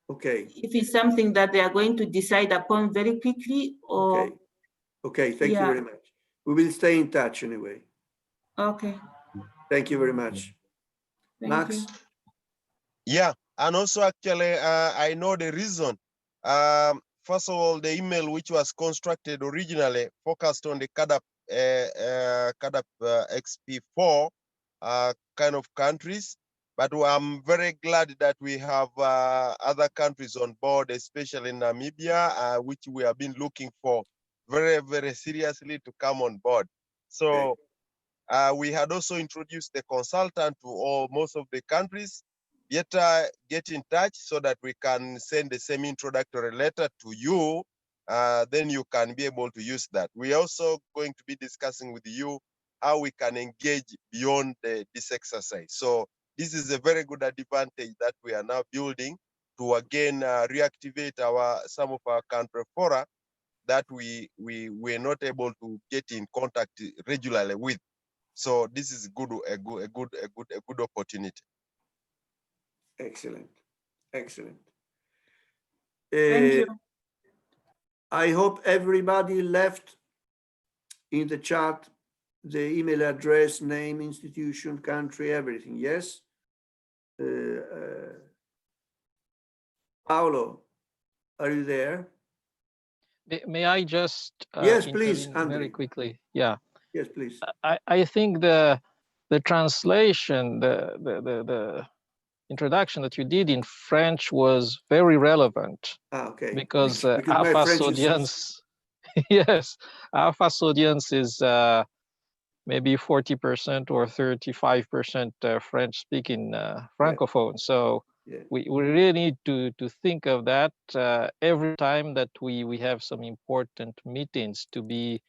Okay. If it's something that they are going to decide upon very quickly, or. Okay, thank you very much. We will stay in touch anyway. Okay. Thank you very much. Thank Max? you. Yeah, and also actually, I know the reason. First of all, the email which was constructed originally focused on the CADAP XP4 kind of countries, but I'm very glad that we have other countries on board, especially Namibia, which we have been looking for very, very seriously to come on board. So we had also introduced the consultant to most of the countries. Yet get in touch so that we can send the same introductory letter to you. Then you can be able to use that. We are also going to be discussing with you how we can engage beyond this exercise. So this is a very good advantage that we are now building to again reactivate some of our country fora that we were not able to get in contact regularly with. So this is a good opportunity. Excellent. Excellent. Thank you. I hope everybody left in the chat the email address, name, institution, country, everything. Yes? Paolo, are you there? May I just yes, please, intervene very quickly? Yeah. Yes, please. I think the translation, the introduction that you did in French was very relevant. Okay. Because my French audience, yes, AFAS audience is maybe 40% or 35% French speaking Francophone. So we really need to think of that every time that we have some important meetings, to be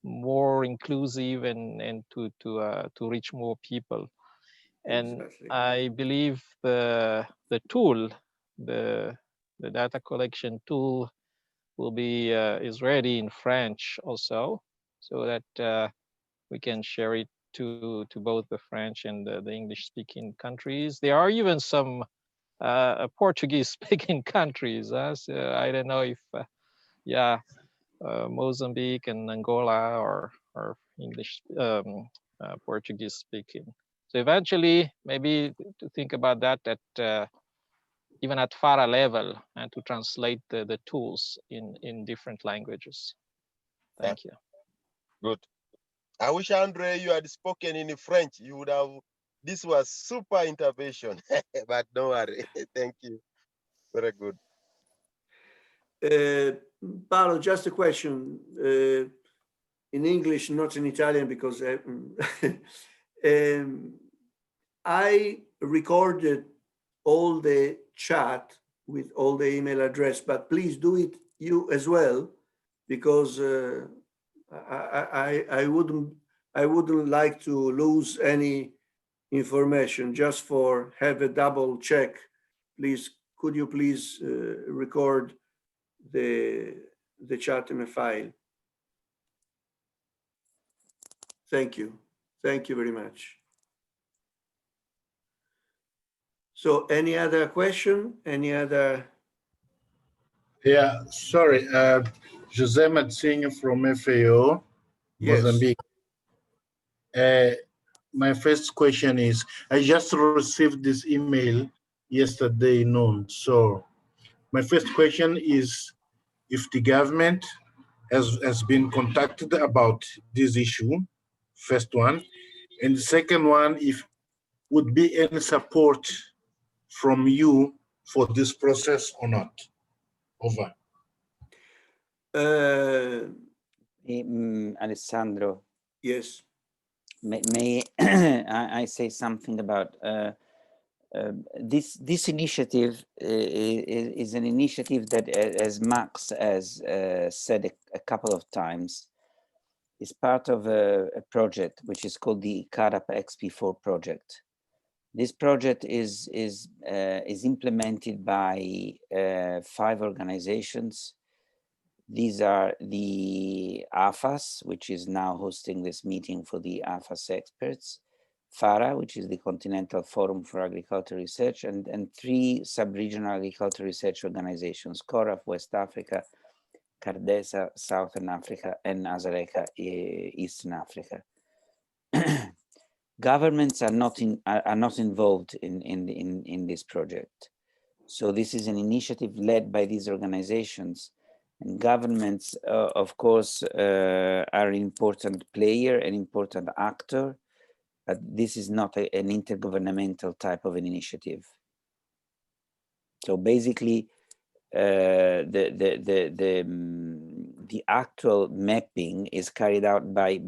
more inclusive and to reach more people. And I believe the tool, the data collection tool, will be is ready in French also, so that we can share it to both the French and the English-speaking countries. There are even some Portuguese-speaking countries. So I don't know if, Mozambique and Angola or English, Portuguese-speaking. So eventually, maybe to think about that at even at FARA level, and to translate the tools in different languages. Thank you. Good. I wish, Andre, you had spoken in French. You would have, this was super intervention, but don't worry. Thank you. Very good. Paolo, just a question in English, not in Italian, because I recorded all the chat with all the email address, but please do it you as well, because I wouldn't like to lose any information. Just for have a double check, please, could you please record the chat in a file? Thank you. Thank you very much. So any other question? Any other? Yeah, sorry. Jose Matsinho from FAO, Yes. Mozambique. My first question is, I just received this email yesterday noon. So my first question is if the government has been contacted about this issue, first one. And the second one, if would be any support from you for this process or not? Over. Alessandro. Yes. May I say something about this initiative is an initiative that, as Max has said a couple of times, is part of a project which is called the CARAP XP4 project. This project is implemented by 5 organizations. These are the AFAS, which is now hosting this meeting for the AFAS experts, FARA, which is the Continental Forum for Agricultural Research, and 3 sub-regional agricultural research organizations, CORAF, West Africa, CARDESA, Southern Africa, and ASARECA, Eastern Africa. Governments are not involved in this project. So this is an initiative led by these organizations. And governments, of course, are an important player, an important actor, but this is not an intergovernmental type of an initiative. So basically, the actual mapping is carried out by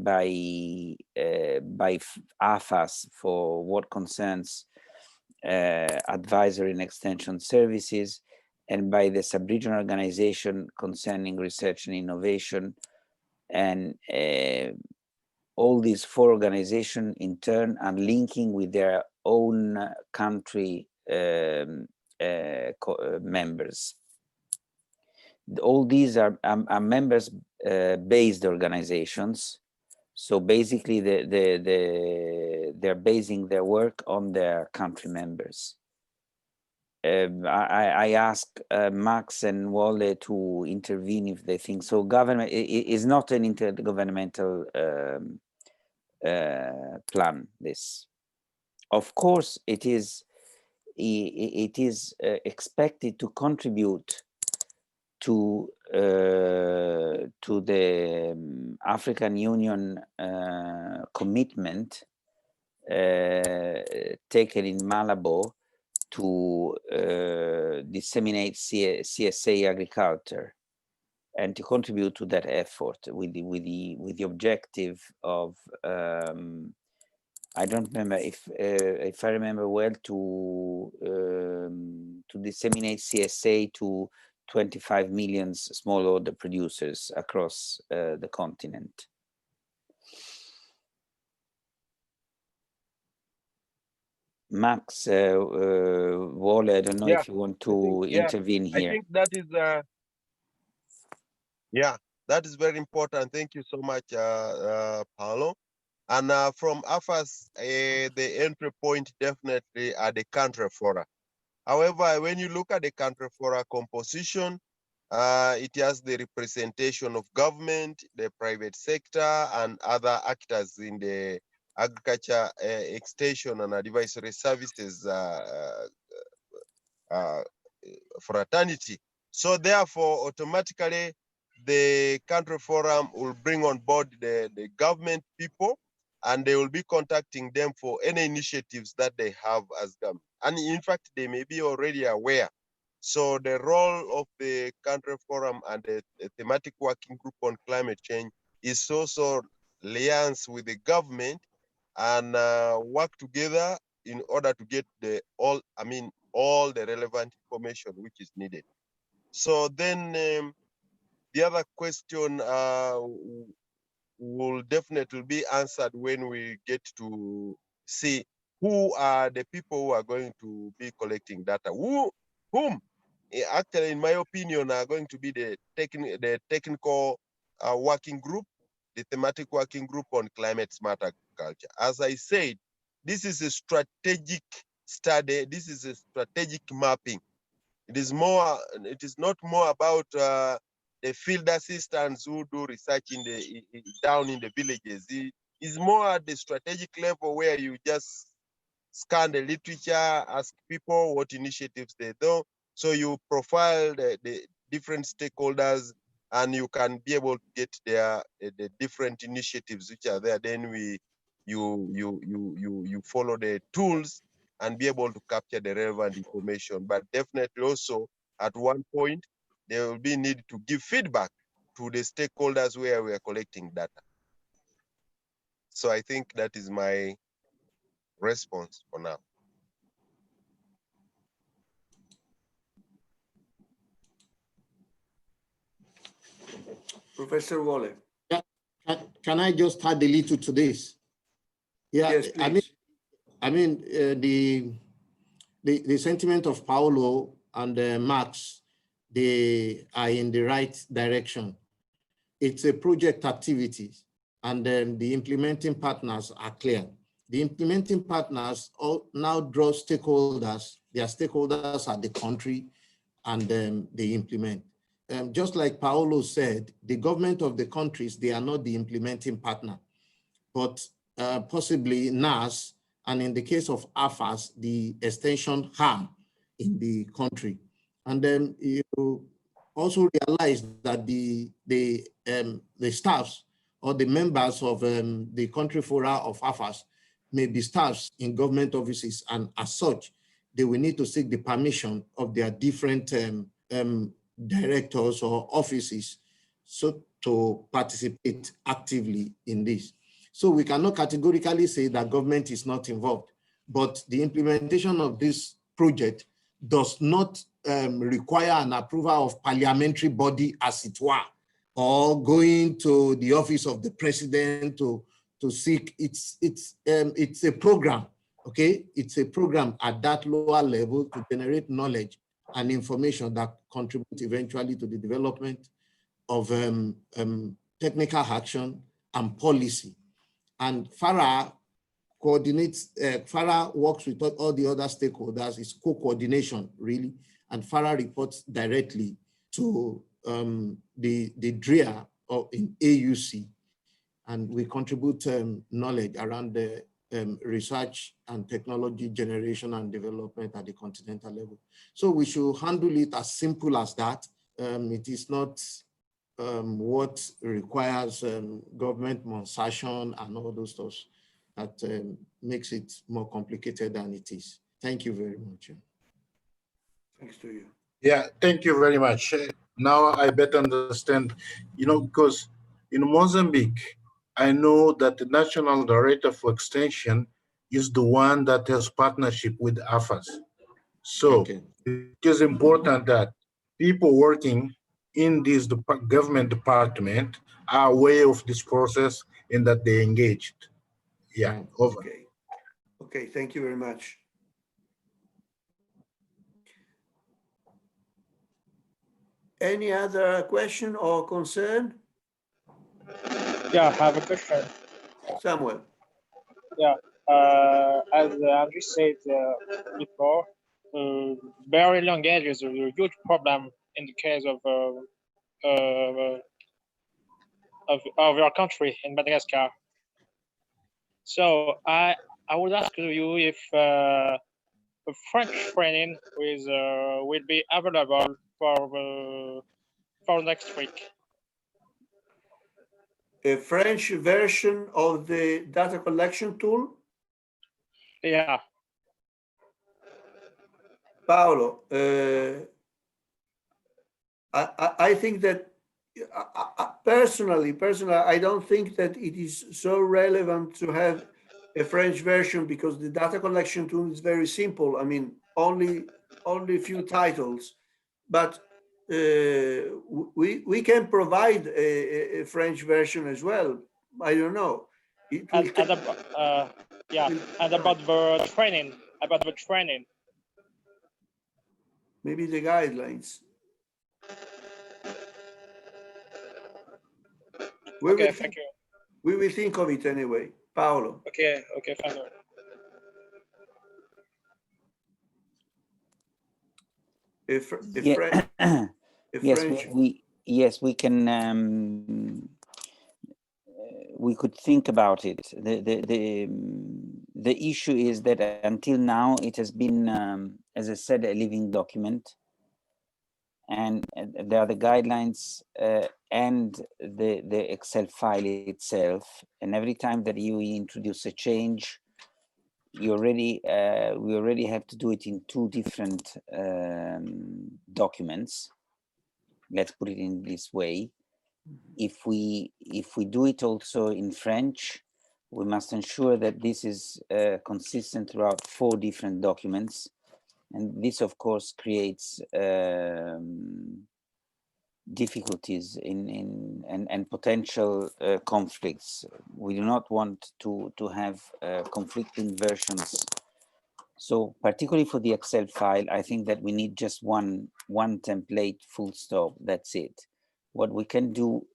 AFAS for what concerns advisory and extension services, and by the sub-regional organization concerning research and innovation. And all these 4 organizations in turn are linking with their own country members. All these are members-based organizations. So basically they're basing their work on their country members. I ask Max and Wale to intervene if they think so. Government is not an intergovernmental plan. This, of course, it is expected to contribute to the African Union commitment taken in Malabo to disseminate CSA agriculture, and to contribute to that effort with the objective of I don't remember if I remember well, to disseminate CSA to 25 million smallholder producers across the continent. Max, Wale, I don't know if you want to intervene here. I think that is, that is very important. Thank you so much, Paolo. And from AFAS, the entry point definitely are the country fora. However, when you look at the country for a composition, it has the representation of government, the private sector, and other actors in the agriculture extension and advisory services fraternity. So therefore, automatically, the country forum will bring on board the government people, and they will be contacting them for any initiatives that they have as government. And in fact, they may be already aware. So the role of the country forum and the thematic working group on climate change is also liaise with the government and work together in order to get all the relevant information which is needed. So then the other question will definitely be answered when we get to see who are the people who are going to be collecting data. Whom, actually, in my opinion, are going to be the technical working group, the thematic working group on climate smart agriculture. As I said, this is a strategic study. This is a strategic mapping. It is not more about the field assistants who do research down in the villages. It is more at the strategic level where you just scan the literature, ask people what initiatives they do. So you profile the different stakeholders, and you can be able to get the different initiatives which are there. Then you follow the tools and be able to capture the relevant information. But definitely also at one point, there will be need to give feedback to the stakeholders where we are collecting data. So I think that is my response for now. Professor Wole. Can I just add a little to this? Yeah, yes, please. The sentiment of Paolo and Max, they are in the right direction. It's a project activity, and then the implementing partners are clear. The implementing partners all now draw stakeholders. Their stakeholders are the country, and then they implement. Just like Paolo said, the government of the countries, they are not the implementing partner, but possibly NAS, and in the case of AFAS, the extension arm in the country. And then you also realize that the staffs or the members of the country fora of AFAS may be staffs in government offices, and as such, they will need to seek the permission of their different directors or offices so to participate actively in this. So we cannot categorically say that government is not involved, but the implementation of this project does not require an approval of parliamentary body, as it were, or going to the office of the president to seek. It's a program, okay? It's a program at that lower level to generate knowledge and information that contribute eventually to the development of technical action and policy. And FARA coordinates, FARA works with all the other stakeholders. It's co-coordination, really. And FARA reports directly to the DREA in AUC. And we contribute knowledge around the research and technology generation and development at the continental level. So we should handle it as simple as that. It is not what requires government monetization and all those stuff that makes it more complicated than it is. Thank you very much. Thanks to you. Yeah, thank you very much. Now I better understand, because in Mozambique, I know that the National Director for Extension is the one that has partnership with AFAS. So it is important that people working in this government department are aware of this process and that they engaged. Yeah, over. Okay. Okay, thank you very much. Any other question or concern? Yeah, I have a question. Samuel. Yeah, as Andrew said before, very language is a huge problem in the case of your country in Madagascar. So I would ask you if French training will be available for next week. A French version of the data collection tool? Yeah. Paolo, I think that personally, I don't think that it is so relevant to have a French version because the data collection tool is very simple. I mean, only a few titles, but we can provide a French version as well. I don't know. And about the training. Maybe the guidelines. Okay, thank you. We will think of it anyway. Paolo. Okay, thank you. Yes, we can. We could think about it. The issue is that until now it has been, as I said, a living document, and there are the guidelines and the Excel file itself. And every time that you introduce a change, we already have to do it in two different documents. Let's put it in this way. If we do it also in French, we must ensure that this is consistent throughout 4 different documents, and this of course creates difficulties and potential conflicts. We do not want to have conflicting versions. So particularly for the Excel file, I think that we need just one template, full stop, that's it. What we can do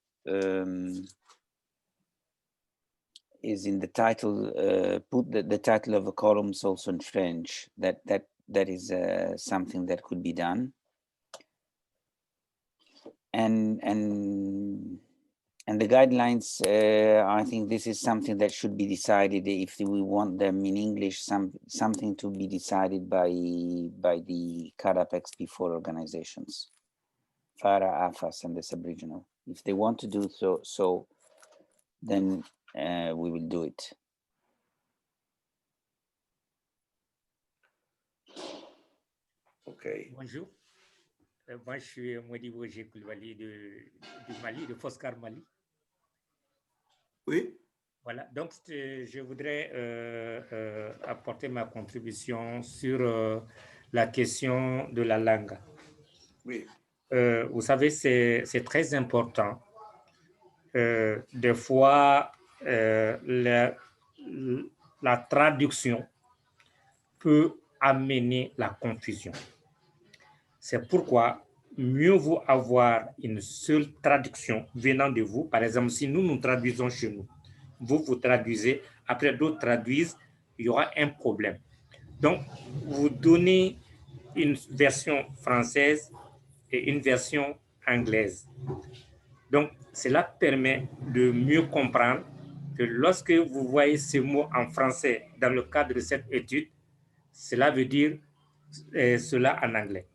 is in the title, put the title of the columns also in French. That is something that could be done. And the guidelines, I think this is something that should be decided if we want them in English, something to be decided by the CADAP XP4 organizations, FARA, AFAS, and the sub-regional. If they want to do so, then we will do it. Okay. Bonjour. Moi, je suis Modi Bourgé Koulibaly du Mali, de Foscar Mali. Oui. Voilà, donc je voudrais apporter ma contribution sur la question de la langue. Oui. Vous savez, c'est très important. Des fois, la traduction peut amener la confusion. C'est pourquoi mieux vaut avoir une seule traduction venant de vous. Par exemple, si nous traduisons chez nous, vous traduisez, après d'autres traduisent, il y aura un problème. Donc, vous donnez une version française et une version anglaise. Donc, cela permet de mieux comprendre que lorsque vous voyez ce mot en français dans le cadre de cette étude, cela veut dire cela en anglais.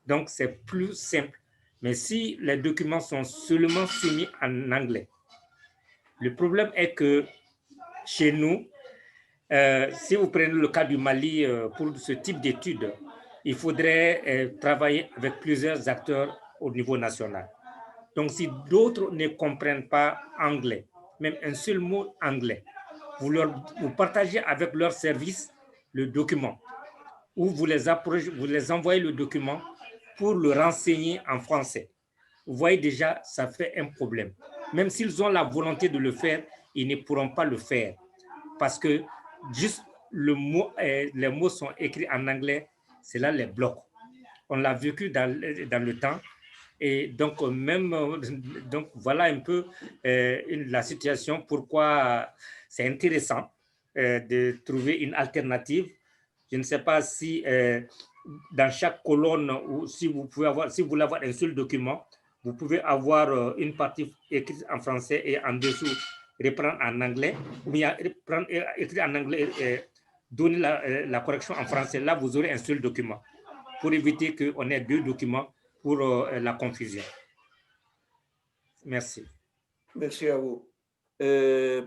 Donc, c'est plus simple. Mais si les documents sont seulement soumis en anglais, le problème est que chez nous, si vous prenez le cas du Mali pour ce type d'études, il faudrait travailler avec plusieurs acteurs au niveau national. Donc, si d'autres ne comprennent pas anglais, même un seul mot anglais, vous partagez avec leur service le document ou vous les envoyez le document pour le renseigner en français. Vous voyez déjà, ça fait un problème. Même s'ils ont la volonté de le faire, ils ne pourront pas le faire parce que juste les mots sont écrits en anglais, cela les bloque. On l'a vécu dans le temps. Et donc, donc voilà un peu la situation, pourquoi c'est intéressant de trouver une alternative. Je ne sais pas si dans chaque colonne, ou si vous pouvez avoir, si vous voulez avoir un seul document, vous pouvez avoir une partie écrite en français et en dessous reprendre en anglais, ou bien reprendre écrire en anglais et donner la correction en français. Là, vous aurez un seul document pour éviter qu'on ait deux documents pour la confusion. Merci. Merci à vous.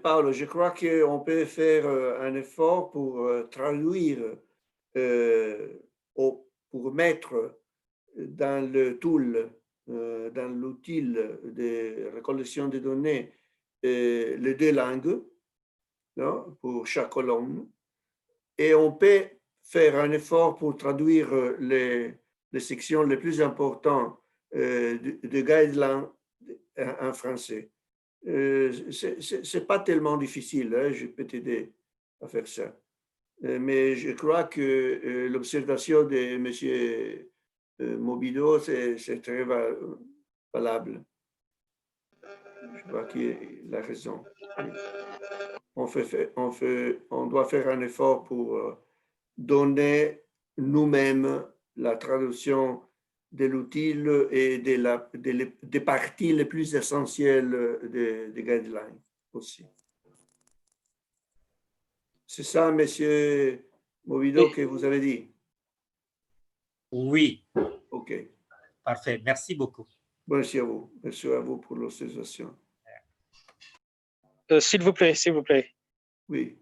Paolo, je crois qu'on peut faire un effort pour traduire, pour mettre dans le tool, dans l'outil de recollection de données, les deux langues, non, pour chaque colonne. Et on peut faire un effort pour traduire les sections les plus importantes de guidelines en français. C'est pas tellement difficile, hein, je peux t'aider à faire ça. Mais je crois que l'observation de M. Mobido, c'est très valable. Je crois qu'il a raison. On doit faire un effort pour donner nous-mêmes la traduction de l'outil et des parties les plus essentielles des guidelines aussi. C'est ça, Monsieur Mobido, que vous avez dit? Oui. OK. Parfait. Merci beaucoup. Merci à vous. Merci à vous pour l'observation. S'il vous plaît, s'il vous plaît. Oui.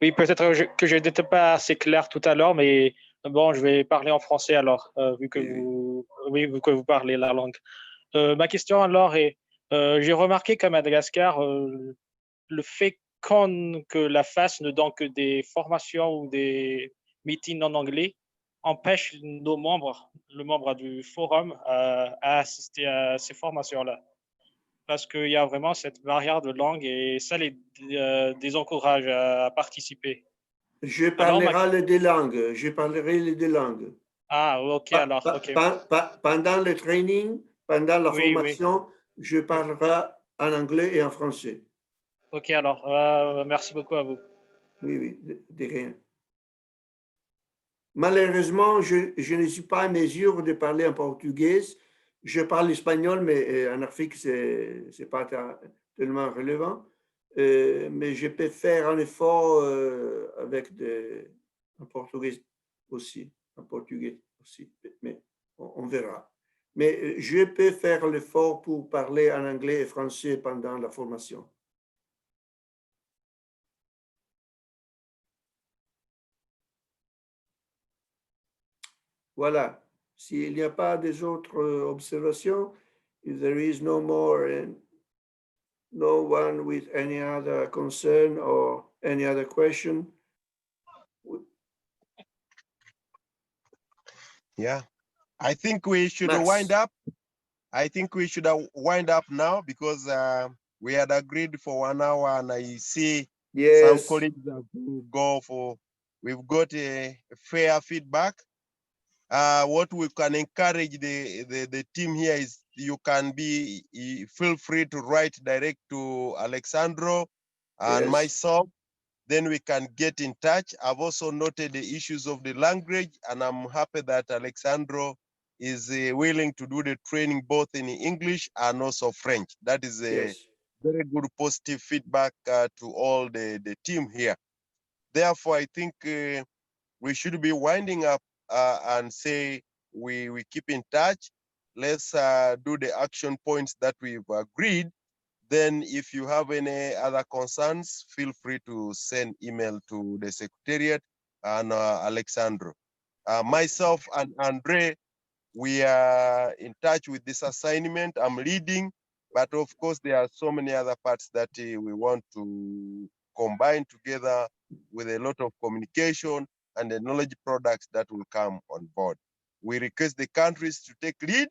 Oui, peut-être que je n'étais pas assez clair tout à l'heure, mais bon, je vais parler en français alors, vu que vu que vous parlez la langue. Ma question alors est, j'ai remarqué qu'à Madagascar, le fait que la FAS ne donne que des formations ou des meetings en anglais empêche nos membres, le membre du forum, à assister à ces formations-là. Parce qu'il y a vraiment cette barrière de langue et ça les désencourage à participer. Je parlerai les deux langues. Je parlerai les deux langues. Ah, ok, alors, ok. Pendant le training, pendant la Oui, formation, je parlerai en anglais et en français. Ok, alors, merci beaucoup à vous. Oui, oui, de rien. Malheureusement, je ne suis pas en mesure de parler en portugais. Je parle espagnol, mais en Afrique, ce n'est pas tellement relevant. Mais je peux faire un effort en portugais aussi. En portugais aussi, mais on verra. Mais je peux faire l'effort pour parler en anglais et français pendant la formation. Voilà. S'il n'y a pas des autres observations, if there is no more and no one with any other concern or any other question. Yeah, I think we should Max. wind up. I think we should wind up now because we had agreed for 1 hour and I see some colleagues have to go for, we've got a fair feedback. What we can encourage the team here is you can feel free to write direct to Alexandro and myself, then we can get in touch. I've also noted the issues of the language and I'm happy that Alexandro is willing to do the training both in English and also French. That is a very good positive feedback to all the team here. Therefore, I think we should be winding up and say we keep in touch. Let's do the action points that we've agreed. Then if you have any other concerns, feel free to send email to the Secretariat and Alexandro. Myself and Andre, we are in touch with this assignment. I'm leading, but of course there are so many other parts that we want to combine together with a lot of communication and the knowledge products that will come on board. We request the countries to take lead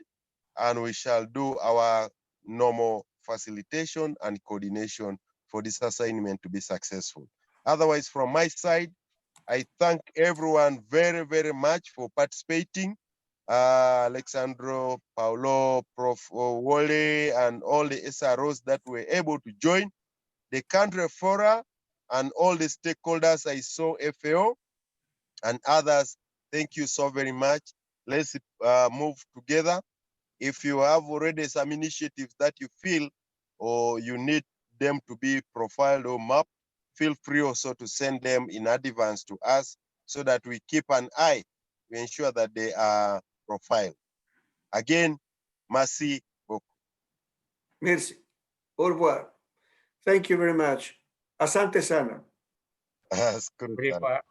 and we shall do our normal facilitation and coordination for this assignment to be successful. Otherwise, from my side, I thank everyone very, very much for participating. Alexandro, Paulo, Prof. Wole, and all the SROs that were able to join, the country fora, and all the stakeholders I saw, FAO, and others Thank you so very much. Let's move together. If you have already some initiatives that you feel or you need them to be profiled or mapped, feel free also to send them in advance to us so that we keep an eye to ensure that they are profiled. Again, merci beaucoup. Merci. Au revoir. Thank you very much. Asante sana. Asante sana.